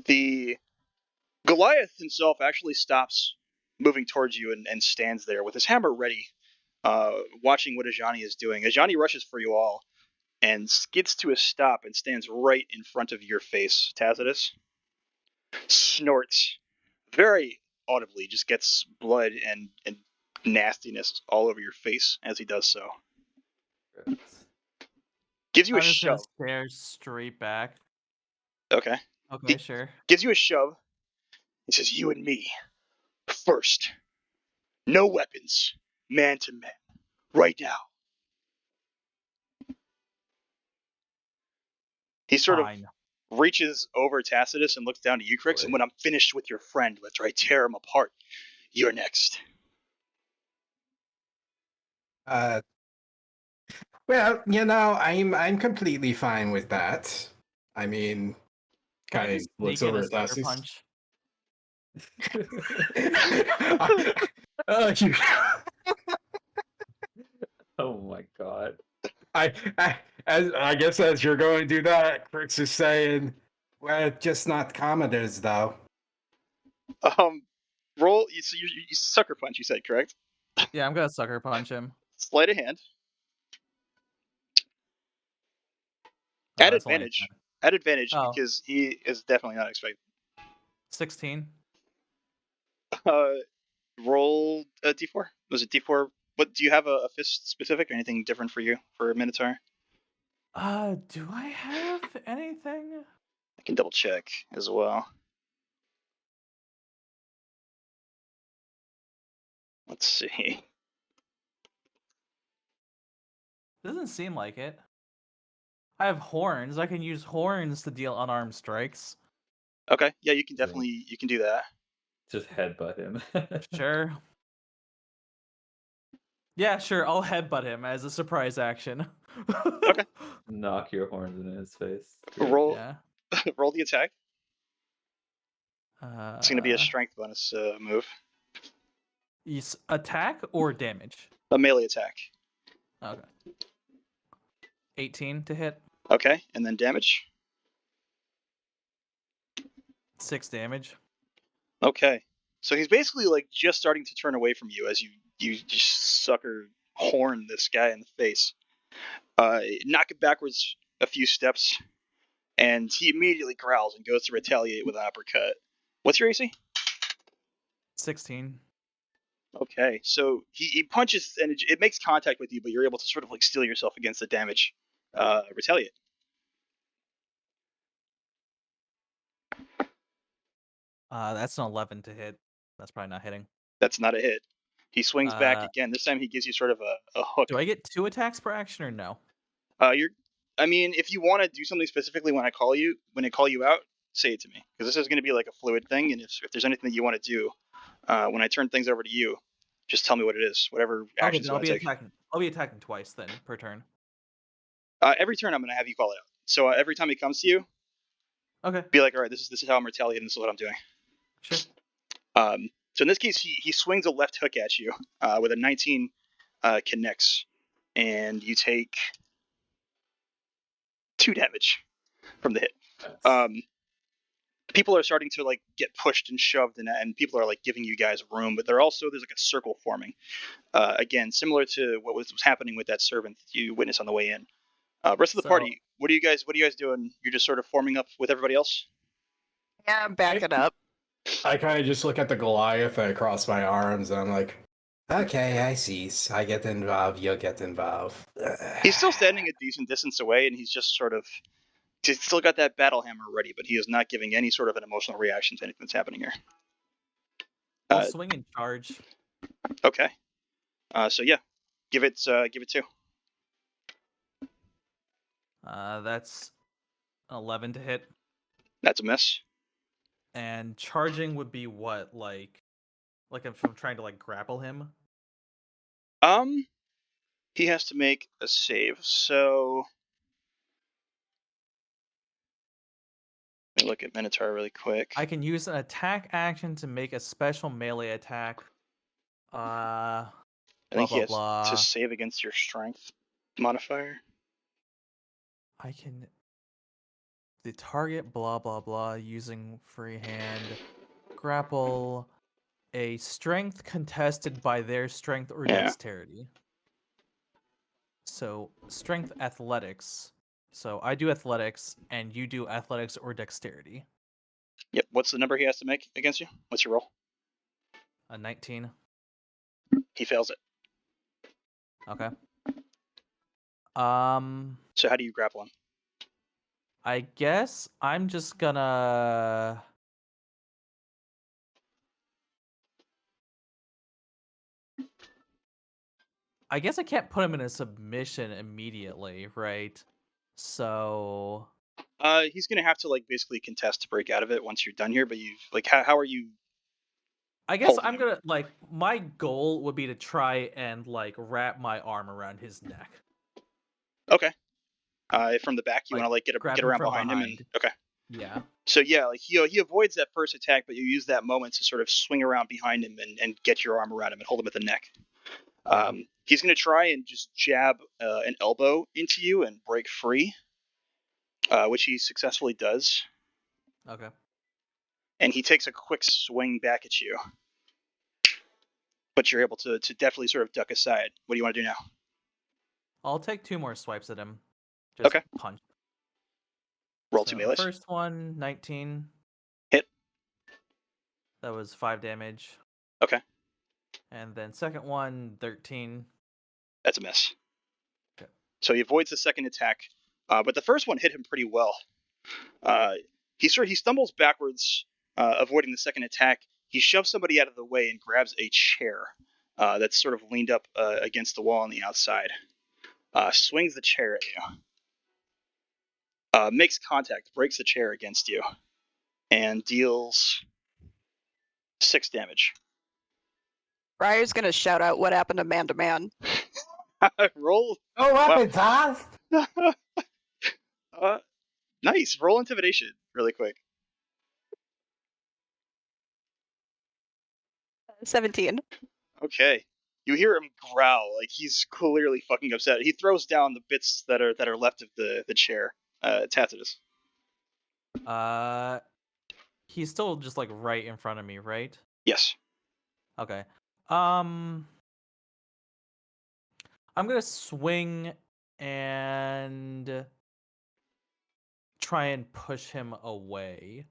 The Goliath himself actually stops moving towards you and stands there with his hammer ready, watching what Ajani is doing. Ajani rushes for you all and skids to a stop and stands right in front of your face. Tacitus snorts very audibly, just gets blood and nastiness all over your face as he does so. Gives you a I'm just gonna shove. stare straight back. Okay. Okay, He sure. gives you a shove. He says, "You and me, first. No weapons, man to man, right now." He sort of Fine. reaches over Tacitus and looks down to you, Crix, and when I'm finished with your friend, after I tear him apart, you're next. Well, you know, I'm completely fine with that. I mean, Can I kind of just looks sneak in over a at sucker Tassis. punch? You, Oh my God. I guess as you're going to do that, Crix is saying, "Well, just not Commodores, though." Roll. So you sucker punch. You said correct. Yeah, I'm gonna sucker punch him. Sleight of hand. Oh, At that's only a advantage. 10. At advantage Oh. because he is definitely not expecting. 16. Roll a d4. Was it d4? What do you have a fist specific or anything different for you for a Minotaur? Do I have anything? I can double check as well. Let's see. Doesn't seem like it. I have horns. I can use horns to deal unarmed strikes. Okay, yeah, you can So- definitely do that. Just headbutt him. Sure. Yeah, sure. I'll headbutt him as a surprise action. Okay. Knock your horns in his face. Roll Yeah. roll the attack. It's going to be a strength bonus move. Attack or damage? A melee attack. Okay. 18 to hit. Okay, and then damage. 6 damage. Okay. So he's basically like just starting to turn away from you as you just sucker horn this guy in the face. Knock it backwards a few steps, and he immediately growls and goes to retaliate with an uppercut. What's your AC? 16. Okay, so he punches and it makes contact with you, but you're able to sort of like steel yourself against the damage. Retaliate. That's an 11 to hit. That's probably not hitting. That's not a hit. He swings back Uh, again. This time he gives you sort of a hook. Do I get 2 attacks per action or no? I mean, if you want to do something specifically when I call you out, say it to me, because this is going to be like a fluid thing, and if there's anything that you want to do, when I turn things over to you, just tell me what it is. Whatever Okay, actions then you want to take. I'll be attacking twice then per turn. Every turn I'm going to have you call it out. So every time he comes to you, Okay, be like, all right, this is how I'm retaliating. This is what I'm doing. sure. So in this case, he swings a left hook at you with a 19 connects, and you take 2 damage from the hit. People are starting to like get pushed and shoved, and people are like giving you guys room, but there's like a circle forming. Again, similar to what was happening with that servant you witnessed on the way in. Rest of the party, what are you guys doing? You're just sort of forming up with everybody else? Yeah, back it up. I kind of just look at the Goliath and I cross my arms and I'm like, okay, I see. I get involved, you'll get involved. He's still standing a decent distance away, and he's just sort of he's still got that battle hammer ready, but he is not giving any sort of an emotional reaction to anything that's happening here. I'll swing and charge. Okay. So yeah, give it 2. That's 11 to hit. That's a miss. And charging would be what, like if I'm trying to like grapple him? He has to make a save. So let me look at Minotaur really quick. I can use an attack action to make a special melee attack. I think he has blah. to save against your strength modifier. I can the target blah blah blah using free hand grapple a strength contested by their strength or Yeah. dexterity. So strength athletics. So I do athletics and you do athletics or dexterity. Yep. What's the number he has to make against you? What's your roll? A 19. He fails it. Okay. So how do you grapple him? I guess I'm just gonna I guess I can't put him in a submission immediately, right? So He's gonna have to like basically contest to break out of it once you're done here. But you like how are you? I guess Holding I'm him. gonna like my goal would be to try and like wrap my arm around his neck. Okay. From the back, you Like, want to like grab get him around from behind him and behind. okay. Yeah. So yeah, like he avoids that first attack, but you use that moment to sort of swing around behind him and get your arm around him and hold him at the neck. Yeah. He's going to try and just jab an elbow into you and break free, which he successfully does. Okay. And he takes a quick swing back at you, but you're able to definitely sort of duck aside. What do you want to do now? I'll take 2 more swipes at him. Just Okay. punch. Roll So 2 melees. First one, 19. Hit. That was 5 damage. Okay. And then second one, 13. That's a miss. Okay. So he avoids the second attack, but the first one hit him pretty well. He stumbles backwards, avoiding the second attack. He shoves somebody out of the way and grabs a chair that's sort of leaned up against the wall on the outside. Swings the chair at you. Makes contact, breaks the chair against you, and deals 6 damage. Briar's gonna shout out what happened to man. Roll. No weapons, huh? Nice. Roll intimidation really quick. 17. Okay. You hear him growl, like he's clearly fucking upset. He throws down the bits that are left of the chair. Tacitus. He's still just like right in front of me, right? Yes. Okay. I'm gonna swing and try and push him away.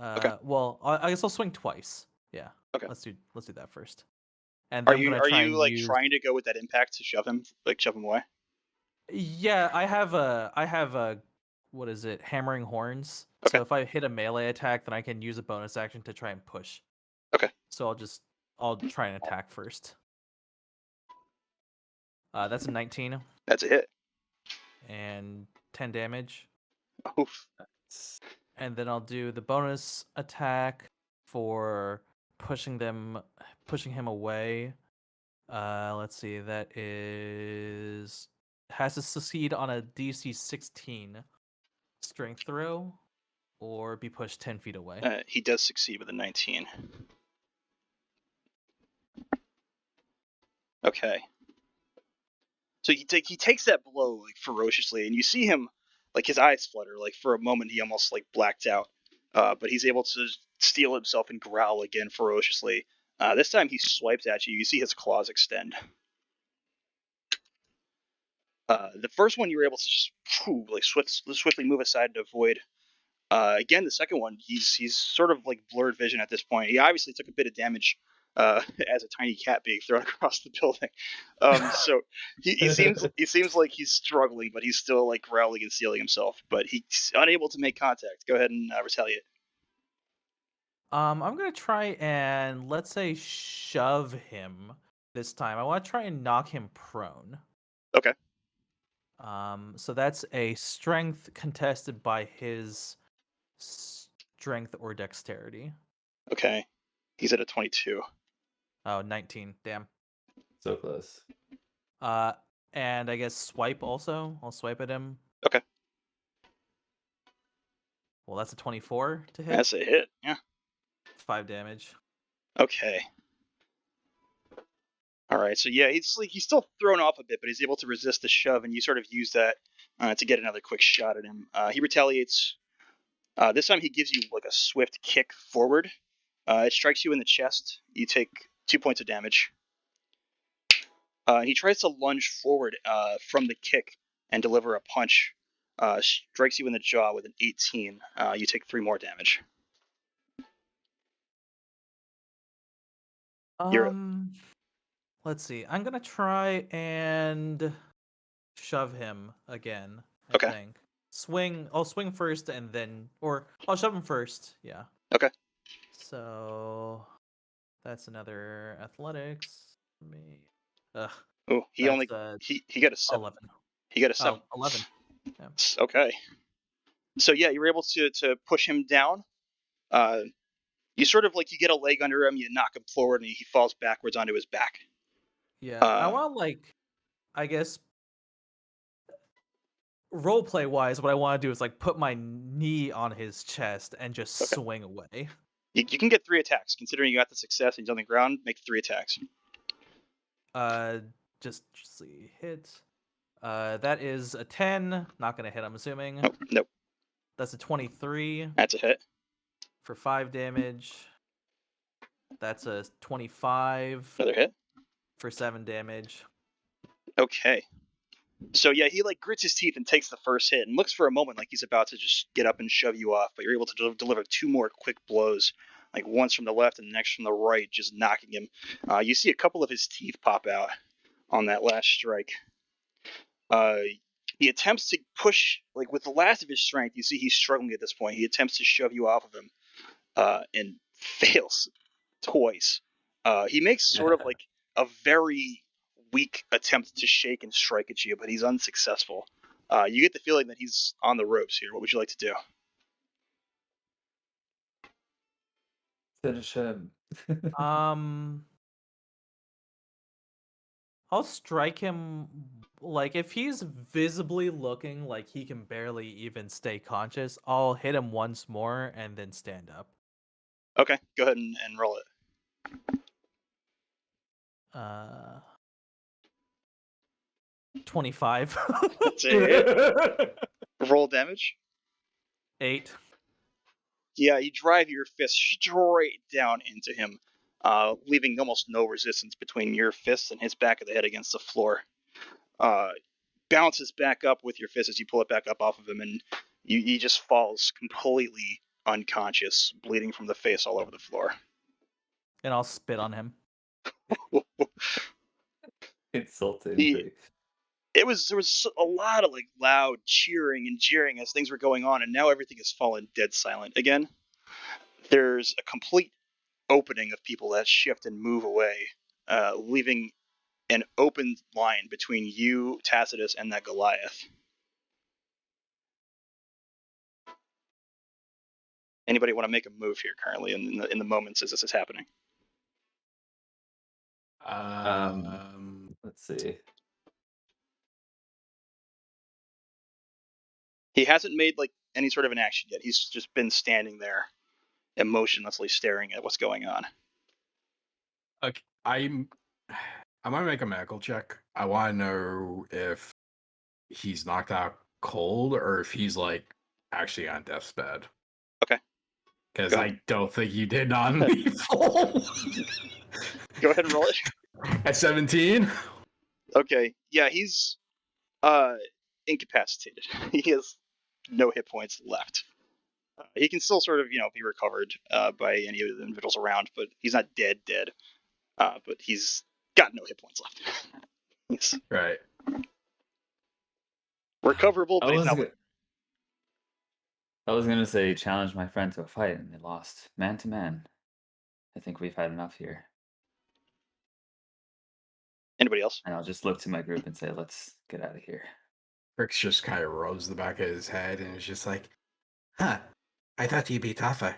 Okay. Well, I guess I'll swing twice. Yeah. Okay. Let's do that first. And Are then I'm you gonna try and like use. trying to go with that impact to shove him away? Yeah, I have a what is it? Hammering horns. Okay. So if I hit a melee attack, then I can use a bonus action to try and push. Okay. So I'll try and attack first. That's a 19 That's a hit. and 10 damage. Oof. And then I'll do the bonus attack for pushing him away. Let's see, that has to succeed on a DC 16 strength throw or be pushed 10 feet away. He does succeed with a 19. Okay. So he takes that blow like ferociously, and you see him like his eyes flutter. Like for a moment, he almost like blacked out. But he's able to steel himself and growl again ferociously. This time he swipes at you. You see his claws extend. The first one you were able to just like swiftly move aside to avoid. Again, the second one, he's sort of like blurred vision at this point. He obviously took a bit of damage as a tiny cat being thrown across the building. So he seems like he's struggling, but he's still like growling and stealing himself. But he's unable to make contact. Go ahead and retaliate. I'm gonna try and let's say shove him this time. I want to try and knock him prone. Okay. So that's a strength contested by his strength or dexterity. Okay. He's at a 22. Oh, 19. Damn. So close. And I guess swipe also. I'll swipe at him. Okay. Well, that's a 24 to hit. That's a hit. Yeah. 5 damage. Okay. All right. So yeah, he's still thrown off a bit, but he's able to resist the shove, and you sort of use that to get another quick shot at him. He retaliates. This time he gives you like a swift kick forward. It strikes you in the chest. You take 2 points of damage. He tries to lunge forward from the kick and deliver a punch. Strikes you in the jaw with an 18. You take 3 more damage. Let's see. I'm gonna try and shove him again. I Okay. think. Swing. I'll swing first, and then, or I'll shove him first. Yeah. Okay. So that's another athletics. Me. Ugh. Oh, he that's, only he got a 7. 11. He got a 7. 11. Yeah. Okay. So yeah, you were able to push him down. You sort of like you get a leg under him, you knock him forward, and he falls backwards onto his back. Yeah. I want I guess role play wise, what I want to do is like put my knee on his chest and just swing away. You can get 3 attacks, considering you got the success and he's on the ground. Make 3 attacks. Just see hit. That is a 10. Not gonna hit. I'm assuming. Nope. That's a 23. That's a hit For 5 damage. That's a 25. Another hit For 7 damage. Okay. So yeah, he like grits his teeth and takes the first hit and looks for a moment like he's about to just get up and shove you off, but you're able to deliver 2 more quick blows, like once from the left and the next from the right, just knocking him. You see a couple of his teeth pop out on that last strike. He attempts to push, like with the last of his strength, you see he's struggling at this point. He attempts to shove you off of him and fails twice. He makes sort of like a very weak attempt to shake and strike at you, but he's unsuccessful. You get the feeling that he's on the ropes here. What would you like to do? Finish him. I'll strike him. Like if he's visibly looking like he can barely even stay conscious, I'll hit him once more and then stand up. Okay, go ahead and roll it. 25. That's a hit. Roll damage. 8. Yeah, you drive your fist straight down into him, leaving almost no resistance between your fists and his back of the head against the floor. Bounces back up with your fist as you pull it back up off of him, and he just falls completely unconscious, bleeding from the face all over the floor. And I'll spit on him. Insulting. He- There was a lot of like loud cheering and jeering as things were going on, and now everything has fallen dead silent again. There's a complete opening of people that shift and move away, leaving an open line between you, Tacitus, and that Goliath. Anybody want to make a move here currently in the moments as this is happening? Let's see. He hasn't made like any sort of an action yet. He's just been standing there, emotionlessly staring at what's going on. Okay, I'm gonna make a medical check. I want to know if he's knocked out cold or if he's like actually on death's bed. Okay. Because Go I ahead. don't think you did non-lethal. Go ahead and roll it. At 17. Okay. Yeah, he's incapacitated. He has no hit points left. He can still sort of, be recovered by any of the individuals around, but he's not dead. But he's got no hit points left. He's Right. recoverable, but he's not. I was gonna say challenge my friend to a fight, and they lost man to man. I think we've had enough here. Anybody else? And I'll just look to my group and say, let's get out of here. Rick's just kind of rubs the back of his head and is just like, huh, I thought you'd be tougher.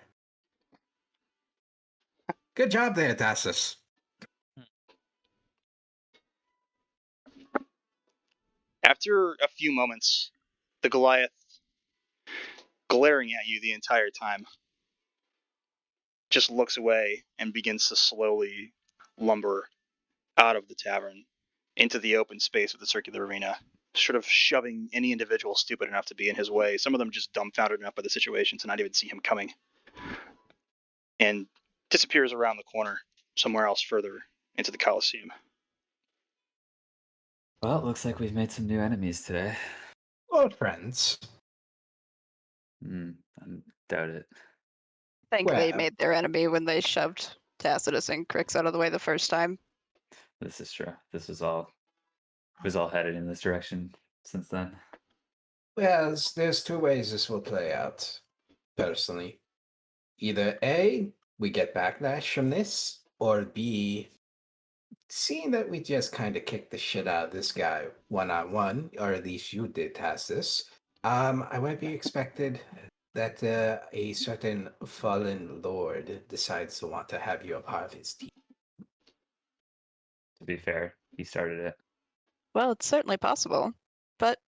Good job there, Tassus. After a few moments, the Goliath, glaring at you the entire time, just looks away and begins to slowly lumber out of the tavern into the open space of the circular arena, sort of shoving any individual stupid enough to be in his way. Some of them just dumbfounded enough by the situation to not even see him coming, and disappears around the corner somewhere else further into the Coliseum. Well, it looks like we've made some new enemies today. Old friends. I doubt it. I think they Well- made their enemy when they shoved Tacitus and Crix out of the way the first time. This is true. This was all headed in this direction since then. Well, there's two ways this will play out, personally. Either A, we get backlash from this, or B, seeing that we just kind of kicked the shit out of this guy one-on-one, or at least you did, Tassus, I might be expected that a certain fallen lord decides to want to have you a part of his team. To be fair, he started it. Well, it's certainly possible, but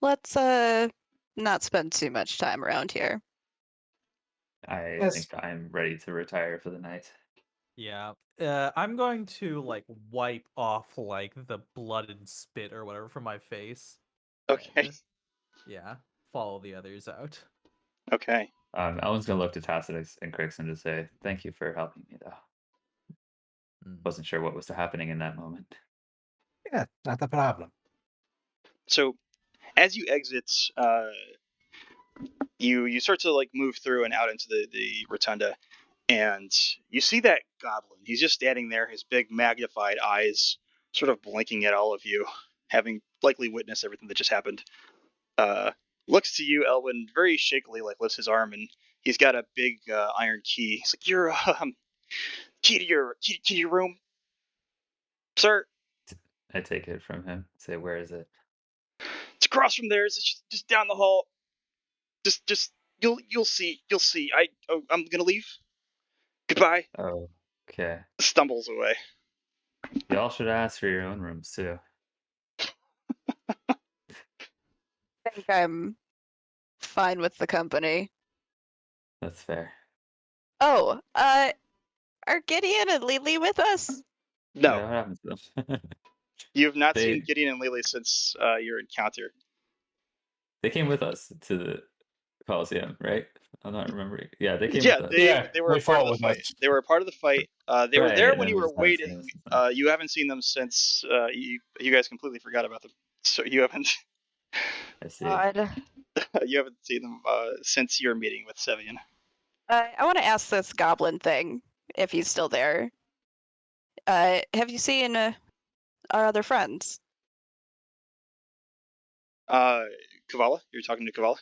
let's not spend too much time around here. I Yes. think I'm ready to retire for the night. Yeah. I'm going to like wipe off like the blood and spit or whatever from my face. Okay. and, yeah. Follow the others out. Okay. Ellen's gonna look to Tacitus and Crix and just say, "Thank you for helping me, though." Wasn't sure what was happening in that moment. Yeah, not a problem. So, as you exit, you start to like move through and out into the rotunda, and you see that goblin. He's just standing there, his big magnified eyes sort of blinking at all of you, having likely witnessed everything that just happened. Looks to you, Elwyn, very shakily, like lifts his arm, and he's got a big iron key. He's like, "Your key to your room, sir. I take it from him. Say, where is it? It's across from there. It's just down the hall. Just you'll see. I'm gonna leave. Goodbye." Oh, okay. Stumbles away. Y'all should ask for your own rooms too. I think I'm fine with the company. That's fair. Oh, are Gideon and Lily with us? No, Yeah, what happens to them? you have not They- seen Gideon and Lily since your encounter. They came with us to the Coliseum, right? I'm not remembering. Yeah, they came Yeah, with us. they were they a part of fought the with fight. us. They were a part of the fight. They were there Right, when and you we were just haven't seen them waiting. since then. You haven't seen them since you guys completely forgot about them. So you haven't I see. God. you haven't seen them since your meeting with Sevian. I want to ask this goblin thing, if he's still there. Have you seen our other friends? Kavala, you're talking to Kavala.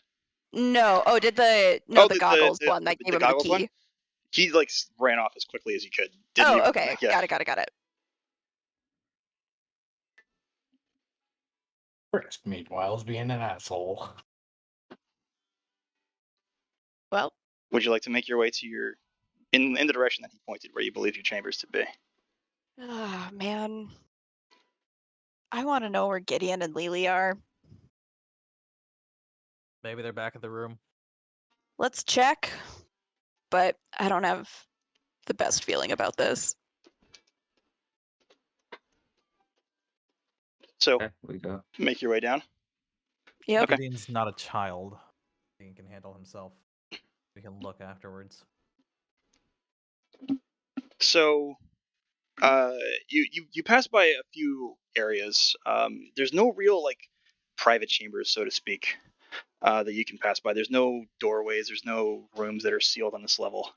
No. Oh, did the Oh, the goggles one that gave the him the goggles one. key? He like ran off as quickly as he could. Didn't Oh, even come okay. back. Yeah. Got it. Frisk, meanwhile, is being an asshole. Well, Would you like to make your way to your in the direction that he pointed, where you believe your chambers to be? ah, man. I want to know where Gideon and Lily are. Maybe they're back in the room. Let's check, but I don't have the best feeling about this. So Okay, we go. make your way down. Yep. Okay. Gideon's not a child. He can handle himself. We can look afterwards. So you pass by a few areas. There's no real like private chambers, so to speak, that you can pass by. There's no doorways. There's no rooms that are sealed on this level.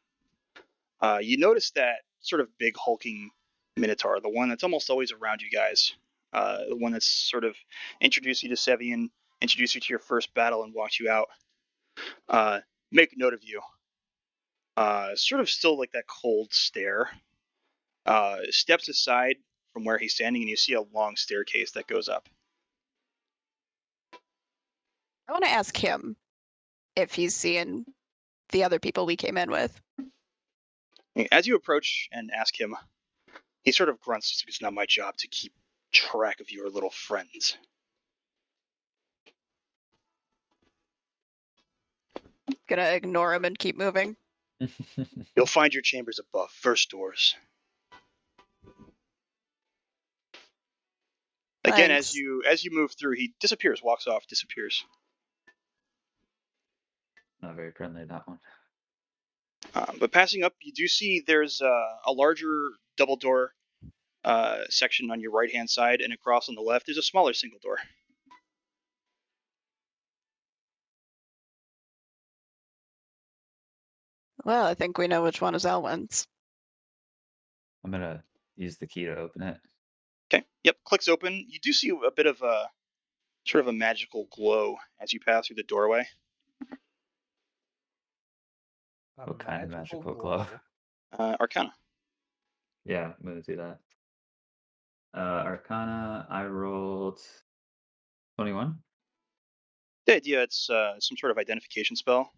You notice that sort of big hulking minotaur, the one that's almost always around you guys, the one that's sort of introduced you to Sevian, introduced you to your first battle, and walked you out. Make note of you. Sort of still like that cold stare. Steps aside from where he's standing, and you see a long staircase that goes up. I want to ask him if he's seeing the other people we came in with. As you approach and ask him, he sort of grunts, "It's not my job to keep track of your little friends." Gonna ignore him and keep moving. You'll find your chambers above, first doors. Again, Thanks. as you move through, he disappears, walks off, disappears. Not very friendly, that one. But passing up, you do see there's a larger double door section on your right hand side, and across on the left, there's a smaller single door. Well, I think we know which one is Elwyn's. I'm gonna use the key to open it. Okay. Yep. Clicks open. You do see a bit of a sort of a magical glow as you pass through the doorway. What kind of magical glow? Arcana. Yeah, I'm gonna do that. Arcana, I rolled 21. The idea it's some sort of identification spell,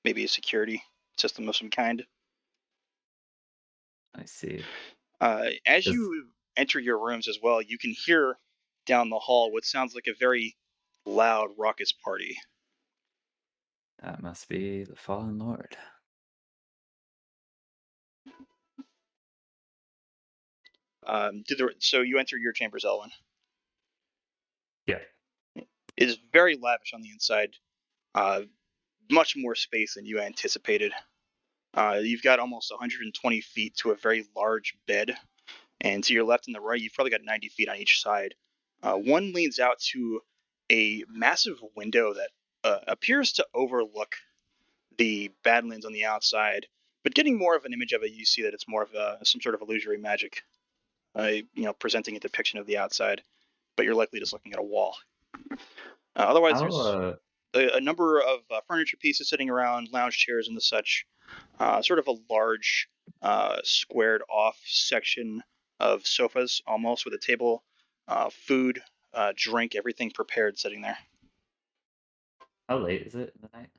maybe a security system of some kind. I see. As Does- you enter your rooms as well, you can hear down the hall what sounds like a very loud, raucous party. That must be the Fallen Lord. So you enter your chambers, Elwyn. Yeah. It is very lavish on the inside. Much more space than you anticipated. You've got almost 120 feet to a very large bed, and to your left and the right, you've probably got 90 feet on each side. One leans out to a massive window that appears to overlook the Badlands on the outside, but getting more of an image of it, you see that it's more of some sort of illusory magic, presenting a depiction of the outside, but you're likely just looking at a wall. Otherwise, How, there's a number of furniture pieces sitting around, lounge chairs and the such. Sort of a large, squared off section of sofas, almost with a table, food, drink, everything prepared sitting there. how late is it in the night?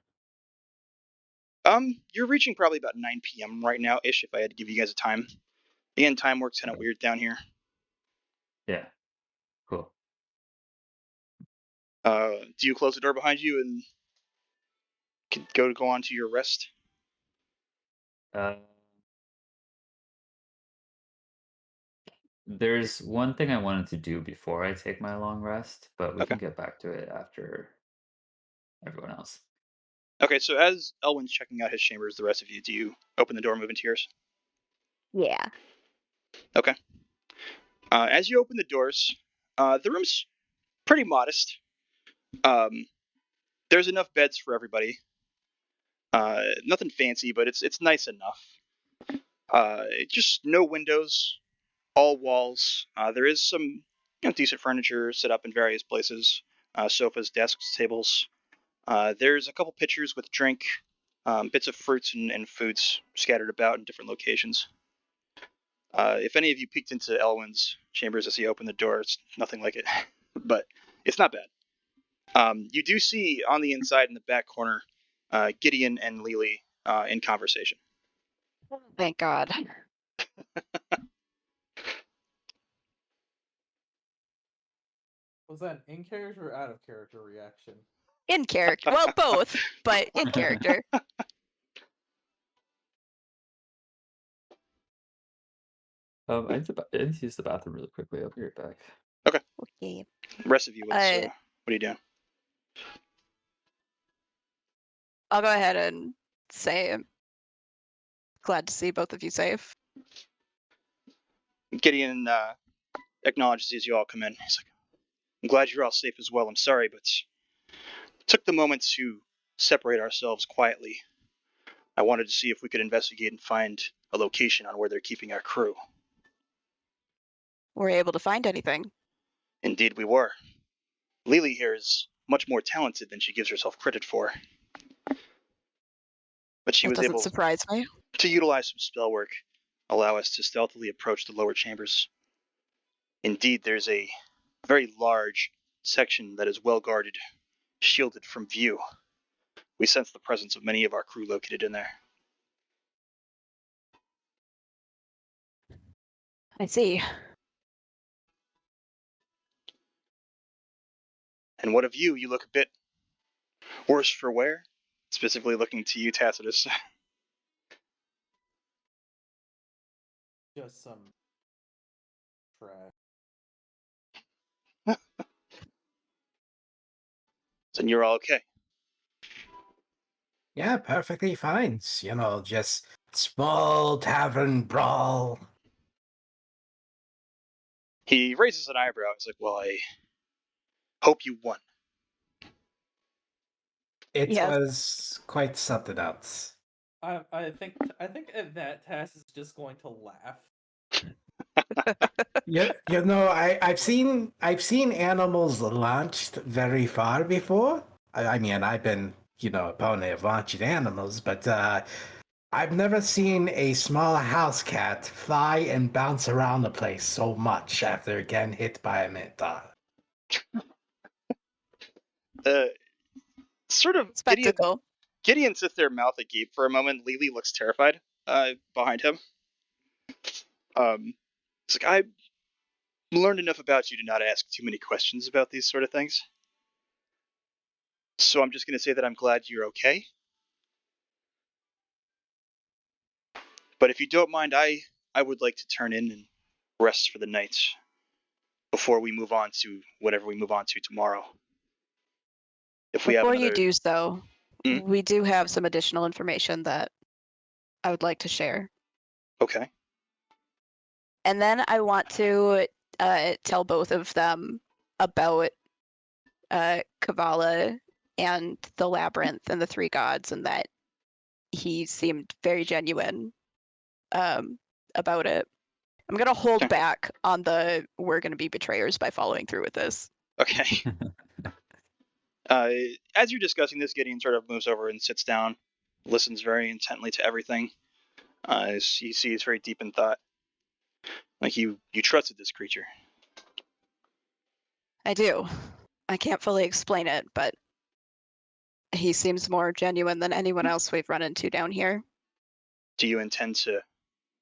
You're reaching probably about 9 p.m. right now ish. If I had to give you guys a time, again, time works kind of weird down here. Yeah. Cool. Do you close the door behind you and go on to your rest? There's one thing I wanted to do before I take my long rest, but we Okay. can get back to it after everyone else. Okay, so as Elwin's checking out his chambers, the rest of you, do you open the door and move into yours? Yeah. Okay. As you open the doors, the room's pretty modest. There's enough beds for everybody. Nothing fancy, but it's nice enough. Just no windows, all walls. There is some decent furniture set up in various places, sofas, desks, tables. There's a couple pitchers with drink, bits of fruits and foods scattered about in different locations. If any of you peeked into Elwin's chambers as he opened the door, it's nothing like it, but it's not bad. You do see on the inside in the back corner Gideon and Lily in conversation. Thank God. Was that an in character or out of character reaction? In character. Well, both, but in character. I need to use the bathroom really quickly. I'll be right back. Okay. Okay. The rest of you, what are you doing? I'll go ahead and say I'm glad to see both of you safe. Gideon acknowledges as you all come in. He's like, I'm glad you're all safe as well. I'm sorry, but it took the moment to separate ourselves quietly. I wanted to see if we could investigate and find a location on where they're keeping our crew. Were you able to find anything? Indeed, we were. Lily here is much more talented than she gives herself credit for. But she That was doesn't able surprise me. to utilize some spell work, allow us to stealthily approach the lower chambers. Indeed, there's a very large section that is well guarded, shielded from view. We sense the presence of many of our crew located in there. I see. And what of you? You look a bit worse for wear. Specifically looking to you, Tacitus. Just some trash. And you're all okay. Yeah, perfectly fine. You know, just small tavern brawl. He raises an eyebrow. He's like, well, I hope you won. It Yes. was quite something else. I think that Tass is just going to laugh. You know, I've seen animals launched very far before. I mean, I've been, a pony of launching animals, but I've never seen a small house cat fly and bounce around the place so much after getting hit by a minotaur. Sort of Spectacle. Gideon sits there mouth agape for a moment. Lily looks terrified behind him. It's like, I learned enough about you to not ask too many questions about these sort of things. So I'm just going to say that I'm glad you're okay. But if you don't mind, I would like to turn in and rest for the night before we move on to whatever we move on to tomorrow. If we Before have you another... do so, Hmm? we do have some additional information that I would like to share. Okay. And then I want to tell both of them about Kavala and the labyrinth and the three gods, and that he seemed very genuine about it. I'm gonna hold Okay. back on the we're gonna be betrayers by following through with this. Okay. As you're discussing this, Gideon sort of moves over and sits down, listens very intently to everything. You see he's very deep in thought. Like you trusted this creature. I do. I can't fully explain it, but he seems more genuine than anyone else we've run into down here. Do you intend to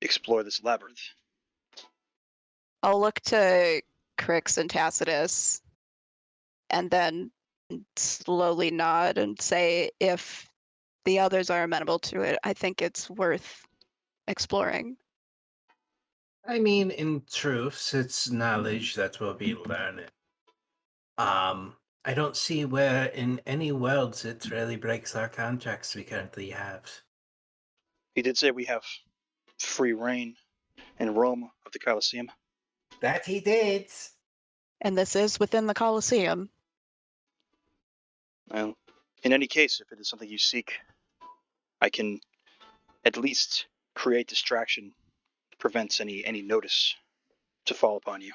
explore this labyrinth? I'll look to Crix and Tacitus and then slowly nod and say, if the others are amenable to it, I think it's worth exploring. I mean, in truth, it's knowledge that we'll be learning. I don't see where in any worlds it really breaks our contracts we currently have. He did say we have free reign in Rome of the Coliseum. That he did. And this is within the Coliseum. Well, in any case, if it is something you seek, I can at least create distraction that prevents any notice to fall upon you.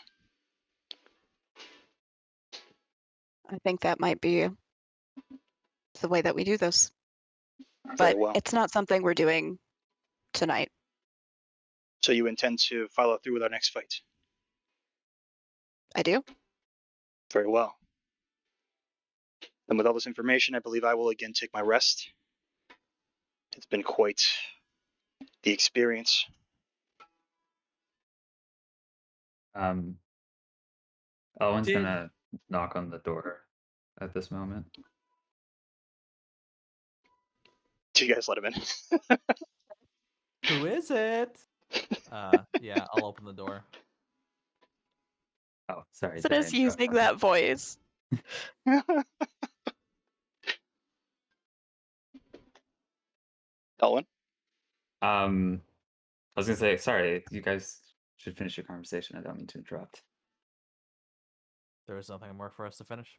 I think that might be the way that we do this. Very But well. it's not something we're doing tonight. So you intend to follow through with our next fight? I do. Very well. And with all this information, I believe I will again take my rest. It's been quite the experience. Owen's Did- gonna knock on the door at this moment. Do you guys let him in? Who is it? Yeah, I'll open the door. Oh, sorry. So did I just interrupt using something? that voice. Elwin? I was gonna say, sorry, you guys should finish your conversation. I don't mean to interrupt. There was nothing more for us to finish.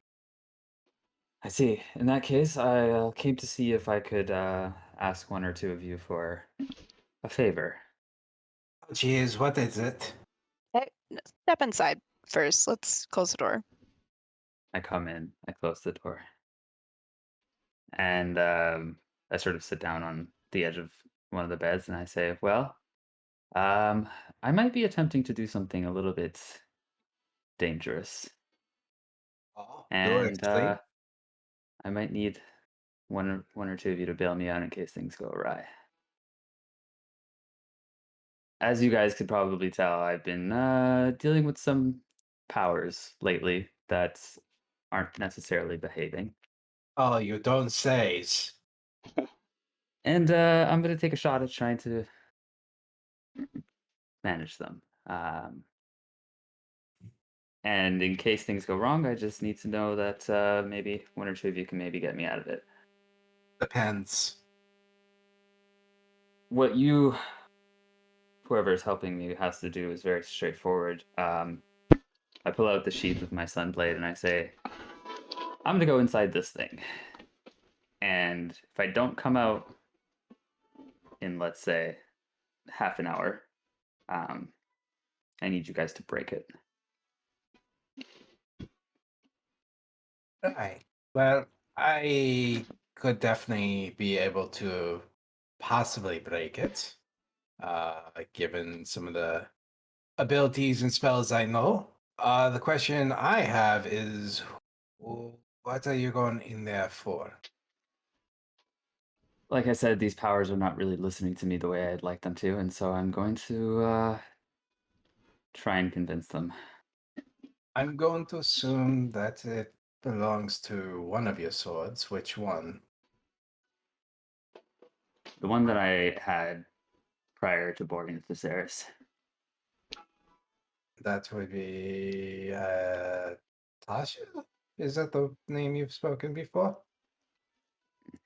I see. In that case, I came to see if I could ask one or two of you for a favor. Jeez, what is it? Hey, step inside first. Let's close the door. I come in, I close the door, and I sort of sit down on the edge of one of the beds, and I say, "Well, I might be attempting to do something a little bit dangerous, Oh, and I might need one or two of you to bail me out in case things go awry." As you guys could probably tell, I've been dealing with some powers lately that aren't necessarily behaving. Oh, you don't say. And I'm going to take a shot at trying to manage them. And in case things go wrong, I just need to know that maybe one or two of you can maybe get me out of it. Depends. What whoever is helping me has to do is very straightforward. I pull out the sheath of my sunblade and I say, I'm going to go inside this thing. And if I don't come out in, let's say, half an hour, I need you guys to break it. Right. Well, I could definitely be able to possibly break it, given some of the abilities and spells I know. The question I have is, what are you going in there for? Like I said, these powers are not really listening to me the way I'd like them to, and so I'm going to try and convince them. I'm going to assume that it belongs to one of your swords. Which one? The one that I had prior to boarding the Theros. That would be Tasha? Is that the name you've spoken before?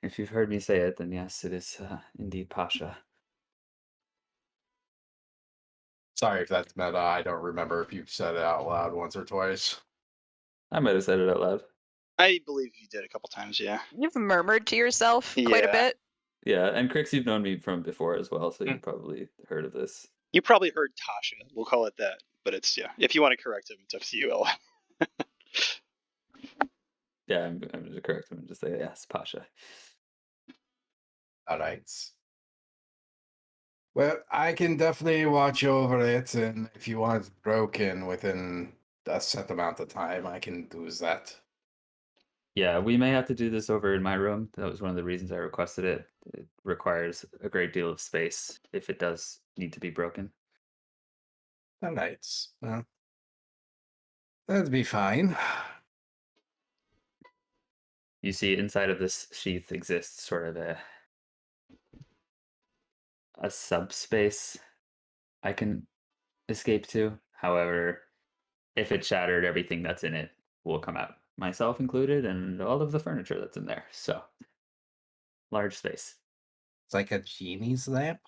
If you've heard me say it, then yes, it is indeed Pasha. Sorry if that's meta. I don't remember if you've said it out loud once or twice. I might have said it out loud. I believe you did a couple times, yeah. You've murmured to yourself quite a Yeah. bit. Yeah, and Crix, you've known me from before as well, so you've probably heard of this. You probably heard Tasha. We'll call it that. But it's, yeah. If you want to correct him, it's up to you, Ella. Yeah, I'm going to correct him and just say, yes, Pasha. All right. Well, I can definitely watch over it, and if you want it broken within a set amount of time, I can do that. Yeah, we may have to do this over in my room. That was one of the reasons I requested it. It requires a great deal of space if it does need to be broken. All right. Well, that'd be fine. You see, inside of this sheath exists sort of a subspace I can escape to. However, if it shattered, everything that's in it will come out. myself included, and all of the furniture that's in there. So, large space. It's like a genie's lamp.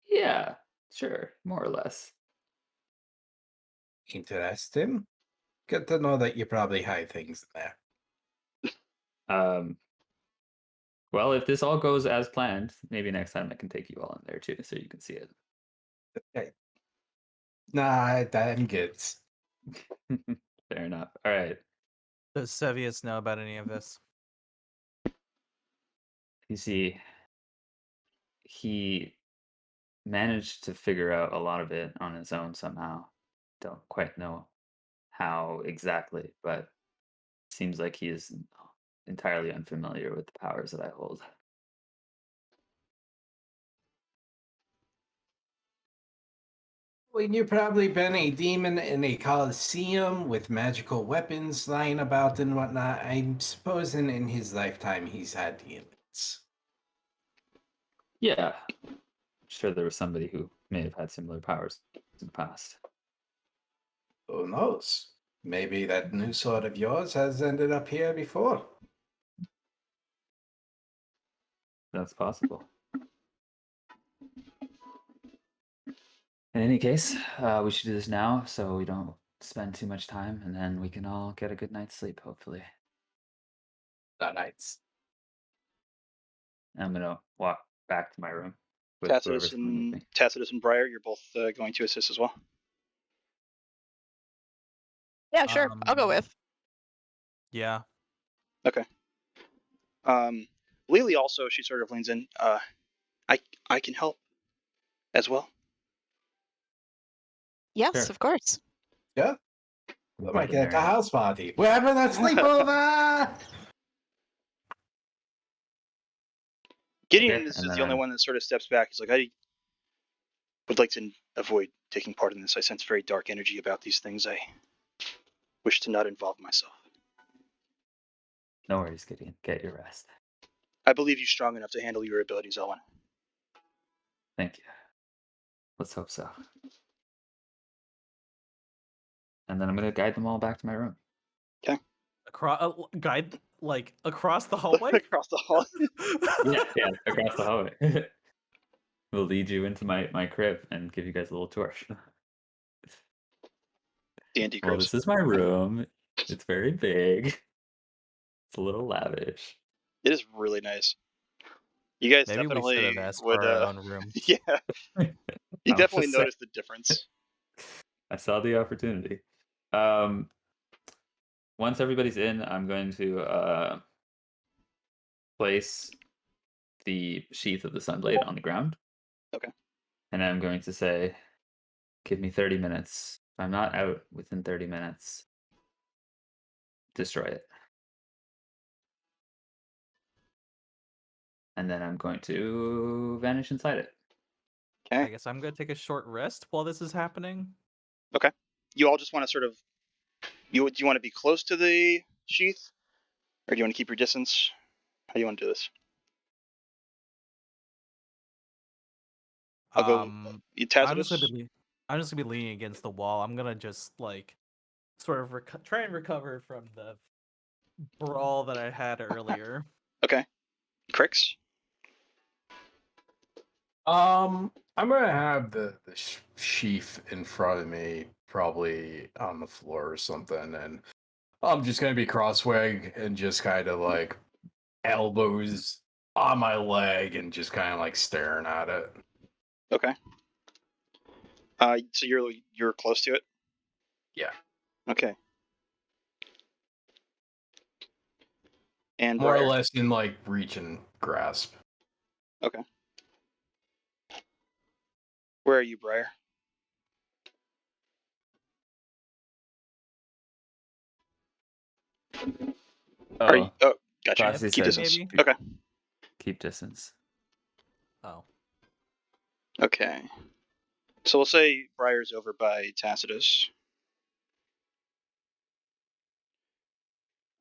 Yeah, sure, more or less. Interesting. Good to know that you probably hide things in there. Well, if this all goes as planned, maybe next time I can take you all in there too, so you can see it. Okay. Nah, I'm good. Fair enough. All right. Does Sevius know about any of this? You see, he managed to figure out a lot of it on his own somehow. Don't quite know how exactly, but seems like he is entirely unfamiliar with the powers that I hold. Well, you've probably been a demon in a Coliseum with magical weapons lying about and whatnot. I'm supposing in his lifetime he's had demons. Yeah, sure there was somebody who may have had similar powers in the past. Who knows? Maybe that new sword of yours has ended up here before. That's possible. In any case, we should do this now so we don't spend too much time, and then we can all get a good night's sleep, hopefully. That nights. I'm gonna walk back to my room with whoever's coming with me. Tacitus and Briar, you're both going to assist as well. Yeah, sure. I'll go with. Yeah. Okay. Lily also, she sort of leans in. I can help as well. Yes, Sure. of course. Yeah. I'm We glad might to get a marry you. house party. We're having a sleepover! Gideon Okay, is and the only then- one that sort of steps back. He's like, I would like to avoid taking part in this. I sense very dark energy about these things. I wish to not involve myself. No worries, Gideon. Get your rest. I believe you strong enough to handle your abilities, Owen. Thank you. Let's hope so. And then I'm gonna guide them all back to my room. Across guide like across the hallway. Across the hall. Yeah, across the hallway. We'll lead you into my crib and give you guys a little tour. D&D Well, cribs. this is my room. It's very big. It's a little lavish. It is really nice. You guys Maybe we should definitely have asked would. for our own room. Yeah, you I'm definitely just saying. noticed the difference. I saw the opportunity. Once everybody's in, I'm going to place the sheath of the sunblade on the ground. Okay. And I'm going to say, give me 30 minutes. If I'm not out within 30 minutes, destroy it. And then I'm going to vanish inside it. I Okay. guess I'm gonna take a short rest while this is happening. Okay. You all just want to sort of. Do you want to be close to the sheath, or do you want to keep your distance? How do you want to do this? I'll go. You Tacitus. I'm just gonna be leaning against the wall. I'm gonna just like sort of try and recover from the brawl that I had earlier. Okay. Crix. I'm gonna have the sheath in front of me, probably on the floor or something, and I'm just gonna be crossweg and just kind of like elbows on my leg and just kind of like staring at it. Okay. So you're close to it. Yeah. Okay. And More or Briar. less in like reach and grasp. Okay. Where are you, Briar? Are you? Oh, gotcha. Classy Keep said distance. maybe. Okay. keep distance. Oh. Okay. So we'll say Briar's over by Tacitus.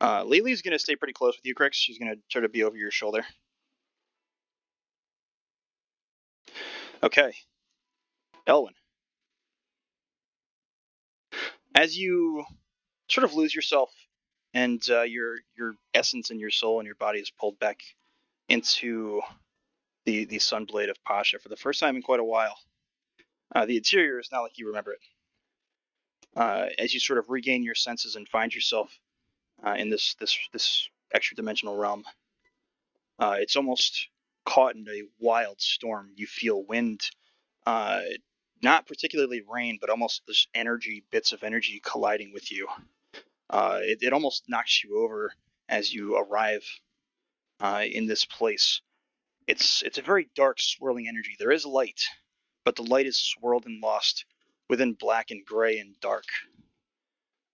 Lily's gonna stay pretty close with you, Crix. She's gonna sort of be over your shoulder. Okay. Elwyn. As you sort of lose yourself and your essence and your soul and your body is pulled back into the Sunblade of Pasha for the first time in quite a while. The interior is not like you remember it. As you sort of regain your senses and find yourself in this extra dimensional realm, it's almost caught in a wild storm. You feel wind, not particularly rain, but almost this bits of energy colliding with you. It almost knocks you over as you arrive in this place. It's a very dark, swirling energy. There is light, but the light is swirled and lost within black and gray and dark.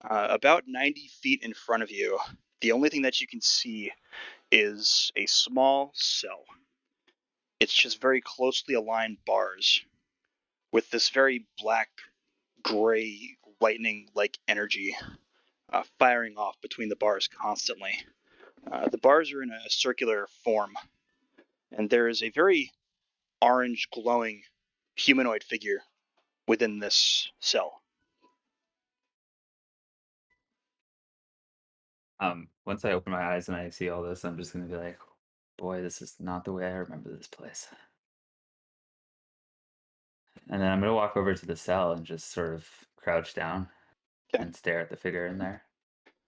About 90 feet in front of you, the only thing that you can see is a small cell. It's just very closely aligned bars with this very black, gray, lightning-like energy firing off between the bars constantly. The bars are in a circular form, and there is a very orange, glowing humanoid figure within this cell. Once I open my eyes and I see all this, I'm just gonna be like, boy, this is not the way I remember this place. And then I'm gonna walk over to the cell and just sort of crouch down Okay. and stare at the figure in there.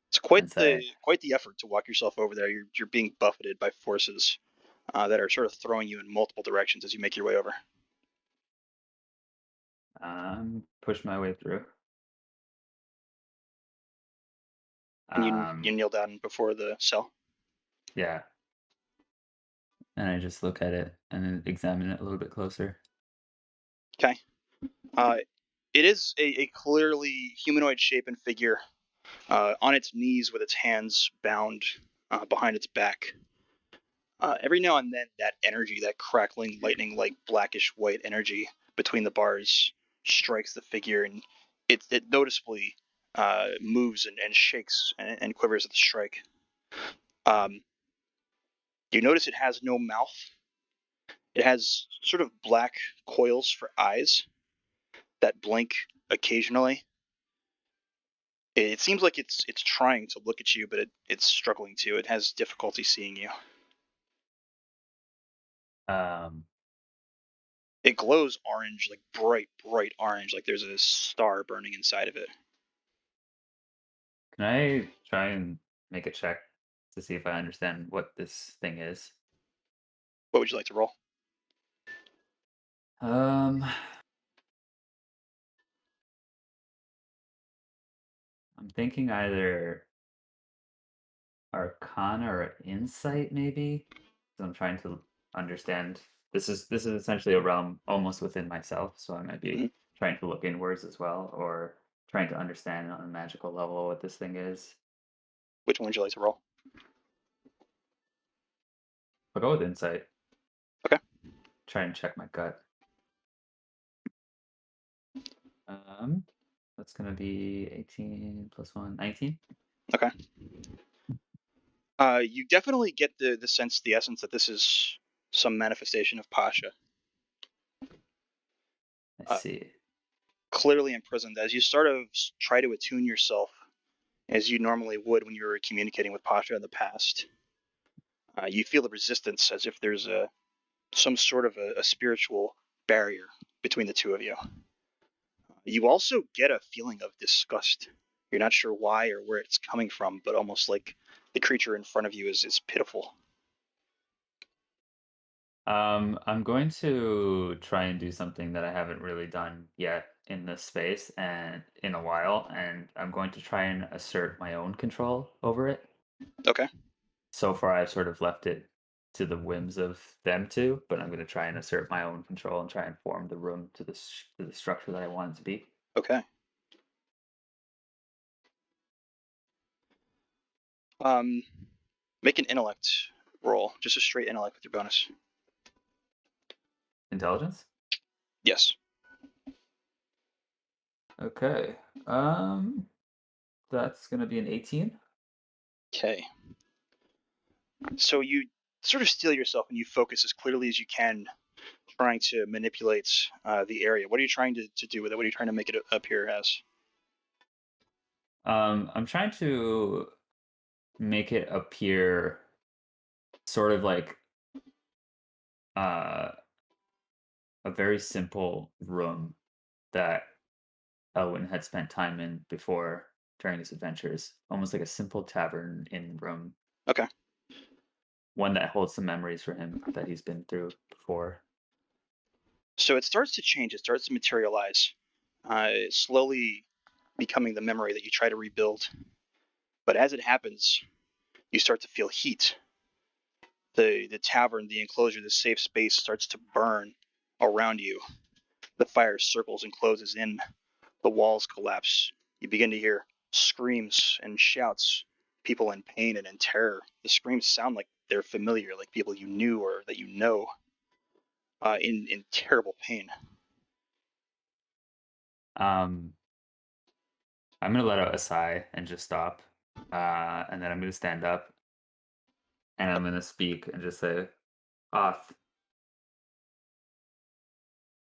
It's quite And say, the effort to walk yourself over there. You're being buffeted by forces that are sort of throwing you in multiple directions as you make your way over. push my way through. And you kneel down before the cell. Yeah. And I just look at it and then examine it a little bit closer. Okay. It is a clearly humanoid shape and figure on its knees with its hands bound behind its back. Every now and then, that energy, that crackling, lightning-like blackish white energy between the bars strikes the figure, and it noticeably moves and shakes and quivers at the strike. You notice it has no mouth. It has sort of black coils for eyes that blink occasionally. It seems like it's trying to look at you, but it's struggling to. It has difficulty seeing you. It glows orange, like bright orange, like there's a star burning inside of it. Can I try and make a check to see if I understand what this thing is? What would you like to roll? I'm thinking either Arcana or Insight, maybe. So I'm trying to understand. This is essentially a realm almost within myself, so I might be trying to look inwards as well, or trying to understand on a magical level what this thing is. Which one would you like to roll? I'll go with Insight. Okay. Try and check my gut. That's gonna be 18 plus 1, 19. Okay. You definitely get the sense, the essence that this is some manifestation of Pasha. I see. Clearly imprisoned. As you sort of try to attune yourself, as you normally would when you were communicating with Pasha in the past, you feel the resistance as if there's some sort of a spiritual barrier between the two of you. You also get a feeling of disgust. You're not sure why or where it's coming from, but almost like the creature in front of you is pitiful. I'm going to try and do something that I haven't really done yet in this space and in a while, and I'm going to try and assert my own control over it. Okay. So far, I've sort of left it to the whims of them two, but I'm going to try and assert my own control and try and form the room to the structure that I want it to be. Okay. Make an intellect roll, just a straight intellect with your bonus. Intelligence? Yes. Okay. That's going to be an 18. Okay. So you sort of steel yourself and you focus as clearly as you can, trying to manipulate the area. What are you trying to do with it? What are you trying to make it appear as? I'm trying to make it appear sort of like uh, a very simple room that Elwyn had spent time in before during his adventures, almost like a simple tavern inn room. Okay. One that holds some memories for him that he's been through before. So it starts to change. It starts to materialize, slowly becoming the memory that you try to rebuild. But as it happens, you start to feel heat. The tavern, the enclosure, the safe space starts to burn around you. The fire circles and closes in. The walls collapse. You begin to hear screams and shouts, people in pain and in terror. The screams sound like they're familiar, like people you knew or that you know, in terrible pain. I'm gonna let out a sigh and just stop, and then I'm gonna stand up, and I'm gonna speak and just say, "Oth,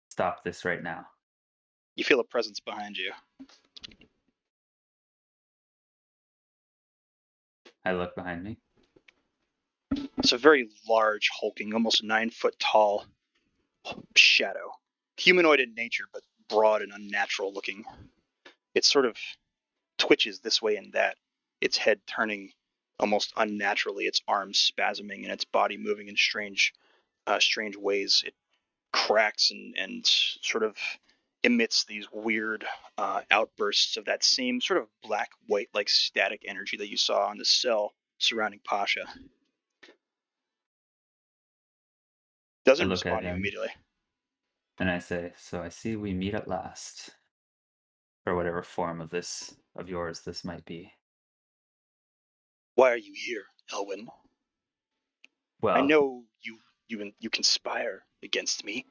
stop this right now." You feel a presence behind you. I look behind me. It's a very large, hulking, almost 9 foot tall shadow. Humanoid in nature, but broad and unnatural looking. It sort of twitches this way and that, its head turning almost unnaturally, its arms spasming, and its body moving in strange ways. It cracks and sort of emits these weird outbursts of that same sort of black white like static energy that you saw on the cell surrounding Pasha. I Doesn't look at respond to you him immediately. and I say, "So I see we meet at last, for whatever form of yours this might be." Why are you here, Elwyn? I Well, know you conspire against me,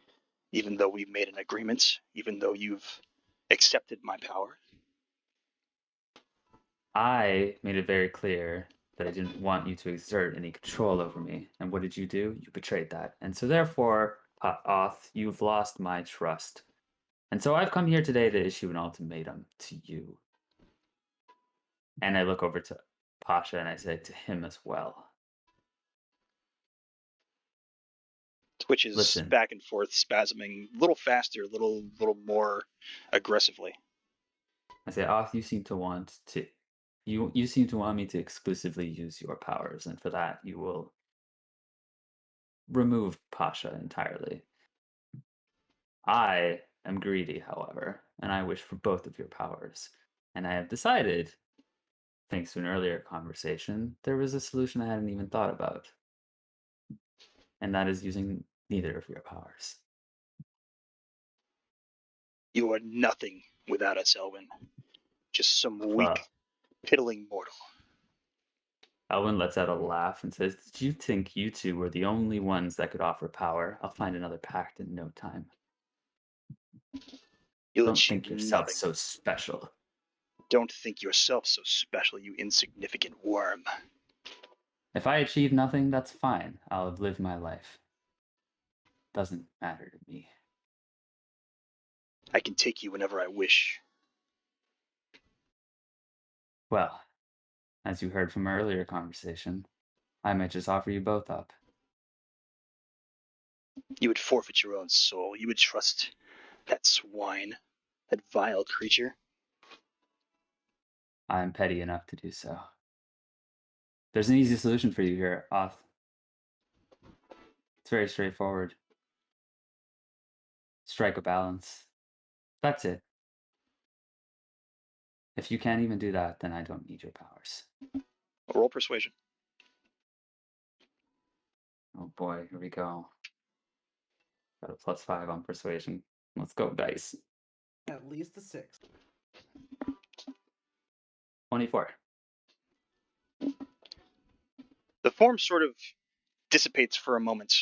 even though we've made an agreement, even though you've accepted my power. I made it very clear that I didn't want you to exert any control over me. And what did you do? You betrayed that. And so therefore, Oth, you've lost my trust. And so I've come here today to issue an ultimatum to you. And I look over to Pasha and I say to him as well. Twitches Listen, back and forth, spasming a little faster, a little more aggressively. I say, Oth, you seem to want me to exclusively use your powers, and for that you will remove Pasha entirely. I am greedy, however, and I wish for both of your powers. And I have decided, thanks to an earlier conversation, there was a solution I hadn't even thought about. And that is using neither of your powers. You are nothing without us, Elwyn. Just some weak, Well, piddling mortal. Elwyn lets out a laugh and says, "Did you think you two were the only ones that could offer power? I'll find another pact in no time. You'll Don't achieve think yourself nothing. so special." Don't think yourself so special, you insignificant worm. If I achieve nothing, that's fine. I'll have lived my life. Doesn't matter to me. I can take you whenever I wish. Well, as you heard from our earlier conversation, I might just offer you both up. You would forfeit your own soul. You would trust that swine, that vile creature. I am petty enough to do so. There's an easy solution for you here, Oth. It's very straightforward. Strike a balance. That's it. If you can't even do that, then I don't need your powers. Roll persuasion. Oh boy, here we go. Got a +5 on persuasion. Let's go, dice. At least a 6. 24. The form sort of dissipates for a moment,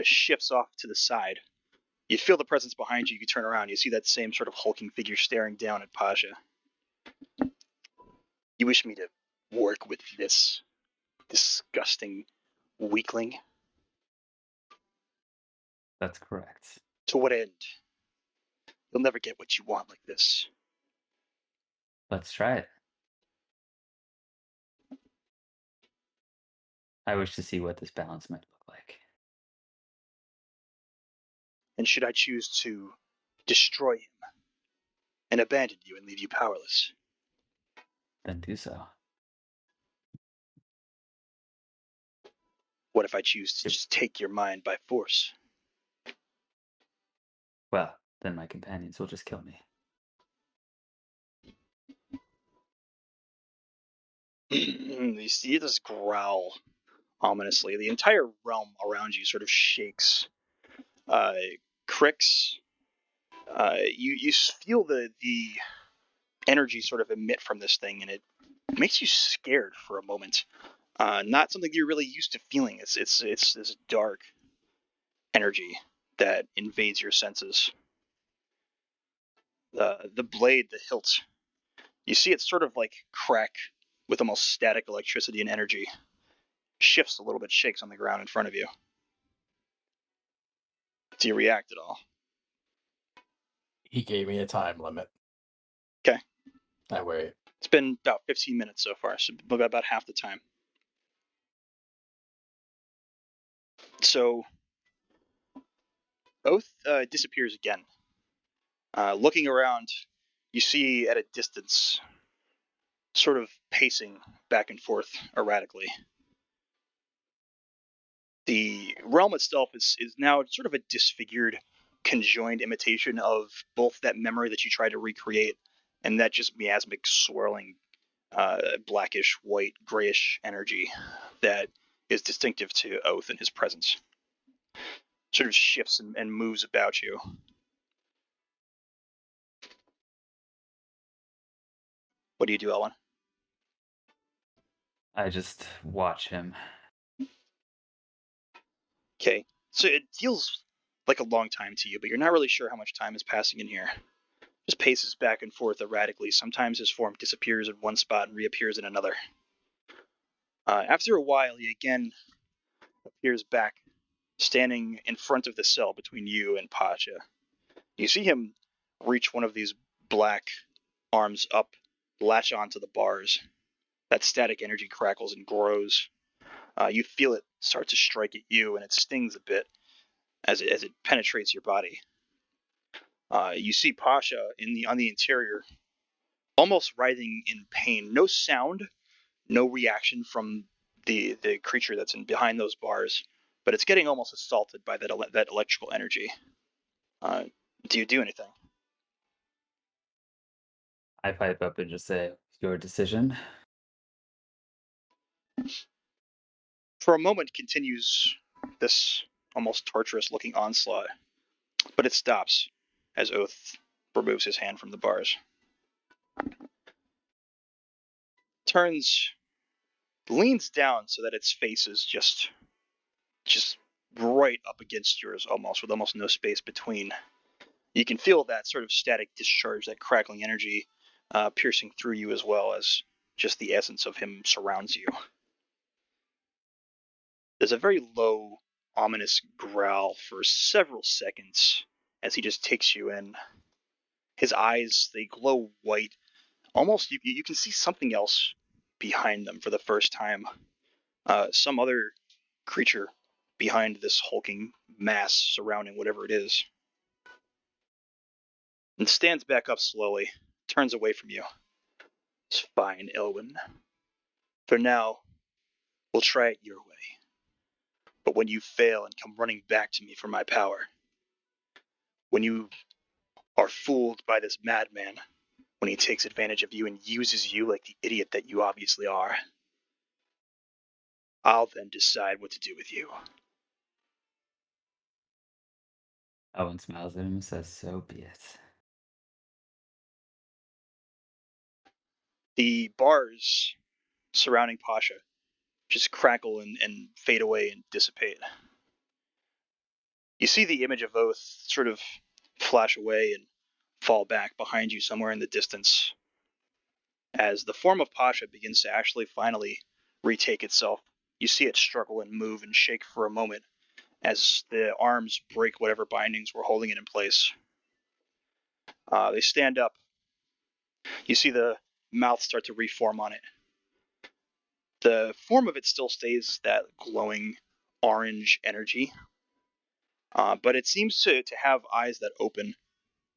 shifts off to the side. You feel the presence behind you. You turn around. You see that same sort of hulking figure staring down at Pasha. You wish me to work with this disgusting weakling? That's correct. To what end? You'll never get what you want like this. Let's try it. I wish to see what this balance might look like. And should I choose to destroy him and abandon you and leave you powerless? Then do so. What if I choose to just take your mind by force? Well, then my companions will just kill me. You see this growl ominously. The entire realm around you sort of shakes. Cricks, you feel the energy sort of emit from this thing, and it makes you scared for a moment. Not something you're really used to feeling. It's this dark energy that invades your senses. The blade, the hilt, you see it sort of like crack with almost static electricity and energy. Shifts a little bit, shakes on the ground in front of you. Do you react at all? He gave me a time limit. Okay. I wait. It's been about 15 minutes so far, so about half the time. So, Oath disappears again. Looking around, you see at a distance, sort of pacing back and forth erratically. The realm itself is now sort of a disfigured, conjoined imitation of both that memory that you try to recreate and that just miasmic, swirling, blackish, white, grayish energy that is distinctive to Oath and his presence. Sort of shifts and moves about you. What do you do, Ellen? I just watch him. Okay, so it feels like a long time to you, but you're not really sure how much time is passing in here. Just paces back and forth erratically. Sometimes his form disappears in one spot and reappears in another. After a while, he again appears back, standing in front of the cell between you and Pasha. You see him reach one of these black arms up, latch onto the bars. That static energy crackles and grows. You feel it start to strike at you, and it stings a bit as it penetrates your body. You see Pasha on the interior, almost writhing in pain. No sound, no reaction from the creature that's behind those bars, but it's getting almost assaulted by that electrical energy. Do you do anything? I pipe up and just say, "Your decision." For a moment, continues this almost torturous-looking onslaught, but it stops as Oath removes his hand from the bars. Turns, leans down so that its face is just right up against yours, almost with almost no space between. You can feel that sort of static discharge, that crackling energy, piercing through you as well as just the essence of him surrounds you. There's a very low, ominous growl for several seconds as he just takes you in. His eyes, they glow white. Almost, you can see something else behind them for the first time. Some other creature behind this hulking mass surrounding whatever it is. And stands back up slowly, turns away from you. It's fine, Elwyn. For now, we'll try it your way. But when you fail and come running back to me for my power, when you are fooled by this madman, when he takes advantage of you and uses you like the idiot that you obviously are, I'll then decide what to do with you. Owen smiles at him and says, "So be it." The bars surrounding Pasha just crackle and fade away and dissipate. You see the image of Oath sort of flash away and fall back behind you somewhere in the distance as the form of Pasha begins to actually finally retake itself. You see it struggle and move and shake for a moment as the arms break whatever bindings were holding it in place. They stand up. You see the mouth start to reform on it. The form of it still stays that glowing orange energy, but it seems to have eyes that open,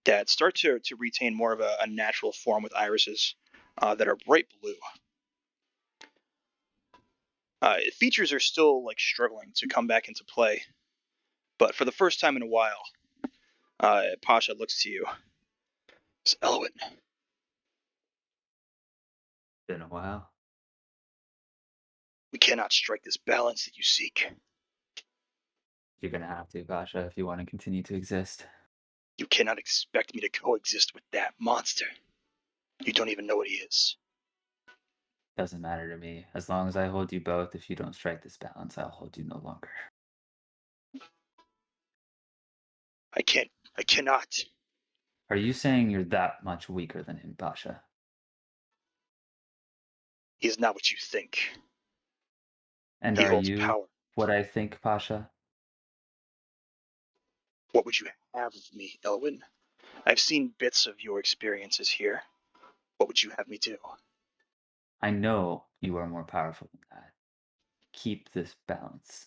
that start to retain more of a natural form with irises that are bright blue. Features are still like struggling to come back into play, but for the first time in a while, Pasha looks to you. It's Elwyn. Been a while. We cannot strike this balance that you seek. You're gonna have to, Pasha, if you want to continue to exist. You cannot expect me to coexist with that monster. You don't even know what he is. Doesn't matter to me. As long as I hold you both, if you don't strike this balance, I'll hold you no longer. I cannot. Are you saying you're that much weaker than him, Pasha? He is not what you think. And He are holds you power. what I think, Pasha? What would you have of me, Elwyn? I've seen bits of your experiences here. What would you have me do? I know you are more powerful than that. Keep this balance.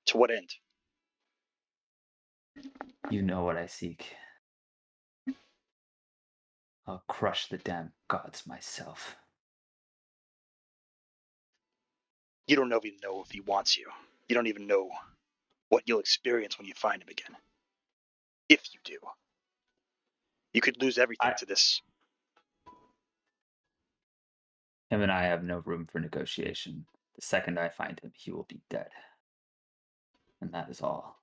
To what end? You know what I seek. I'll crush the damn gods myself. You don't even know if he wants you. You don't even know what you'll experience when you find him again. If you do. You could lose everything to this. Him and I have no room for negotiation. The second I find him, he will be dead. And that is all.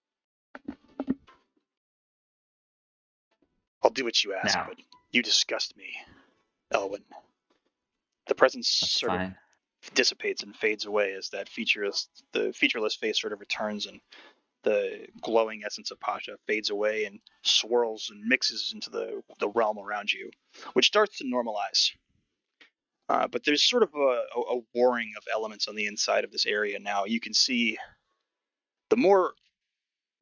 I'll do what you ask, Now. but you disgust me, Elwyn. The presence That's sort fine. of dissipates and fades away as the featureless face sort of returns, and the glowing essence of Pasha fades away and swirls and mixes into the realm around you, which starts to normalize. But there's sort of a warring of elements on the inside of this area now. You can see the more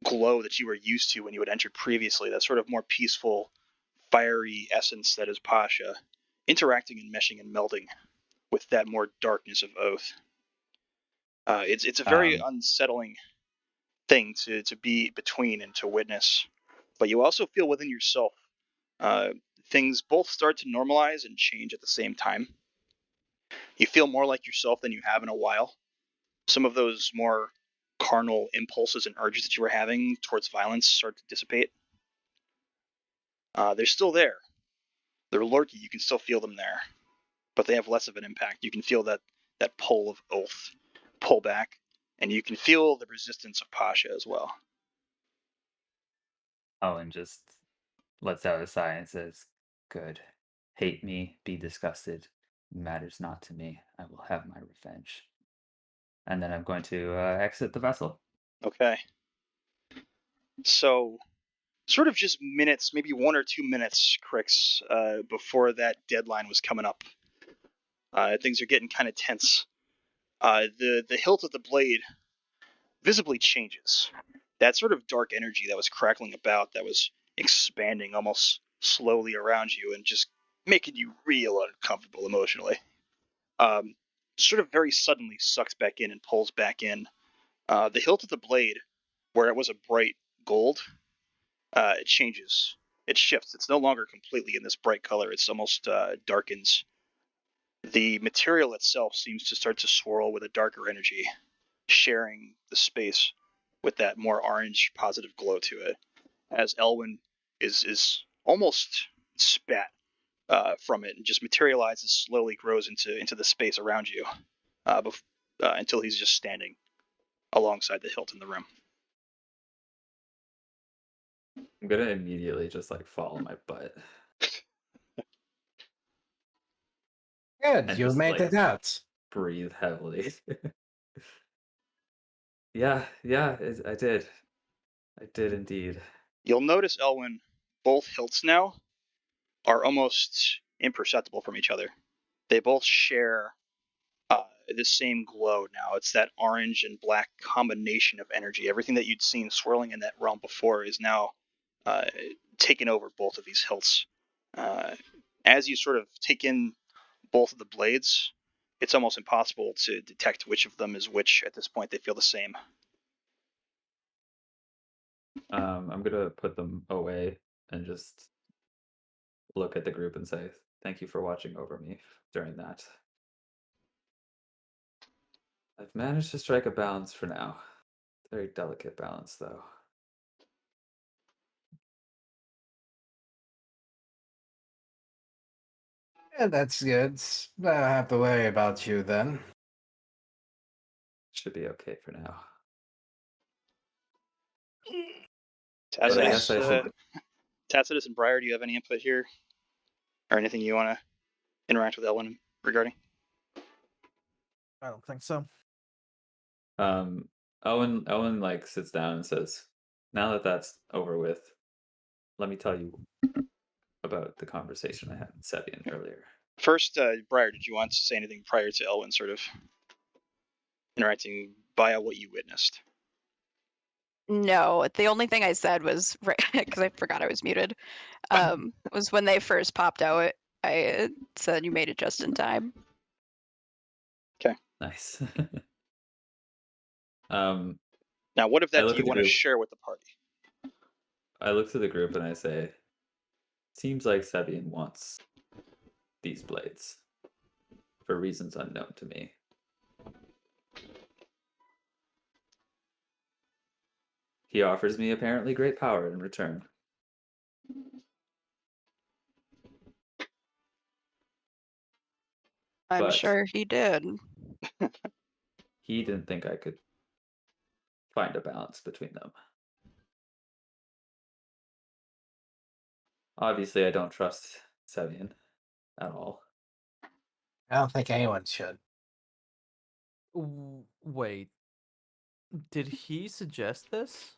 glow that you were used to when you had entered previously, that sort of more peaceful, fiery essence that is Pasha, interacting and meshing and melding with that more darkness of Oath. It's a very unsettling thing to be between and to witness. But you also feel within yourself things both start to normalize and change at the same time. You feel more like yourself than you have in a while. Some of those more carnal impulses and urges that you were having towards violence start to dissipate. They're still there. They're lurking. You can still feel them there, but they have less of an impact. You can feel that pull of Oath pull back, and you can feel the resistance of Pasha as well. Owen just lets out a sigh and says, "Good. Hate me, be disgusted. Matters not to me. I will have my revenge." And then I'm going to exit the vessel. Okay. So, sort of just minutes, maybe 1 or 2 minutes, Crix, before that deadline was coming up. Things are getting kind of tense. The hilt of the blade visibly changes. That sort of dark energy that was crackling about, that was expanding almost slowly around you and just making you real uncomfortable emotionally, sort of very suddenly sucks back in and pulls back in. The hilt of the blade, where it was a bright gold, it changes. It shifts. It's no longer completely in this bright color. It's almost darkens. The material itself seems to start to swirl with a darker energy, sharing the space with that more orange positive glow to it, as Elwyn is almost spat from it and just materializes, slowly grows into the space around you until he's just standing alongside the hilt in the room. I'm gonna immediately just like fall on my butt. Good, And you just, made like, it out. breathe heavily. Yeah, I did. I did indeed. You'll notice, Elwyn, both hilts now are almost imperceptible from each other. They both share the same glow now. It's that orange and black combination of energy. Everything that you'd seen swirling in that realm before is now taken over both of these hilts. As you sort of take in both of the blades, it's almost impossible to detect which of them is which at this point. They feel the same. I'm gonna put them away and just look at the group and say, thank you for watching over me during that. I've managed to strike a balance for now. Very delicate balance, though. Yeah, that's good. I don't have to worry about you then. Should be okay for now. Tacitus, But I guess I should. Tacitus and Briar, do you have any input here, or anything you want to interact with Elwyn regarding? I don't think so. Owen like sits down and says, "Now that that's over with, let me tell you about the conversation I had with Sebian earlier." First, Briar, did you want to say anything prior to Elwyn sort of interacting via what you witnessed? No, the only thing I said was because I forgot I was muted. Was when they first popped out. I said you made it just in time. Nice. Now, what of I that do look you at the want to group. share with the party? I look to the group and I say, "Seems like Sebian wants these blades for reasons unknown to me. He offers me apparently great power in return. I'm But sure he did. he didn't think I could find a balance between them. Obviously, I don't trust Sebian at all. I don't think anyone should. Wait, did he suggest this?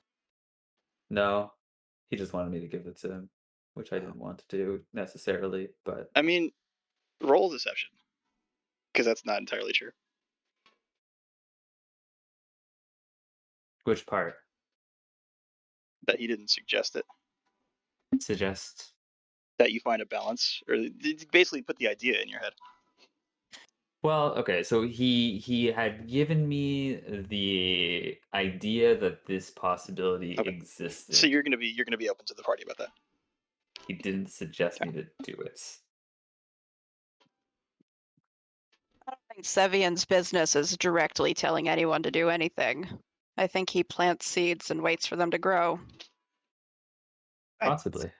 No, he just wanted me to give it to him, which I didn't want to do necessarily, but I mean, roll deception, because that's not entirely true. which part? That he didn't suggest it. Suggest. That you find a balance, or basically put the idea in your head. Well, okay, so he had given me the idea that this possibility Okay. existed. So you're gonna be open to the party about that. He didn't suggest Okay. me to do it. I don't think Sevian's business is directly telling anyone to do anything. I think he plants seeds and waits for them to grow. Possibly.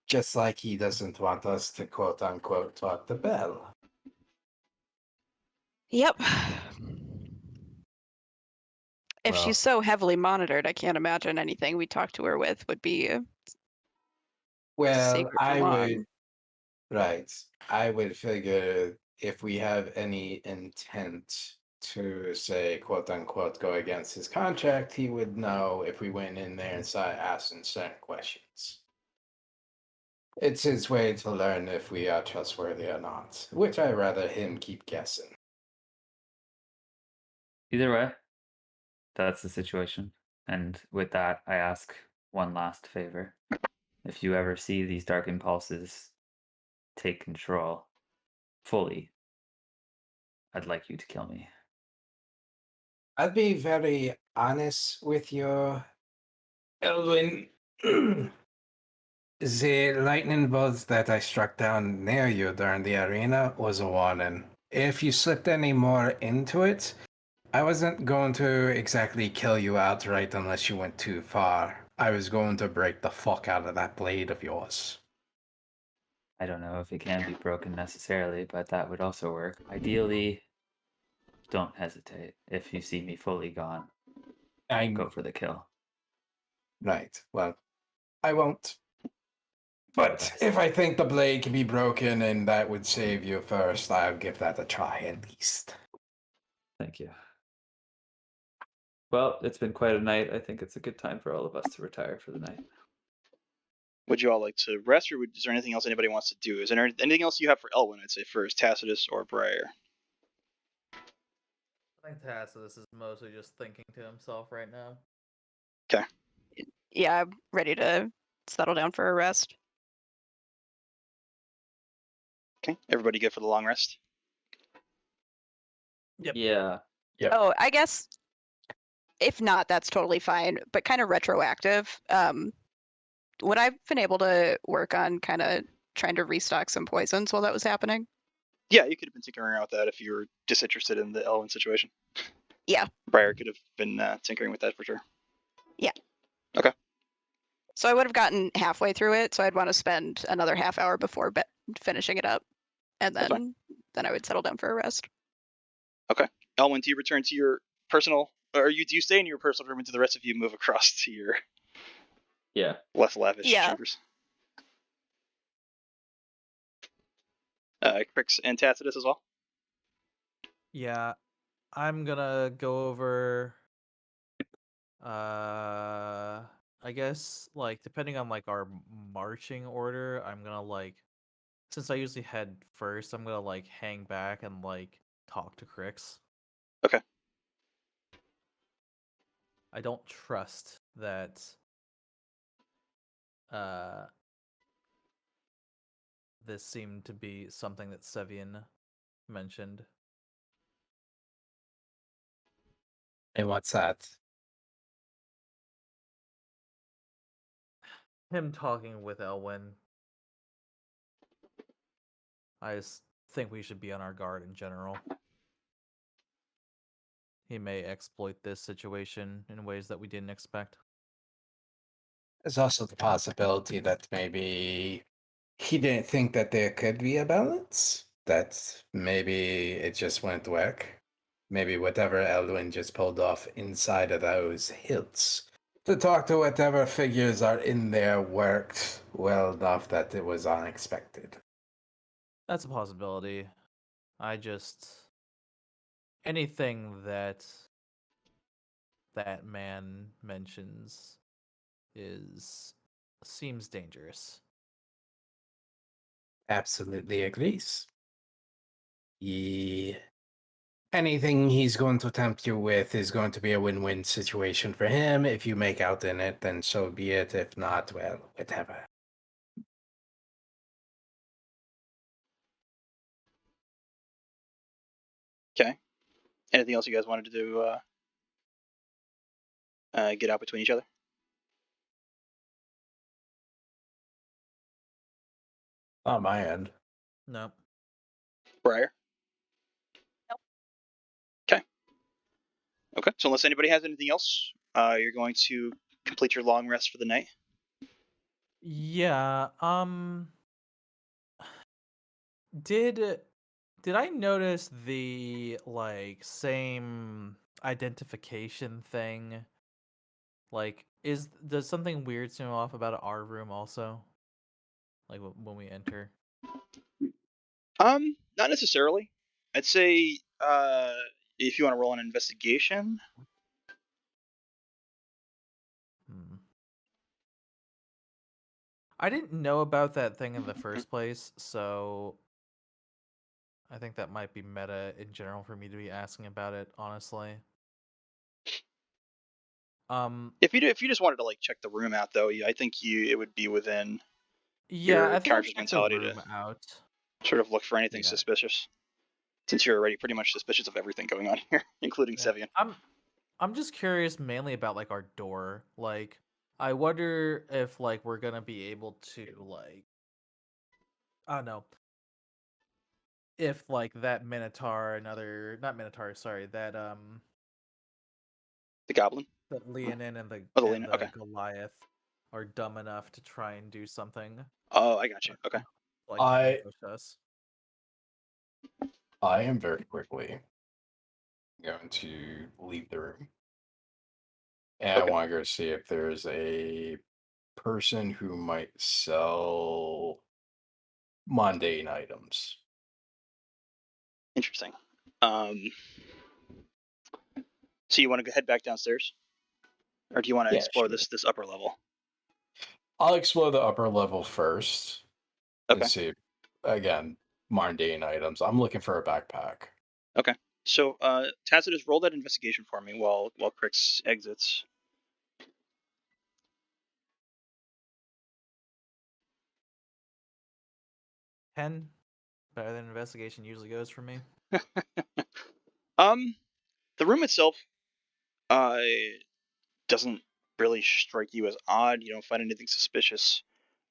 Just like he doesn't want us to quote unquote talk the bell. Yep. If Well, she's so heavily monitored, I can't imagine anything we talk to her with would be well, secret for I would. long. Right. I would figure if we have any intent to say, quote unquote, go against his contract, he would know if we went in there and started asking certain questions. It's his way to learn if we are trustworthy or not, which I rather him keep guessing. Either way, that's the situation. And with that, I ask one last favor. If you ever see these dark impulses take control fully, I'd like you to kill me. I'd be very honest with you, Elwyn. The lightning bolts that I struck down near you during the arena was a warning. If you slipped any more into it, I wasn't going to exactly kill you outright unless you went too far. I was going to break the fuck out of that blade of yours. I don't know if it can be broken necessarily, but that would also work. Ideally, don't hesitate. If you see me fully gone, I'm go for the kill. right. Well, I won't. But if I think the blade can be broken and that would save you first, I'll give that a try at least. Thank you. Well, it's been quite a night. I think it's a good time for all of us to retire for the night. Would you all like to rest, or is there anything else anybody wants to do? Is there anything else you have for Elwyn? I'd say first, Tacitus or Briar. I think Tacitus is mostly just thinking to himself right now. Okay. Yeah, I'm ready to settle down for a rest. Okay. Everybody good for the long rest? Yep. Yeah. Yep. Oh, I guess if not, that's totally fine. But kind of retroactive. Would I've been able to work on kind of trying to restock some poisons while that was happening? Yeah, you could have been tinkering around with that if you were disinterested in the Elwyn situation. Yeah. Briar could have been tinkering with that for sure. Yeah. Okay. So I would have gotten halfway through it, so I'd want to spend another half hour before finishing it up, and That's fine. then I would settle down for a rest. Okay. Elwyn, do you return to your personal, or do you stay in your personal room until the rest of you move across to your Yeah. less lavish Yeah. chambers? Crix and Tacitus as well. Yeah, I'm gonna go over. I guess like depending on like our marching order, I'm gonna like since I usually head first, I'm gonna like hang back and like talk to Crix. Okay. I don't trust that uh this seemed to be something that Sevian mentioned. And what's that? Him talking with Elwyn. I just think we should be on our guard in general. He may exploit this situation in ways that we didn't expect. There's also the possibility that maybe he didn't think that there could be a balance. That maybe it just went whack. Maybe whatever Elwyn just pulled off inside of those hilts to talk to whatever figures are in there worked well enough that it was unexpected. That's a possibility. I just anything that that man mentions is seems dangerous. Absolutely agrees. He anything he's going to tempt you with is going to be a win-win situation for him. If you make out in it, then so be it. If not, well, whatever. Okay. Anything else you guys wanted to do? Get out between each other. On my end. No. Briar. Nope. Okay. Okay. So unless anybody has anything else, you're going to complete your long rest for the night. Yeah, did I notice the like same identification thing? Like does something weird seem off about our room also? Like when we enter? Not necessarily. I'd say if you want to roll an investigation. Hmm. I didn't know about that thing in the first place, so I think that might be meta in general for me to be asking about it, honestly. If you just wanted to like check the room out though, I think it would be within Yeah, your I think I'll character's check the mentality to room out. sort of look for anything Yeah. suspicious, since you're already pretty much suspicious of everything going on here, including Yeah. Sevian. I'm just curious mainly about like our door. Like I wonder if like we're gonna be able to like I don't know. If like that Minotaur not Minotaur, sorry, The goblin. that Leonin and Oh, the and Lena. the Okay. Goliath are dumb enough to try and do something Oh, I got you. Okay. like I ambush us. I am very quickly going to leave the room. And I Okay. want to go see if there's a person who might sell mundane items. Interesting. So you want to go head back downstairs, or do you want to Yeah, explore sure. this upper level? I'll explore the upper level first and Okay. see. Again, mundane items. I'm looking for a backpack. Okay. So Tacitus, roll that investigation for me while Crix exits. 10 better than investigation usually goes for me. The room itself doesn't really strike you as odd. You don't find anything suspicious.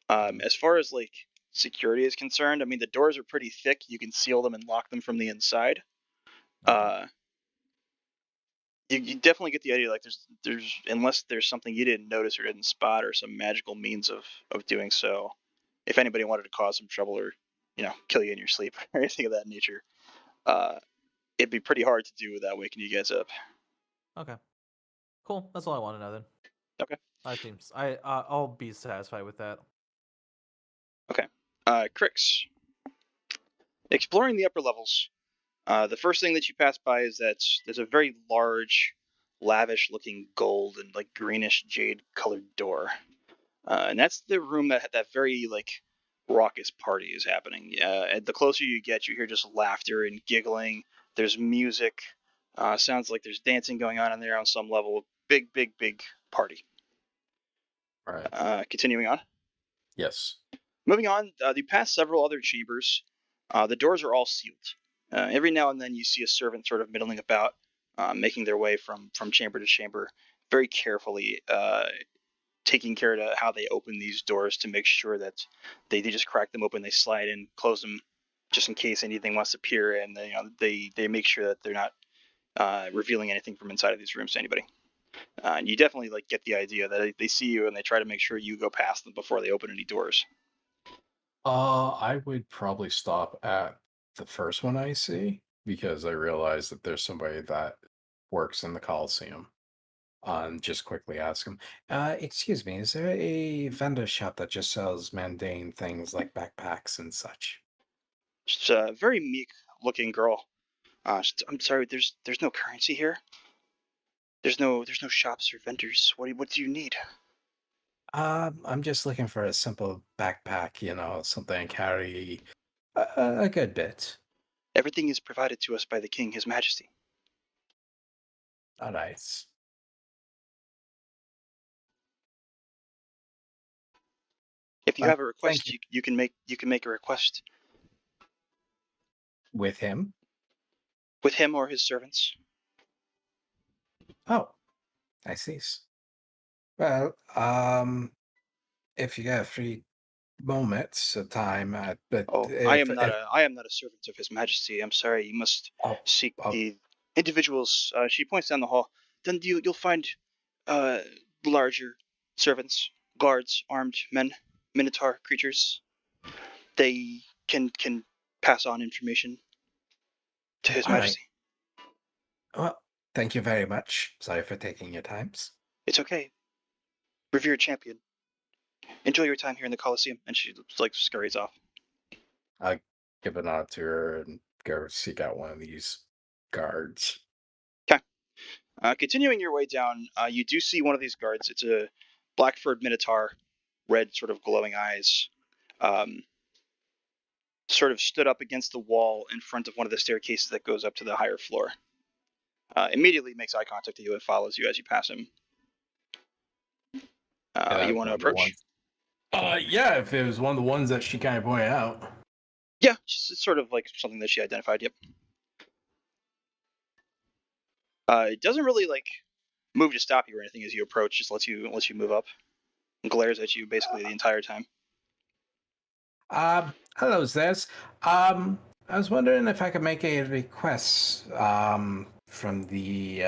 As far as like security is concerned, I mean the doors are pretty thick. You can seal them and lock them from the inside. Okay. You definitely get the idea like there's unless there's something you didn't notice or didn't spot or some magical means of doing so. If anybody wanted to cause some trouble or kill you in your sleep or anything of that nature, uh, it'd be pretty hard to do without waking you guys up. Okay. Cool. That's all I want to know then. Okay. I'll be satisfied with that. Okay. Crix. Exploring the upper levels. The first thing that you pass by is that there's a very large, lavish-looking gold and like greenish jade-colored door, and that's the room that very like raucous party is happening. And the closer you get, you hear just laughter and giggling. There's music. Sounds like there's dancing going on in there on some level. Big, big, big party. All right. Continuing on. Yes. Moving on, you pass several other chambers. The doors are all sealed. Every now and then you see a servant sort of middling about, making their way from chamber to chamber, very carefully, taking care to how they open these doors to make sure that they just crack them open, they slide in, close them, just in case anything wants to peer in. They make sure that they're not revealing anything from inside of these rooms to anybody. And you definitely like get the idea that they see you and they try to make sure you go past them before they open any doors. I would probably stop at the first one I see because I realize that there's somebody that works in the Coliseum. And just quickly ask him, excuse me, is there a vendor shop that just sells mundane things like backpacks and such? She's a very meek looking girl. I'm sorry, there's no currency here. There's no shops or vendors. What do you need? I'm just looking for a simple backpack, something I carry a good bit. Everything is provided to us by the king, his majesty. All right. If you have a Thank request, you. you can make a request With him? with him or his servants. Oh, I see. Well, if you got 3 moments of time, but Oh, if, I am not a servant of his majesty. I'm sorry. You must oh, seek oh, the individuals. She points down the hall. Then you'll find uh larger servants, guards, armed men, minotaur creatures. They can pass on information to his all right. majesty. Well, thank you very much. Sorry for taking your times. It's okay. Revered champion. Enjoy your time here in the Coliseum. And she like scurries off. I'll give a nod to her and go seek out one of these guards. Okay. Continuing your way down, you do see one of these guards. It's a black furred minotaur, red sort of glowing eyes. Sort of stood up against the wall in front of one of the staircases that goes up to the higher floor. Immediately makes eye contact with you and follows you as you pass him. You want to approach? Yeah, if it was one of the ones that she kind of pointed out. Yeah, it's sort of like something that she identified. Yep. It doesn't really like move to stop you or anything as you approach. Just lets you move up and glares at you basically the entire time. Hello, Zez. I was wondering if I could make a request from the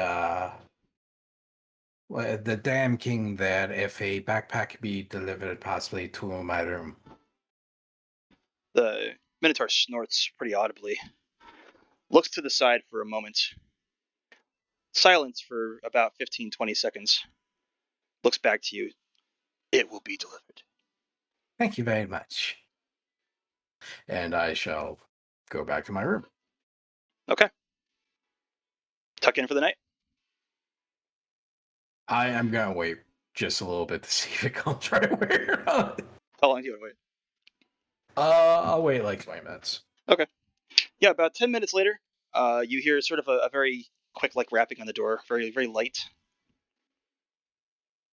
Damn King there, if a backpack could be delivered possibly to my room. The Minotaur snorts pretty audibly, looks to the side for a moment, silence for about 15-20 seconds, looks back to you. It will be delivered. Thank you very much. And I shall go back to my room. Okay. Tuck in for the night? I am going to wait just a little bit to see if it comes right where. How long do you want to wait? I'll wait like 20 minutes. Okay. Yeah, about 10 minutes later, you hear sort of a very quick like rapping on the door, very, very light.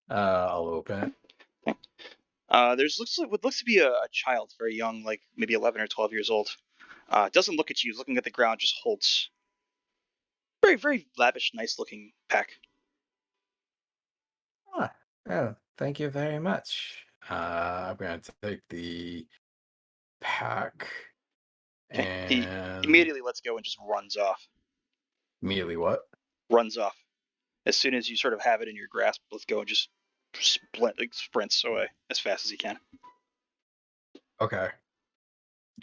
I'll open it. There's what looks to be a child, very young, like maybe 11 or 12 years old. Doesn't look at you, looking at the ground, just holds. Very, very lavish, nice looking pack. Ah, oh, thank you very much. I'm going to take the pack Okay. He and immediately lets go and just runs off. immediately what? Runs off. As soon as you sort of have it in your grasp, let's go and just sprints away as fast as he can. Okay.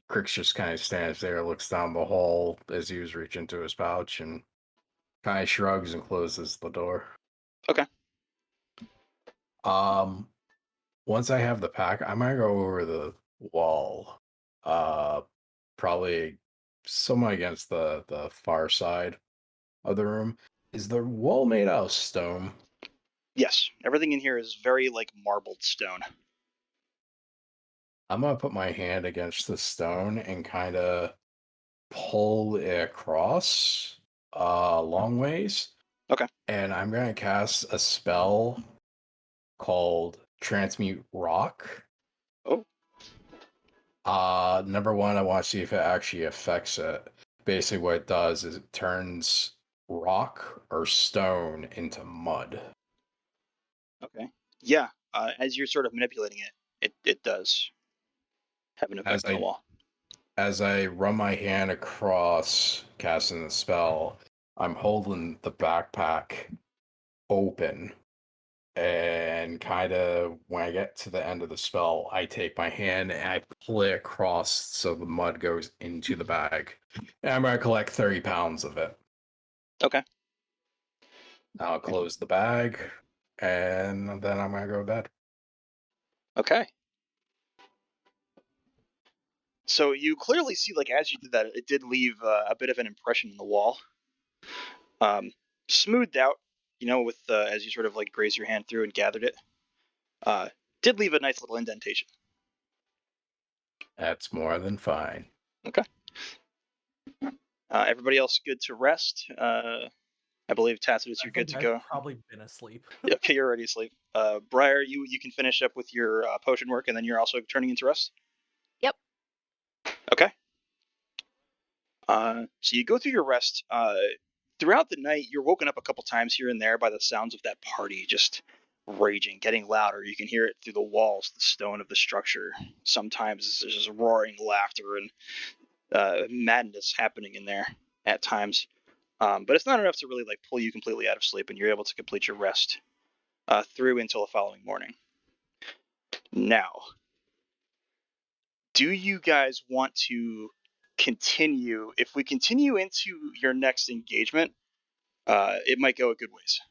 Crix just kind of stands there, looks down the hall as he was reaching into his pouch, and kind of shrugs and closes the door. Okay. Once I have the pack, I might go over the wall. Probably somewhat against the far side of the room. Is the wall made out of stone? Yes, everything in here is very like marbled stone. I'm gonna put my hand against the stone and kind of pull it across long ways. Okay. And I'm gonna cast a spell called Transmute Rock. Oh. Number one, I want to see if it actually affects it. Basically, what it does is it turns rock or stone into mud. Okay. Yeah. As you're sort of manipulating it does have an effect on the wall. As I run my hand across casting the spell, I'm holding the backpack open. And kind of when I get to the end of the spell, I take my hand and I pull it across so the mud goes into the bag. And I'm going to collect 30 pounds of it. Okay. I'll close the bag and then I'm going to go to bed. Okay. So you clearly see, like, as you did that, it did leave a bit of an impression in the wall. Smoothed out, with as you sort of like grazed your hand through and gathered it. Did leave a nice little indentation. That's more than fine. Okay. Everybody else good to rest? I believe Tacitus, you're good to go. I've probably been asleep. Okay, you're already asleep. Briar, you can finish up with your potion work, and then you're also turning into rest. Yep. Okay. So you go through your rest. Throughout the night, you're woken up a couple times here and there by the sounds of that party just raging, getting louder. You can hear it through the walls, the stone of the structure. Sometimes there's just roaring laughter and madness happening in there at times. But it's not enough to really like pull you completely out of sleep, and you're able to complete your rest through until the following morning. Now, do you guys want to continue? If we continue into your next engagement, it might go a good ways.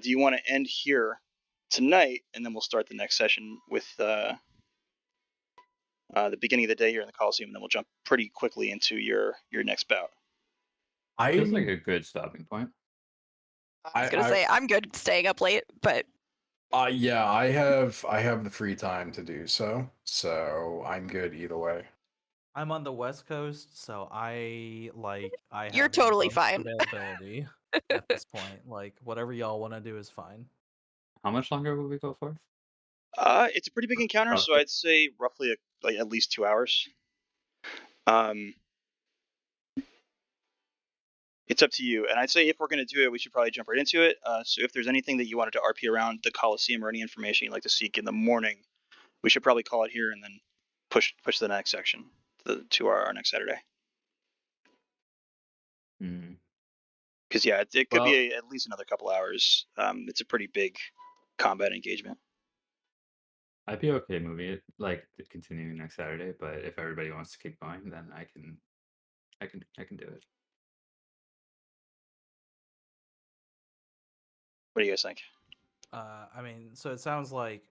Do you want to end here tonight, and then we'll start the next session with the beginning of the day here in the Coliseum, and then we'll jump pretty quickly into your next bout. Feels like a good stopping point. I was gonna say I'm good staying up late, but yeah, I have the free time to do so I'm good either way. I'm on the West Coast, so I have You're totally most fine. availability at this point. Like whatever y'all want to do is fine. How much longer will we go for? It's a pretty big encounter, so I'd say roughly like at least 2 hours. It's up to you, and I'd say if we're going to do it, we should probably jump right into it. So if there's anything that you wanted to RP around the Coliseum or any information you'd like to seek in the morning, we should probably call it here and then push to the next section, to our next Saturday. Because yeah, it could be at least another couple hours. It's a pretty big combat engagement. I'd be okay moving it, like continuing next Saturday, but if everybody wants to keep going, then I can do it. What do you guys think? I mean, so it sounds like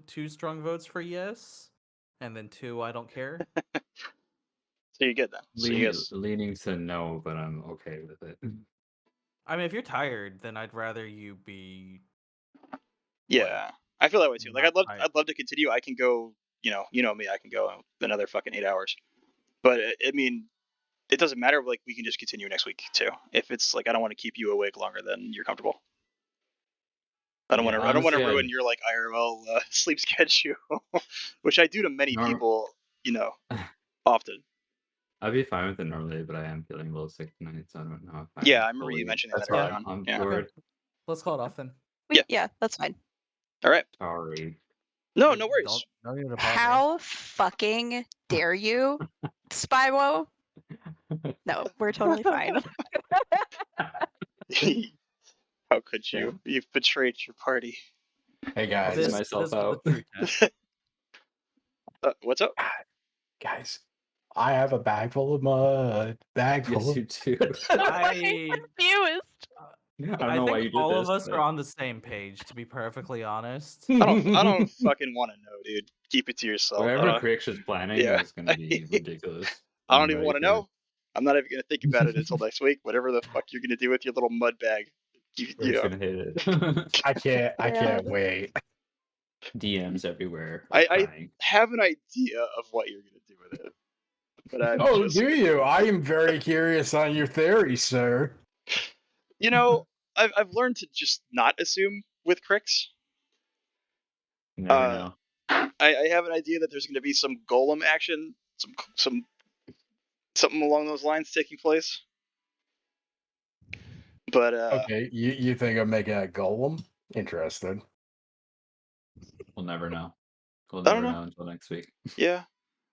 two strong votes for yes, and then 2 I don't care. So you're good then. So you guys... leaning to no, but I'm okay with it. I mean, if you're tired, then I'd rather you be. Yeah, I feel that way too. Like I'd love to continue. I can go. You know me. I can go another fucking 8 hours. But I mean, it doesn't matter. Like we can just continue next week too. If it's like I don't want to keep you awake longer than you're comfortable. I don't want to ruin your like IRL sleep schedule, which I do to many people, often. I'd be fine with it normally, but I am feeling a little sick tonight, so I don't know if I'm Yeah, I remember you fully mentioning that That's early fine. on. on Yeah. board. Let's call it off then. Yeah. Yeah, that's fine. All right. Sorry. No, Hey, no worries. Don't even apologize. How fucking dare you, Spywo? No, we're totally fine. How could Yeah. you? You've betrayed your party. Hey guys, This- This myself is the out. true test. What's up? guys, I have a bag full of mud. Bag full Yes, of you do. I Confused. I don't I know why think you did all this. of us but- are on the same page, to be perfectly honest. I don't fucking want to know, dude. Keep it to yourself. Whatever Crix is planning yeah. is going to be ridiculous. I don't I'm even ready want to for it. know. I'm not even gonna think about it until next week. Whatever the fuck you're gonna do with your little mud bag, you Crix know. going to hit it. I can't wait. DMs everywhere. I Crying. have an idea of what you're gonna do with it, but I'm Oh, just, do you? I am very curious on your theory, sir. you know, I've learned to just not assume with Crix. You never Uh, know. I have an idea that there's gonna be some golem action, some something along those lines taking place. But Okay, you think I'm making a golem? Interested. We'll never know. We'll I don't never know. know until next week. Yeah,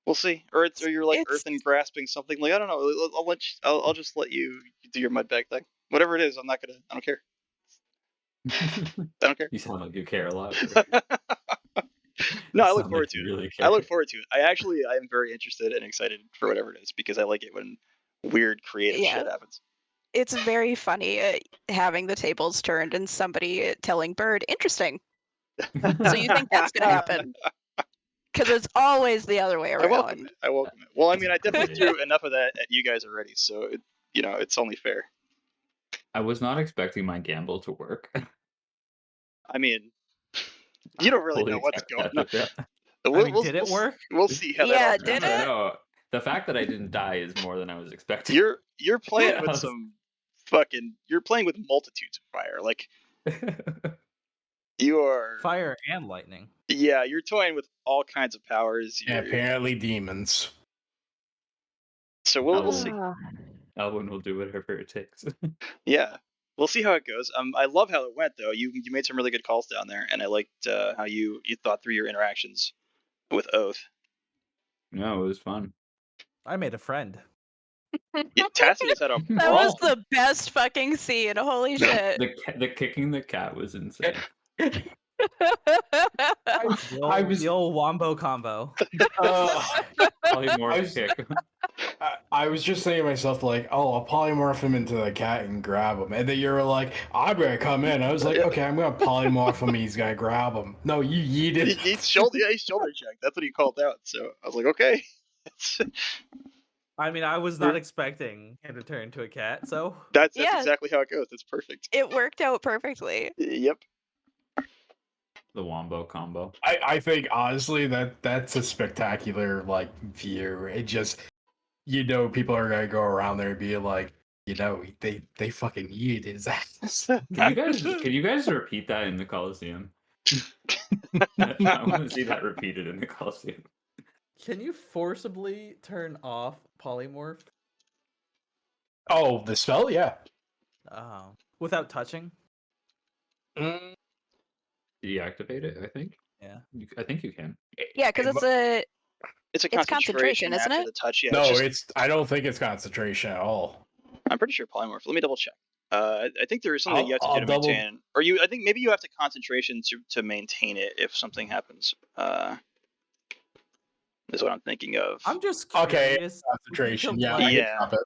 we'll see. Or you're like It's- earthen grasping something. Like I don't know. I'll let you. I'll just let you do your mud bag thing. Whatever it is, I'm not gonna. I don't care. I don't care. You sound like you care a lot. No, You I look sound forward like to you it. really I care. look forward to it. I am very interested and excited for whatever it is because I like it when weird creative Yeah. shit happens. It's very funny having the tables turned and somebody telling Bird, interesting. So you think that's going to happen? Because it's always the other way I welcome around. it. I welcome it. Well, I mean, I definitely Great. threw enough of that at you guys already, so it's only fair. I was not expecting my gamble to work. I mean, you don't really Fully know what's expect going that on. to fail. We'll, mean, did it work? We'll see how Yeah, that all did turns out. it? No, the fact that I didn't die is more than I was expecting. You're playing with I was- some fucking. You're playing with multitudes of fire. Like you are. Fire and lightning. Yeah, you're toying with all kinds of powers. And apparently demons. So we'll see. Elwin will do whatever it takes. Yeah, we'll see how it goes. I love how it went though. You made some really good calls down there, and I liked how you thought through your interactions with Oath. No, it was fun. I made a friend. Yeah, Tacitus had a That was brawl. the best fucking scene. Holy shit. The kicking the cat was insane. The old wombo combo. Polymorph kick. I was just saying to myself, like, oh, I'll polymorph him into the cat and grab him. And then you were like, I'm going to come in. I was like, okay, I'm going to polymorph him. He's going to grab him. No, you yeeted. He's shoulder checked. That's what he called out. So I was like, okay. I mean, I was not expecting him to turn into a cat, so That's Yeah. exactly how it goes. That's perfect. It worked out perfectly. Yep. The wombo combo. I think, honestly, that's a spectacular, like, view. It just, people are going to go around there and be like, they fucking yeeted his ass. Can you guys repeat that in the Coliseum? I want to see that repeated in the Coliseum. can you forcibly turn off polymorph Oh, the spell? Yeah. without touching? Mm, Deactivate it, I think. Yeah. I think you can. Yeah, because it It's a It's concentration concentration, isn't after it? the touch. Yeah. no, It's just, I don't think it's concentration at all. I'm pretty sure polymorph. Let me double check. I think there is something you have to do I'll to double- maintain, or I think maybe you have to concentration to maintain it if something happens. Is what I'm thinking of. I'm just Okay, curious. Concentration. Would you Yeah, like- I can Yeah. stop it.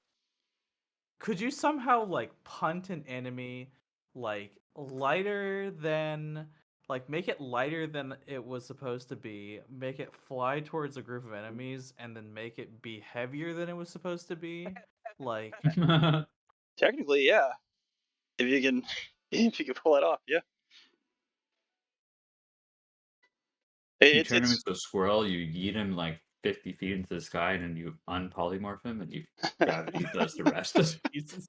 Could you somehow like punt an enemy like lighter than like make it lighter than it was supposed to be, make it fly towards a group of enemies, and then make it be heavier than it was supposed to be? Like Technically, yeah. If you can, if you can pull that off, yeah. You It's turn him into a squirrel, you yeet him like 50 feet into the sky, and then you unpolymorph him, and gravity does the rest. Jesus.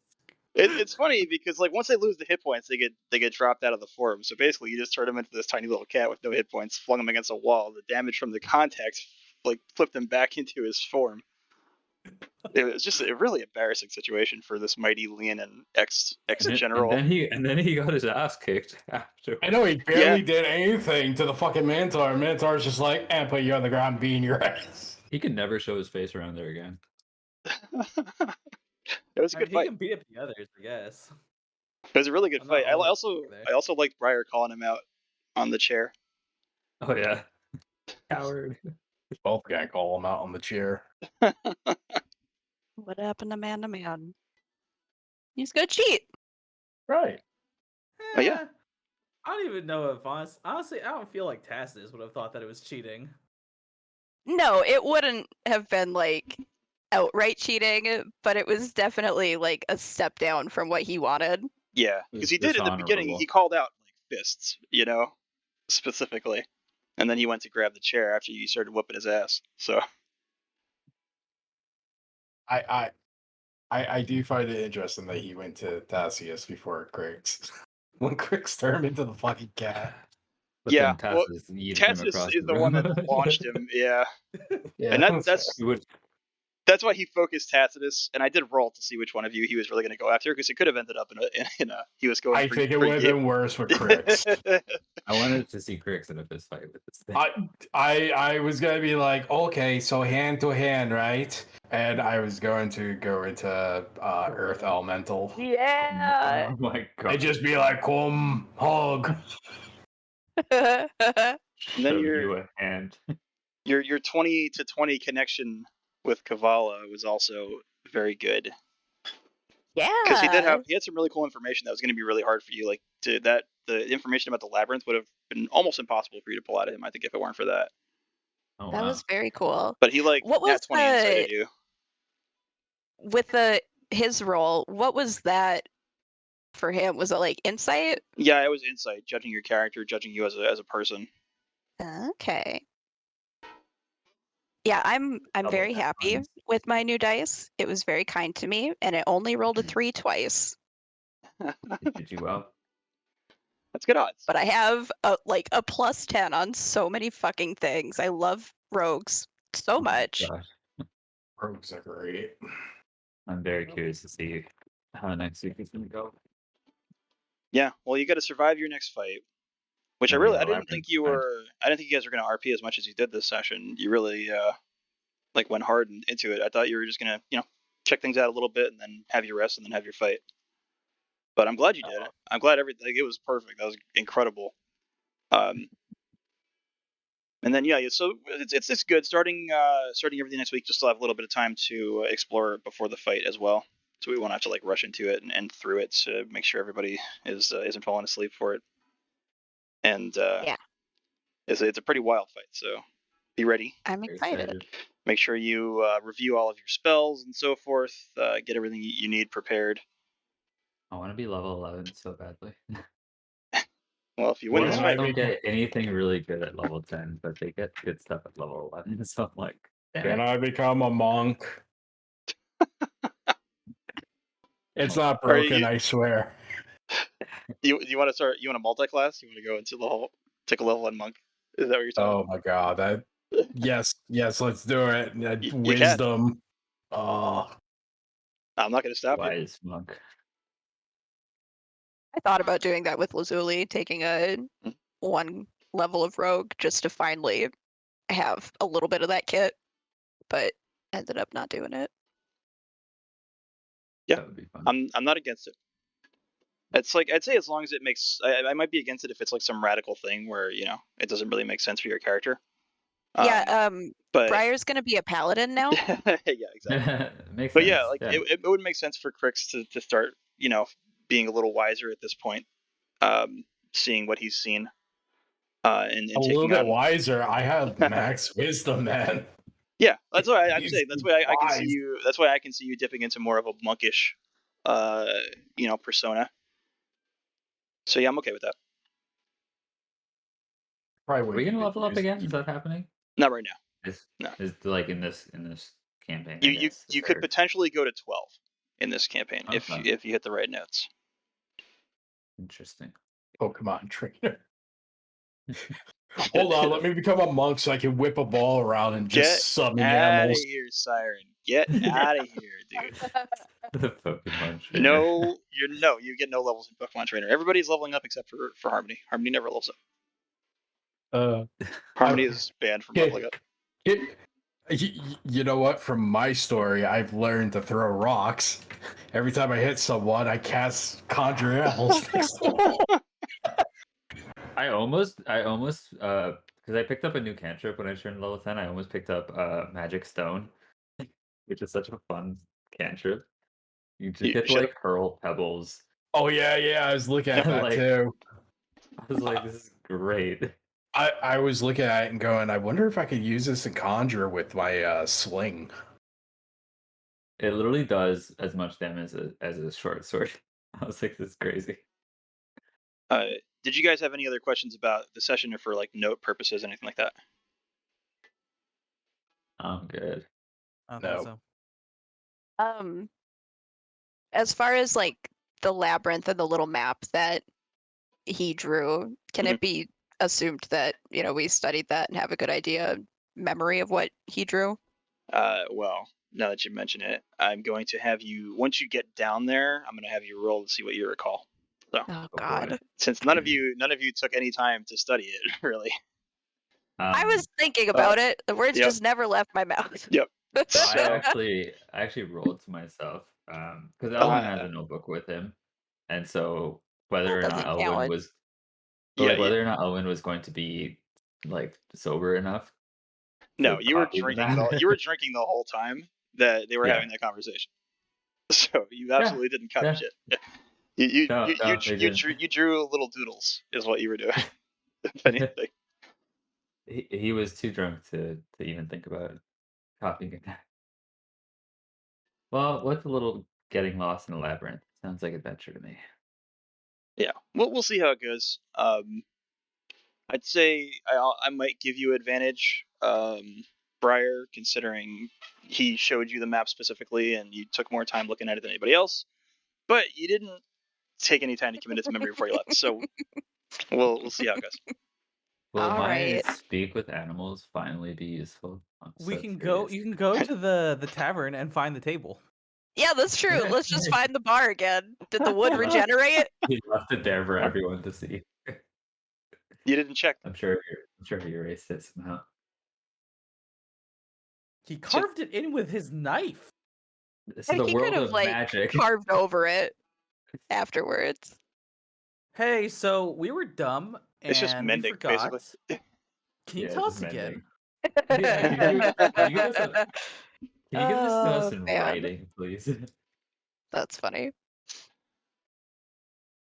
it's funny because like once they lose the hit points, they get dropped out of the form. So basically, you just turn him into this tiny little cat with no hit points, flung him against a wall. The damage from the contact like flipped him back into his form. It was just a really embarrassing situation for this mighty Leonin ex And general. then he got his ass kicked after. I know he barely did anything to the fucking Minotaur. Minotaur's just like, put you on the ground, beating your ass. He can never show his face around there again. It was a I good mean, he fight. can beat up the others, I guess. It was a really good I'm fight. not I all also there. I also liked Briar calling him out on the chair. Oh yeah, coward. Both gonna call him out on the chair. What happened to man to man? He's gonna cheat. Right. Oh, yeah. I don't even know if honestly, I don't feel like Tacitus would have thought that it was cheating. No, it wouldn't have been like outright cheating, but it was definitely like a step down from what he wanted. Yeah, because he did in the beginning. He called out like fists, specifically, and then he went to grab the chair after you started whooping his ass. So I do find it interesting that he went to Tacitus before Crix. When Crix turned him into the fucking cat. But yeah, then well, Tacitus yeeted him Tacitus across is the the one that room. launched him. Yeah, Yeah, and that's He would that's why he focused Tacitus. And I did roll to see which one of you he was really going to go after, because it could have ended up in a he was going. I for, think it for would have you. been worse with Crix. I wanted to see Crix in a fist fight with this thing. I was gonna be like, okay, so hand to hand, right? And I was going to go into Earth Elemental. Yeah. Oh my god. I'd just be like, come hug. And then Show you a hand. your 20 to 20 connection with Kavala was also very good, because he Yeah. had some really cool information that was going to be really hard for you. Like the information about the labyrinth would have been almost impossible for you to pull out of him, I think, if it weren't for that. Oh That wow. was very cool. But he What was nat 20 incited you. with his role? What was that for him? Was it like insight? Yeah, it was insight, judging your character, judging you as a person. Okay. Yeah, I'm Double very nat happy 20s. with my new dice. It was very kind to me, and it only rolled a 3 twice. It did you well. That's good odds. But I have a +10 on so many fucking things. I love rogues so Oh my much. gosh. Rogues are great. I'm very curious to see how next week is gonna go. Yeah, well, you got to survive your next fight, which Oh, I yeah, didn't think you labyrinth. were. I didn't think you guys were going to RP as much as you did this session. You really went hard into it. I thought you were just going to check things out a little bit and then have your rest and then have your fight. But I'm glad you did it. I'm glad everything. It was perfect. That was incredible. And then so it's good starting everything next week. Just to have a little bit of time to explore before the fight as well. So we won't have to rush into it and through it to make sure everybody isn't falling asleep for it. And Yeah. it's a pretty wild fight. So be ready. I'm Very excited. Make sure you review all of your spells and so forth. Get everything you need prepared. I want to be level 11 so badly. Well, if you win this Humans fight, don't get anything really good at level 10, but they get good stuff at level 11. So I'm like, Can I become a monk? It's not broken, I swear. you want to start? You want a multi-class? You want to go into take a level 1 monk? Is that what you're talking Oh my god! Yes, let's do it. You Wisdom. Oh, I'm not going to stop you. wise monk? I thought about doing that with Lazuli, taking a 1 level of rogue just to finally have a little bit of that kit, but ended up not doing it. Yeah. That would be fun. I'm not against it. It's I'd say as long as it makes. I might be against it if it's some radical thing where it doesn't really make sense for your character. Yeah, but Briar's gonna be a paladin now. yeah, exactly. Makes But sense. yeah, it would make sense for Crix to start being a little wiser at this point, seeing what he's seen, and a little taking bit on. wiser. I have max wisdom, man. Yeah, that's why I'm He's saying. That's why I can see wise. you. That's why I can see you dipping into more of a monkish, persona. So yeah, I'm okay with that. Probably Are we gonna level up again? Is that happening? Not right now. No. Is in this campaign. You could potentially go to 12 in this campaign if you hit the right notes. Interesting. Pokemon trainer. Hold on, let me become a monk so I can whip a ball around and Get just summon out of animals. here, Siren. Get out of here, dude. The Pokemon trainer. No, you get no levels in Pokemon Trainer. Everybody's leveling up except for Harmony. Harmony never levels up. Harmony is banned from leveling up. You know what? From my story, I've learned to throw rocks. Every time I hit someone, I cast Conjure Animals. I almost because I picked up a new cantrip when I turned level 10. I almost picked up Magic Stone, which is such a fun cantrip. You just You get to should- like hurl pebbles. Oh yeah, I was looking at that Like- too. I was like, this is great. I was looking at it and going, I wonder if I could use this in Conjure with my sling. It literally does as much damage as a short sword. I was like, this is crazy. Did you guys have any other questions about the session or for like note purposes, anything like that? I'm good. I don't No. think so. As far as like the labyrinth and the little map that he drew, can it be assumed that we studied that and have a good memory of what he drew? Well, now that you mention it, I'm going to have you, once you get down there, I'm going to have you roll to see what you recall. So, Oh boy. God, since none of you took any time to study it, really. I was thinking about it. The words yep. just never left my mouth. Yep. So So, I actually rolled to myself because Elwin has a notebook with him, and so whether or That not doesn't count. Elwin was, yeah, like whether or not Elwin was going to be like sober enough. no, to you were copy the drinking. map. You were drinking the whole time that they were Yeah. having that conversation. So you absolutely didn't copy yeah. shit. You No, they didn't. you drew little doodles, is what you were doing. If anything. He was too drunk to even think about copying it. Well, what's a little getting lost in a labyrinth? Sounds like adventure to me. Yeah, we'll see how it goes. I'd say I might give you advantage, Briar, considering he showed you the map specifically and you took more time looking at it than anybody else. But you didn't take any time to commit it to memory before you left, so we'll see how it goes. Will All my right. speak with animals finally be useful? I'm We so can curious. go. You can go to the tavern and find the table. Yeah, that's true. Let's just find the bar again. Did the wood regenerate? He left it there for everyone to see. You didn't check. I'm sure he erased it somehow. He carved it in with his knife. This is the He world could have of like magic. carved over it afterwards. Hey, so we were dumb and It's just mending, we forgot. basically. Can you Yeah, tell just us again? Yeah, can you give this to us Oh, in man. writing, please? That's funny.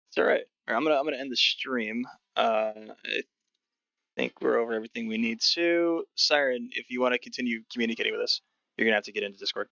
It's all right. I'm gonna end the stream. I think we're over everything we need to. Siren, if you want to continue communicating with us, you're gonna have to get into Discord.